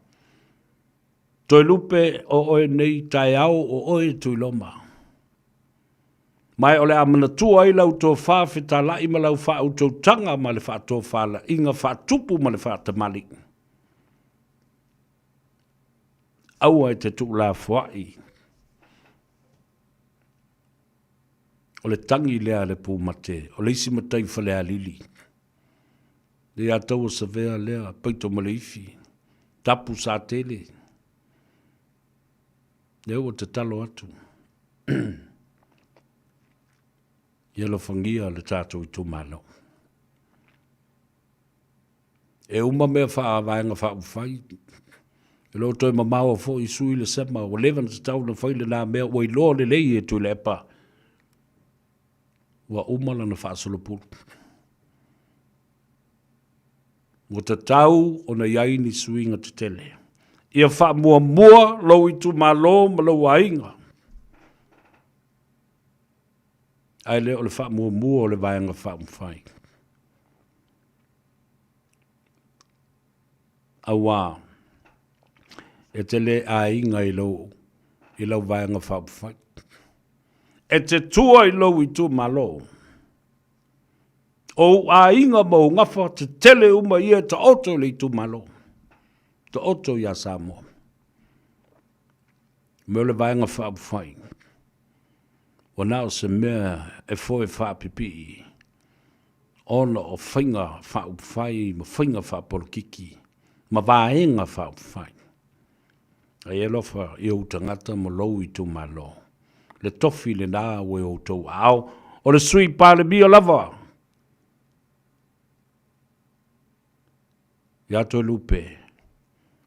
Toi lupe o oe nei tai au o oe tui loma. Mai ole amana tua i lau tō whawhita lai ma lau wha tau tanga ma le wha tō whala inga wha tupu ma le wha tamali. Aua e te tu la whai. O le tangi lea le pū mate, o le isi matai whalea lili. Le atau o savea lea, peito ma le ifi, tapu sa tele. Leo o te talo atu. Ielo whangia le tātou i tū malo. E uma mea wha vaenga wha uwhai. E lo toi mamao fo i sui le sema, o levan te tau na whai le nā mea, o i loa le lei e tui le epa. Wa umala na wha asolopuru. O te tau o na iaini suinga te tele. Ia wha mua lau i tū malo ma lau ainga. Ai leo le wha mua o le vaenga wha umwhai. Awa, e te le a inga i lau vaenga wha umwhai. E te tua i lau i tū malo. O a inga mo ngafa te tele uma ia ta oto le i tū malo. Ta oto ia Samoa. Me le vaenga wha umwhai. O nao se mea e foe wha pipi. Ona o whainga wha upwhai, ma whainga wha polkiki. Ma vaenga wha upwhai. A elofa i o tangata mo lau i tū malo. Le tofi le nā we o tau au. O le sui pāle bia lava. Ia toi lupe.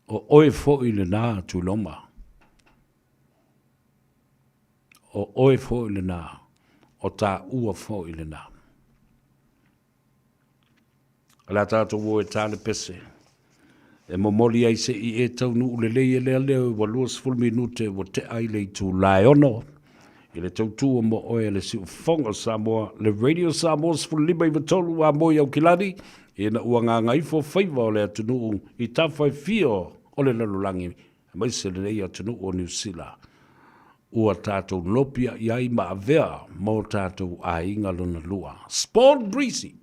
O oe fo'i le nā tu loma. O oe fo'i le nā. O tā ua fo'i le nā. Ala tātou o e tāle pese. E momoli ai se i e tau nu le lei e lea leo wa luas fulminute wa te aile i tū lai ono. I le tautua mo oe le si ufonga Samoa, le Radio Samoa sfulima i watolu a moi au kilani, i na ua ngā Gagaifo Faiva o le atunu i tawhai fio o le lalulangi, mai se le nei atunu o New Zealand. Ua tātou lopia i ai ma avea mo tātou a inga luna lua. Sport Breezy.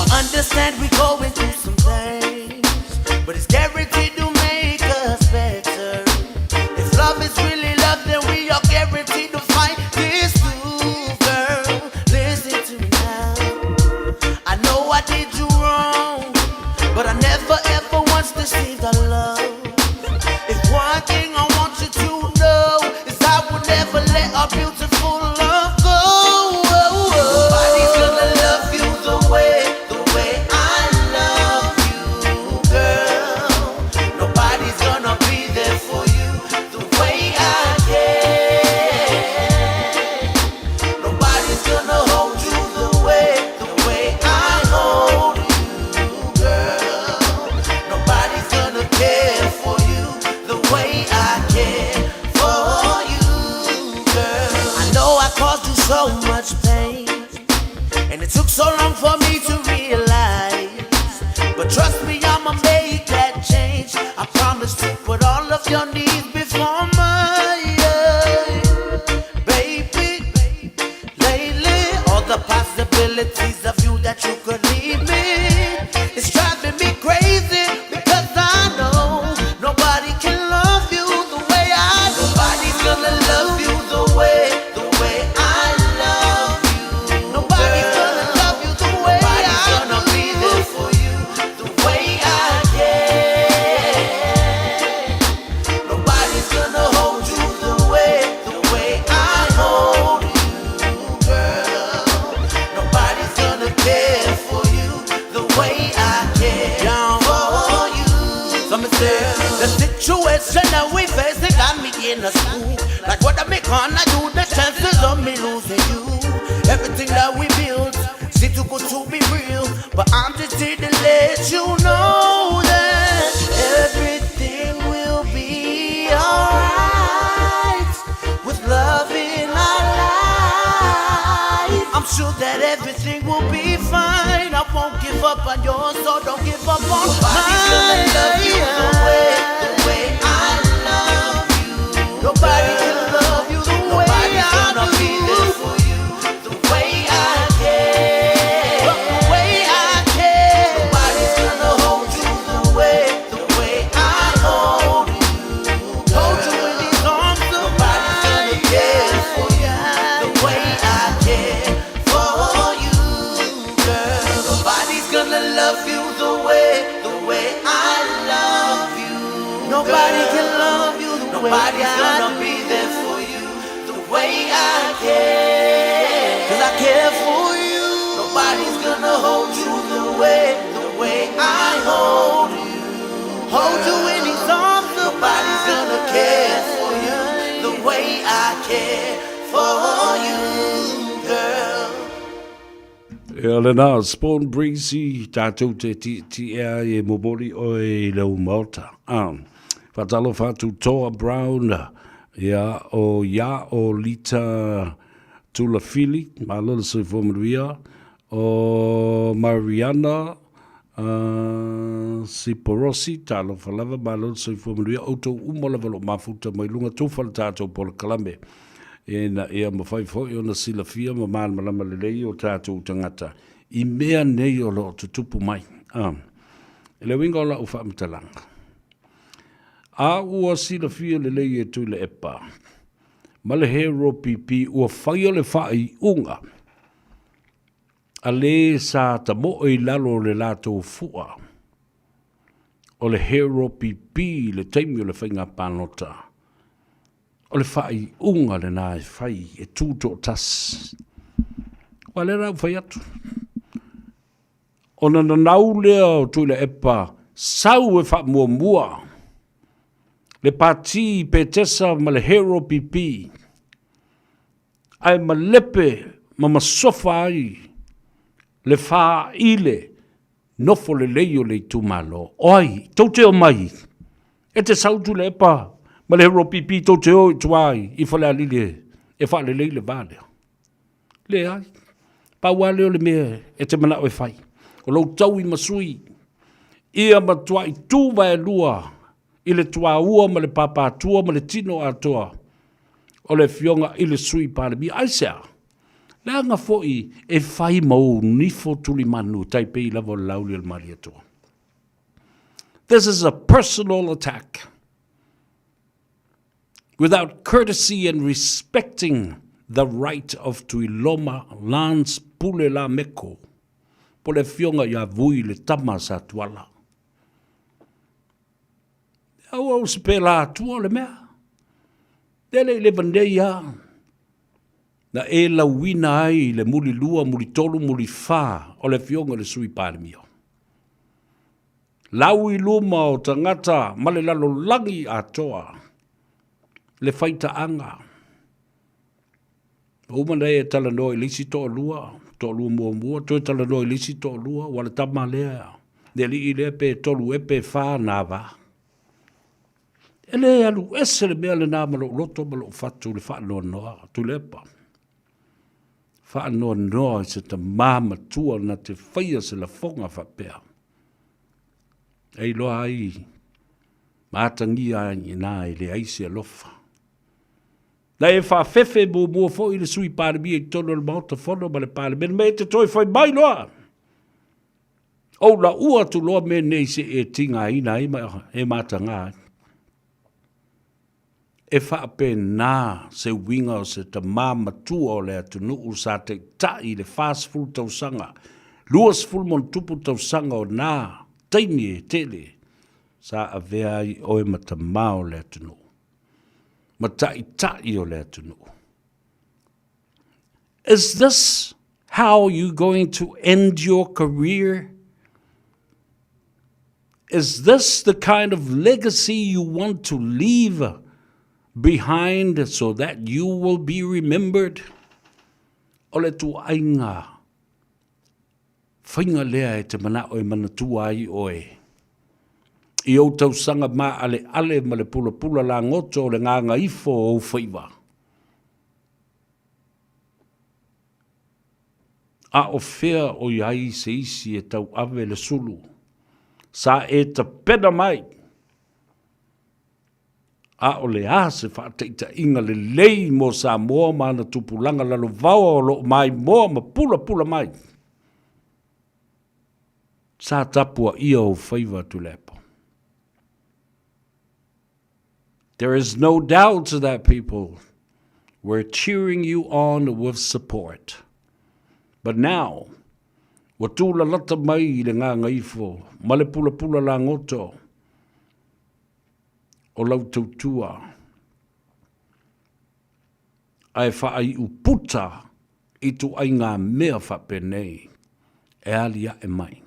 Understand we going through some things, but it's guaranteed to make us better. If love is really love, then we are guaranteed to fight this through, girl. Listen to me now. I know I did you wrong, but I never ever once deceived our love. If one thing I want you to know is I will never let our beautiful love go. Nobody's gonna love you the way so much pain, and it took so long for me to realize. But trust me, I'ma make that change. I promise to put all of your needs before mine, baby. Lately, all the possibilities of you that you could leave me, it's driving me crazy. in a school. Like what I make on I do, the chances of me losing you. Everything that we built, see too good to be real. But I'm just here to let you know that everything will be alright. With love in our life, I'm sure that everything will be fine. I won't give up on yours, so don't give up on Nobody's gonna love you the way I love you. Nobody can love you the way Nobody's I gonna do. be there for you the way I care. The way I care. Nobody's gonna hold you the way I hold you. Hold you in these arms of Nobody's gonna care for you the way I care for you, girl. Nobody's gonna love you the way I love you. Nobody girl. can love you the way Nobody's I gonna do. be there for you the way I care. 'Cause I care for you. Nobody's gonna hold you the way I hold you. Hold you in these arms of Nobody's gonna care for you the way I care for you, girl. E ale nā, Spawn Breezy, tātou te ti ea e mobori o e lau maota. Whatalo whātu Toa Brown, ia o Lita Tulafili, mālala sui whomaruia, o Mariana Siporosi, tālo whalawa, mālala sui whomaruia, auto umalawalo mafuta mai lunga tūwhala tātou pola kalame. E na ea mawhai fhoi o na sila fia ma maan malama lelei o tātou tangata. I mea nei o lo tutupu mai. E le winga o la uwha amatalanga. A ua sila fia lelei e tui le epa. Ma le hero pipi ua whai o le whai unga. A le sa ta mo i lalo le lato fua. O le hero pipi le taimi o le whainga panota. O le whai unga le nā e whai e tūto tas. Wa le rau whai atu. O na nanau lea o tui le epa, sau e wha mua mua. Le pāti pe tesa ma le hero pipi. Ai ma lepe ma masofa ai. Le wha ile nofo le leio le tūmalo. Oi, tau te o mai. E te sau tui le epa. Ma le hero pipi tau te oi tuai, I whale alile, e whale leile vāle. Le ai, pāwale o le mea, e te mana o e whai. O lau tau I masui, ia ma tuai tūwa e lua, I le tua ua ma le pāpātua ma le tino atoa. O le fionga I le sui pāle mi aisea. Le anga foi e whai mau nifo tuli manu, taipe I lavo lauli al mari atoa. This is a personal attack. Without courtesy and respecting the right of tuiloma lans pule la meko, po le fionga ia vui le tama sa tuala. Au se pe la tua le mea. Dele le vandeia. Na e la wina ai le muli lua, muli tolu, muli fa, o le fionga le sui pāle mio. Lau I luma o tangata, male lalo langi atoa. Le faita anga. O mana e tala no lisi to lua mua, to tala no lisi to lua, wala tama lea. De li ile pe tolu e pe fa nava. Ele alu ese le mea le nā malo loto malo fatu le fa no noa, tu lepa. Fa no noa se ta mama tua na te whaia se la fonga fa pea. Ei loa ai, mātangia I nā I le aisi alofa. Na e wha fefe mua fo I le sui pāremi e tono le mauta whono ma le pāremi. Me te toi whai mai loa. O la ua tu loa me nei se e tinga ina e mata ngā. E wha pe nā se winga o se ta māma tua o le atu nuu sa te tai le fast food tau sanga. Luas full mon tupu tau sanga o nā. Taimi e tele. Sa a vea I oe mata mao le atu nuu. Matai o le atunu. Is this how you're going to end your career? Is this the kind of legacy you want to leave behind so that you will be remembered. O le tu ainga. Whainga lea e te mana o e mana tua ai oe. I au tau sanga ma ale ma le pula pula la ngoto o le nganga ifo o Faiva. A o fea o iai se isi e tau ave le sulu. Sa e ta pena mai. A o le a se whateita inga le lei mo Samoa mana tupulanga lalo vawa o lo mai moa ma pula pula mai. Sa tapua ia o Faiva tu lepo. There is no doubt that people were cheering you on with support. But now, wa tula lata mai le ngā ngaifo, ma le pula pula la ngoto, o lau tautua, ai whaai uputa i tu ai ngā mea whapenei, e alia e mai,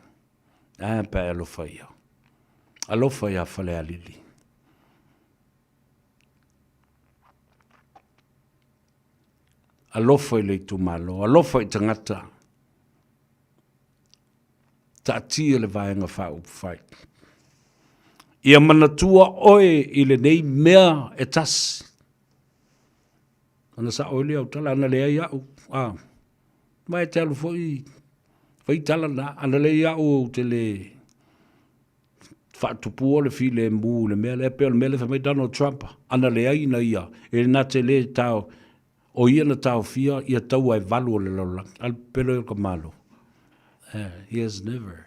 e pa alofa ia. Alofa ia whale alili. Alofa i le tu malo, alofa i tangata. Ta tia le vaenga whau whai. Ia manatua oe i le nei mea e tasi. Ana sa oe au tala ana lea iau. Mai te alu fwoi. Whai tala na ana lea iau te le whaatupua le fi le mbu le mea le peo le mea le whamai Donald Trump. Ana lea ina ia. E na te le tau. O ia na tau fia, ia tau ai valu o le laulang. Al pelo i ka malo. He has never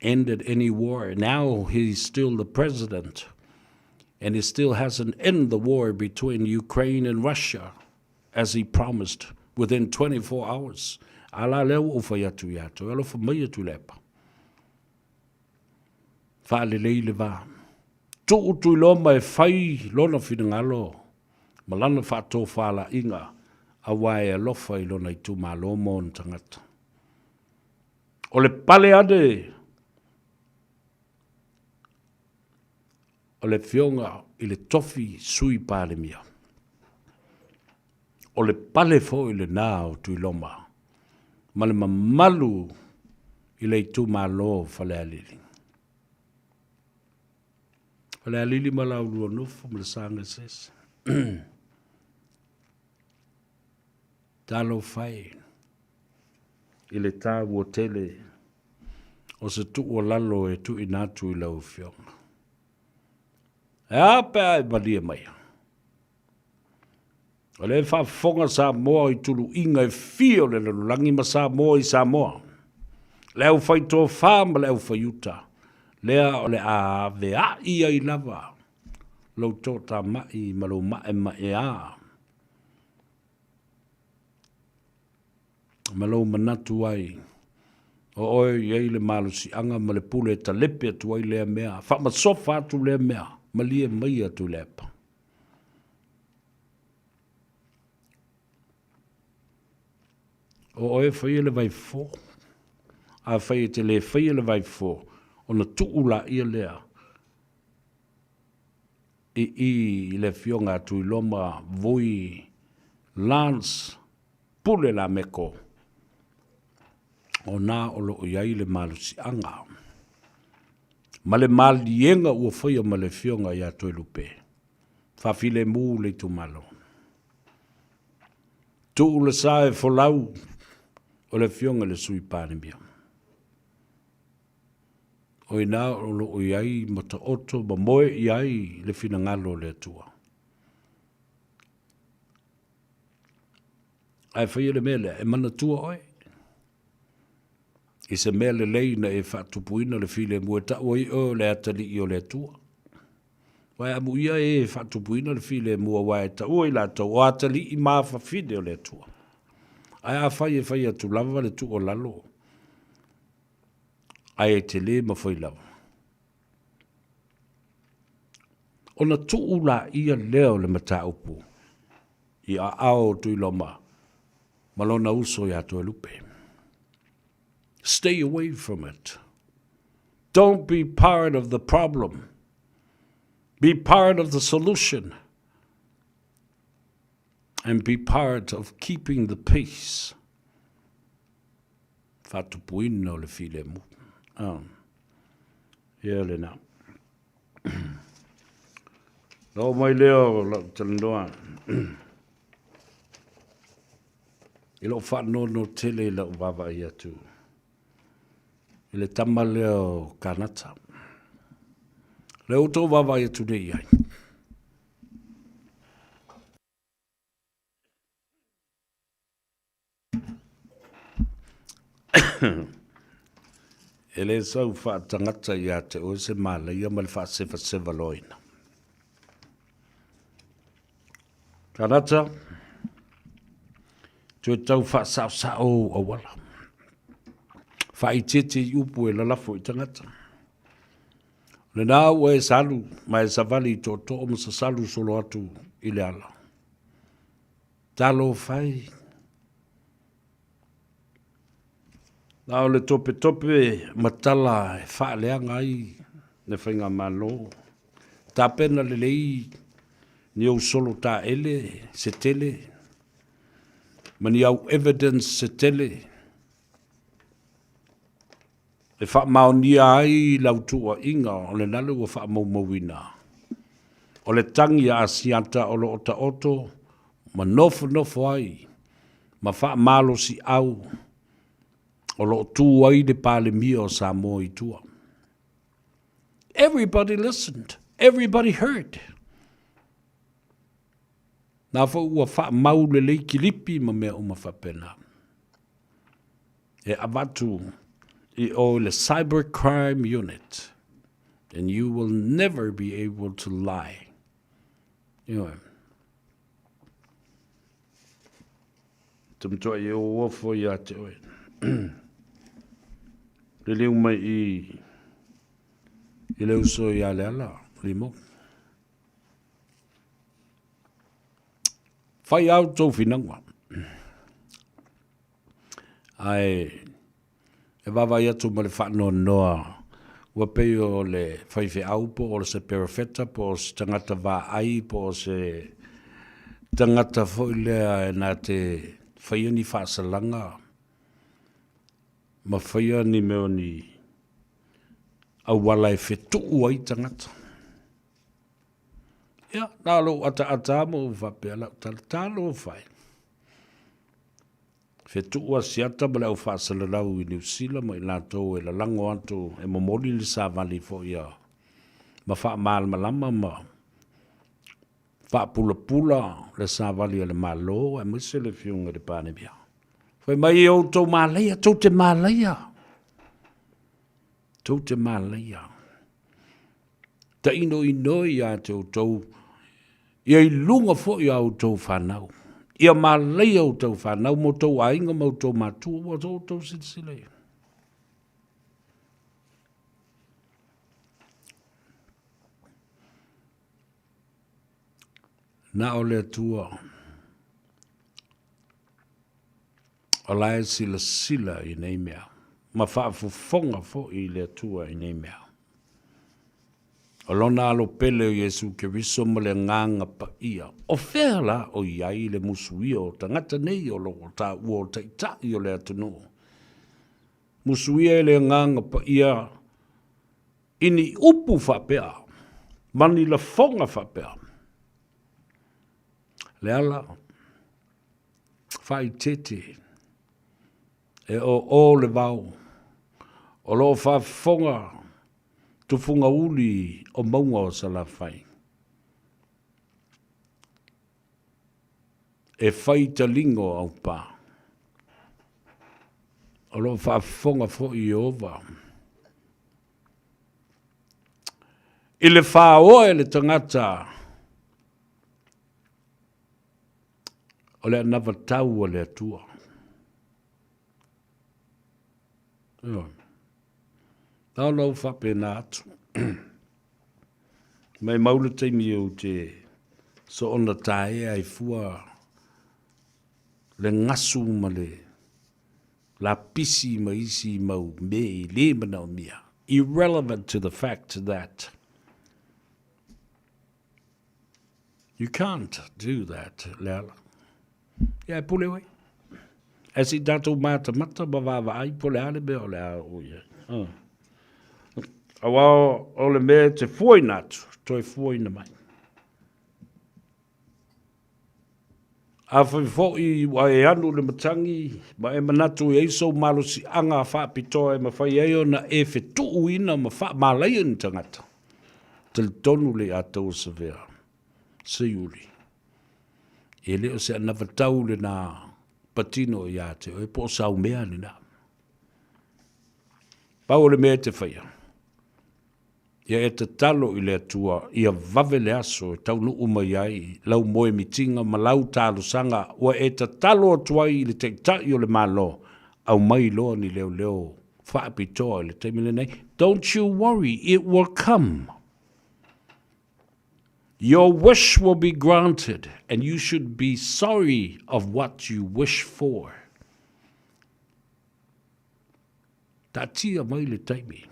ended any war. Now he's still the president. And he still hasn't ended the war between Ukraine and Russia, as he promised, within 24 hours. Ala leo o whai atu i atu. Alo wha mai atu lepa. Wha le leile wa. Tu utu i loma e whai lona whingalo. Malana whātō whāla inga a wae a lofa I lona I tū mālo mōn tangata. O le pale ade, o le fionga I le tofi sui pāle mia. O le pale fo I le nā o tui loma. Ma le mamalu I le tū mālo whale alili. Whale alili malau lua nufu ma le sanga sese. Talo fai, I le tā ua tele, o se tu o lalo e tu I nātu I lau fionga. E ape ai malia mai. O le whaafonga Samoa I tulu inga e fio le lalulangi ma Samoa I Samoa. Le au fai tō whāma le au fai uta. Lea o le a vea ia I lava. Lau tō tā mai ma lau mai a. Malo manatu ai. O oi iei le malusi anga ma le pule ta lepe atu ai lea mea. Wha ma sofa atu lea mea. Ma lia mai atu lepa. O oi whaia le vai fō. A whaia te le whaia le vai fō. O na tuula ia lea. I le fionga atu I loma voi Lance pule la meko. O nā o lo iai le malusi anga. Ma le malienga ua whaia ma le fionga ia toi lupe. Whawhile mū le tu malo. Tu le sae folau o le fionga le sui pānemia. O nā o lo iai mata oto ma moe iai le fina ngalo le atua. Ai whaia le mele e mana tua oi. I se mea le leina e whaatupuina le file mua ta oi o le atali I o le atua. Wai amu ia e whaatupuina le file mua wai ta oi la ta o atali I maa whawhide o le atua. Ai a whai atu lava le tu o lalo. Ai e te le ma whai lava. O na tu ula ia leo le mata upu. I a ao tui loma. Malona uso ya to lupe. Stay away from it. Don't be part of the problem. Be part of the solution. and be part of keeping the peace. Whatupuino le file mu. Ia le na. Lo mai leo la talandoa. Ilo whanono tele la wawa ia tu. Ile tama leo kanata. Leo to wawa ia tu nei ai. Ele sau wha tangata ia te o se mala ia mal wha sefa loina. Kanata, tu tau wha sao awala. Wha i tete i upu e lalafo i tangata. Le nā ua e salu, mai savali i tō tō ma sa salu solo atu i le ala. Talo whai. Nā o le tope matala e wha leanga i ne whainga malo. Tā pena le lei ni au solo tā ele, se tele. Mani au evidence se tele. E wha maonia ai lautua inga o le nalu o wha maumawina. O le tangi a asianta o lo ota oto, ma nofo ai, ma wha malo si au, o lo tu ai de pale mia o Samoa i tua. Everybody listened. Everybody heard. Nā ua wha mau le leiki lipi ma mea uma whapena. E avatu I o le cybercrime unit, then you will never be able to lie. You know. Tumtoa I o wafo ia te oe. Le leu mai I leu so ia le ala, limo. Whai au tau whinangwa. Ai, e wawa ia tu ma le whano noa. Ua peo le whaiwhi au po o le se perifeta po o se tangata wā ai po o se tangata whoilea e nā te whaia ni whaasalanga. Ma whaia ni meo ni au wala e whetu ai tangata. Ia, nā lo ata mo whapea lau talo whai. Whetu ua siata ma le au whaasalalau I New Zealand ma I lātou e la lango atu e momoli li sa vali fo ia. Ma wha maal malama ma wha pula le sa vali le malo e mwese le fiunga de pāne bia. Whai mai o tau māleia, tau te māleia. Tau te māleia. Ta ino ia te o tau. Ia I lunga fo ia o tau whanau. Ia māleia o tau whanau mo tau ainga mo tau mātua o tau sitisile. Nā o le atua. O lae sila I nei mea. Ma whaafufonga fo I le atua I nei mea. O lona alo pele o Yesu ke riso mo le nganga pa ia. O whela o iai le musuia o tangata nei o loko tā ua o taitai o le atunu. Musuia le nganga pa ia ini upu whapea. Mani la fonga whapea. Le ala. Whai tete. E o le vau. O lo whafonga. Tu funga uli o maunga o salawhai. E whai talingo au pā. O lo whaafonga fo I ova. I le whaoa le tangata. O le anawa tau o le atua. Tau lau whape nā atu. Mai maula teimi o te so ona tae ai fua le ngasu ma le la pisi ma isi mau me le mana o mia. Irrelevant to the fact that you can't do that, Leala. Ia pule wai. E si tātou mata ma vava ai pole ale me o le a o ia. A wao o le mea te fuoi natu, toi fuoi na mai. A whai wa e anu le matangi, ma e manatu e iso malo si anga a wha pitoa e ma whai eo na e whetu ina ma wha malai ni tangata. Te tonu le a tau sa vea, se yuli. E leo se ana vatau le na patino i a te, o e po sau mea ni na. Pau le mea te whaia. Ia e te talo i le atua, ia vave le aso, e tau nuu mai ai, lau moe mitinga, ma lau talo sanga, ua e te talo atua i le tektai o le malo, au mai loa ni leo leo, whaapitoa i le teimile nei. Don't you worry, it will come. Your wish will be granted, and you should be sorry of what you wish for. Tatia mai le taimi.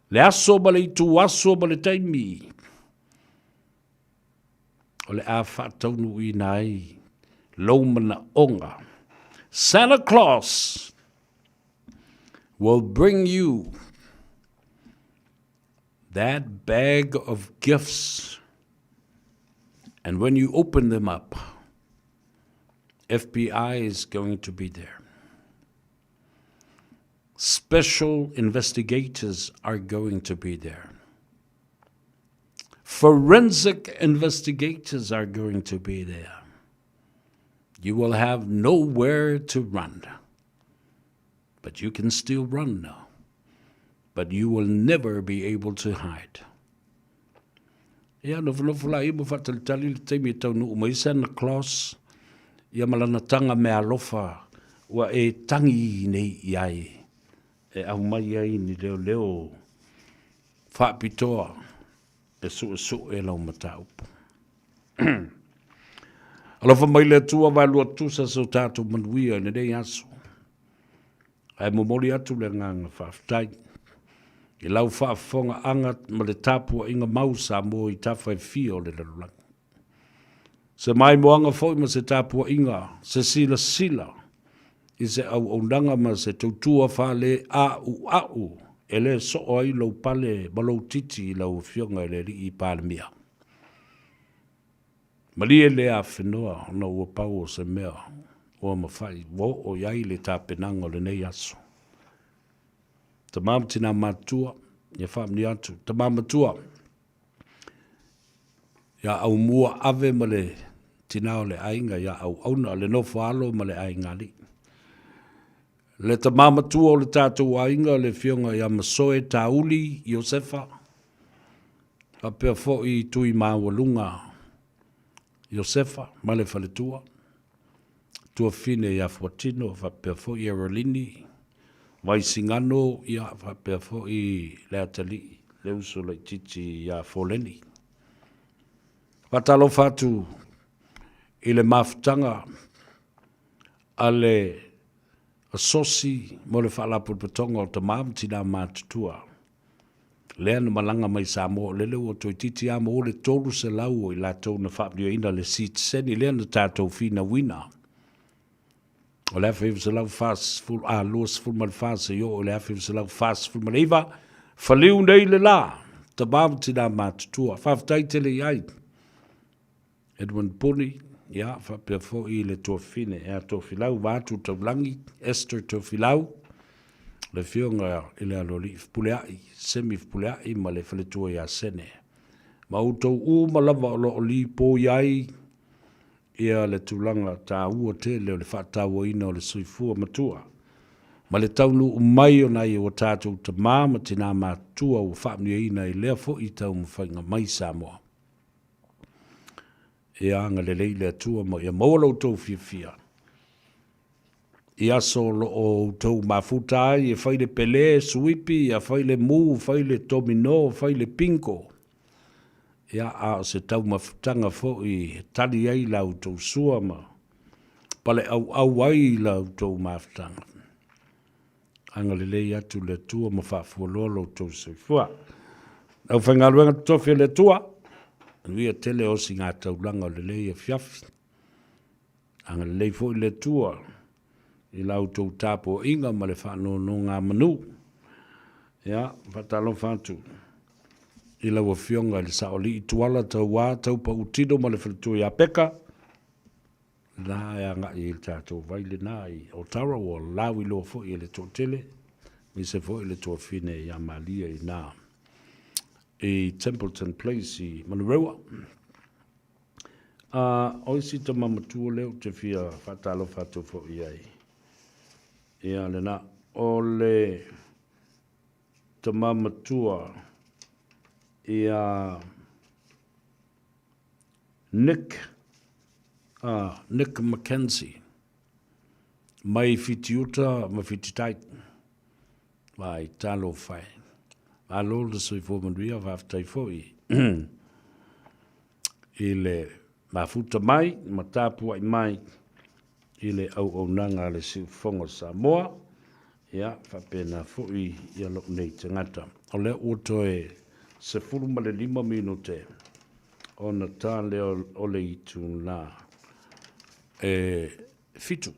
Le aso ma le itu aso ma le taimi. O le a whataunu i nai. Laumana onga. Santa Claus will bring you that bag of gifts. And when you open them up, FBI is going to be there. Special investigators are going to be there. Forensic investigators are going to be there. You will have nowhere to run. But you can still run now. But you will never be able to hide. Ia nofu la ibu fatalitali le teimi tau nuu mai Santa Claus. Ia malana tanga me alofa wa e tangi nei iai. E au mai ai ni leo whaapitoa e su e lau mataupu. Alofa mai le tua walua tusa so tātou manuia ne dei aso. Ai momoli atu le nganga whaafitai. I lau whaafonga anga ma le tāpua inga mausa mo i tawhai fio le lalulang. Se mai moanga foi ma se tāpua inga, se sila. I se au nanga ma se tautua whale au, e le so ai lau pale malau titi i lau fionga e le ri i pale mia. Mali e le a whenua na ua pau o se mea o mawhai, wo o iai le tāpenanga le nei aso. Ta mamtina matua, ia whamni atu, ta mamatua, ia au mua ave ma le tinao le ainga, ia au auna le nofo alo ma le ainga li. Le ta mamatua o le tātou ainga le fionga ia masoe tauli Iosefa. A pia fo i tui mawalunga Iosefa, ma le faletua. Tua fine ia fuatino, fa pia fo i Erolini. Vai singano ia fa pia fo i le atali, le uso le titi ia foleni. Patalo fatu i le maftanga ale asosi mo le whaalapu patonga o te maamtina mātutua. Lea na malanga mai Samoa, lele o toi titi ama o le tolu se lau o i la tau na whaapnia ina le sit seni, lea na tātou fina wina. O lea whiu se lau fast full, luas full mal fast yo, o lea whiu se lau fast full mal iwa, whaliu nei le la, te maamtina mātutua, whaftai tele iai. Edwin Puni, ia, whapea fo i le tōwhine, ea tōwhilau, wātu taulangi, Esther tōwhilau, le fionga i le aloli, wpuleai, semi wpuleai, ma le whaletua ia sene. Ma utou ma lava o lo li pō iai, ia le tūlanga tā ua te leo le whātaua ina o le suifua matua. Ma le taunu umai o nai o tātou ta māma tina mātua o whaamnia ina i lea fo i tau mwhainga mai Samoa. E anga le leile atua mo ia maulau tau fia. I aso lo o tau mafuta ai, e whaile pele, suipi, ia whaile mu, whaile domino, whaile pinko. Ia a se tau mafutanga fo i tali ai lau tau suama. Pale au ai lau tau mafutanga. Anga le lei atu le tua ma whaafualolo tau seifua. Au whaingaluenga tofi le tua. Nuia tele o si ngā taulanga o le lei e fiafi. anga lei fo i le tua i lau tau tapo inga ma le whano no ngā manu. Ia, whatalo whantu. I lau a fionga le saoli i tuala tau wā tau pa utido ma le whalitua i a peka. La e anga i le tātou vaile nā i o tara o lau i loa fo i le tōtele. Mi se fo i le tō fine i a malia i nā. I Templeton Place i Manurewa. Oisi ta mamatua leo te fia whatalo whatu fo i ai. Ia le na o le ta mamatua ia Nick Mackenzie mai fitiuta ma fititai mai talo fai alo le soi fo mandria va ftai foi ile mafuta mai matapu ai mai ile au nanga le si fongo Samoa ia fa pena foi ia lo nei tangata o le oto e se fulu ma le 5 minute ona tale o le itu la fitu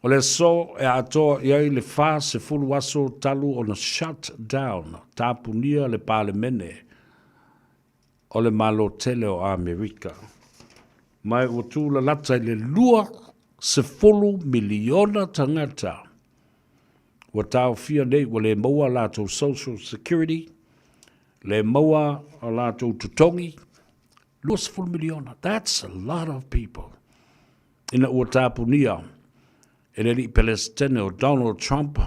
o le so e ato ia le fa se fulu aso talu ona shut down tapunia le parlemene o le malo tele o Amerika mai o tu la lata le lua se fulu miliona tangata wa tau fia nei wa le maua lato social security le maua lato tutongi lua se fulu miliona. That's a lot of people. Ina ua tapunia ele li Palestine o Donald Trump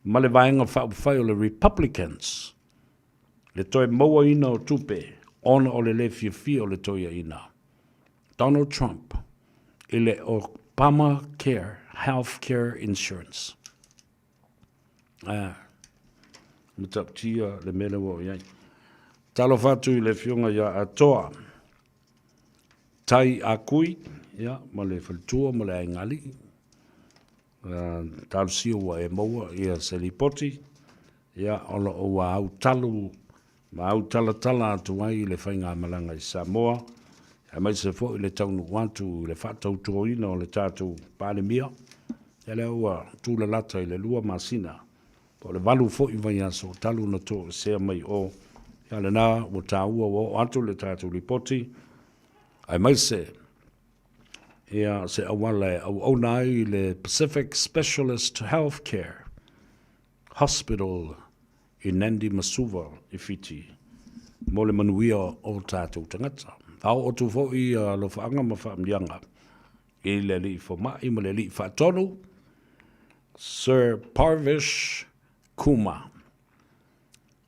ma le vaenga whai o le Republicans le toi maua ina o tupe ona o le fia o le toia ina Donald Trump ele Obamacare healthcare insurance mutaptia le mele wo yai talo fatu i le fionga ya atoa tai akui ya ma le faltua ma le ngali talo sio wa e maua ia selipoti ya ola o wa au talu ma au tala atu ai le whainga malanga i Samoa e mai se fo i le taunu wantu le whatau tuoina o le tātou pālemia e le ua tūla lata i le lua masina po le valu fo i vai aso talu na tō sea mai o ya le nā o tāua o atu le tātou ripoti ai mai se ia se awale au nai le Pacific Specialist Healthcare Hospital i Nandi Masuva i Fiti mo le manuia o tātou tangata au o tu fo i lo whaanga ma whaamlianga i le li fo mai ma le li whaatonu Sir Parvish Kuma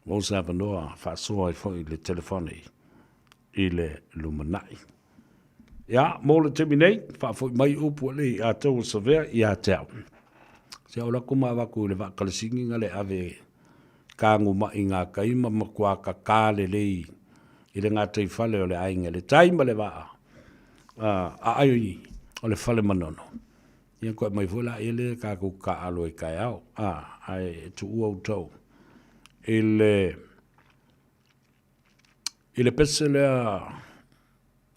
mo sa vanoa whaasoa i fo i le telefoni i le lumanai ia mo le temi nei whaafo i mai upu le a tau savea i a tau se au lako maa waku le wakalasingi nga le ave kāngu mai ngā kaima ma kua ka kāle lei i le ngā teifale o le ainga le taima le waa a aioi o le fale manono ia koe mai fula i le kāku ka alo i kai au ai tu ua utau i le pese lea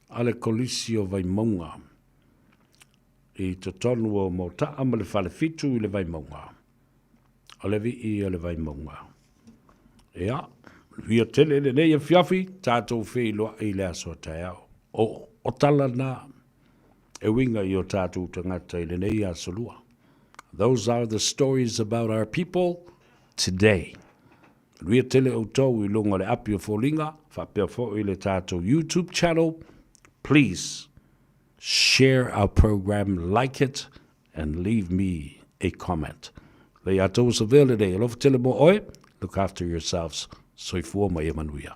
ale kolisio vai maunga i te tonu o mo taa ma le fale fitu i le vai maunga o le vi i le vai maunga ia via tele le nei fiafi tātou whi loa i le aso tai au o tala na e winga i o tātou tangata i le nei aso lua. Those are the stories about our people today. Via tele o tau i longa le api o fōlinga whapea fo i le tātou YouTube channel. Please share our program, like it, and leave me a comment. Le atou sa vele de, alofa tele mo oe, look after yourselves. Soifua mai e manuia.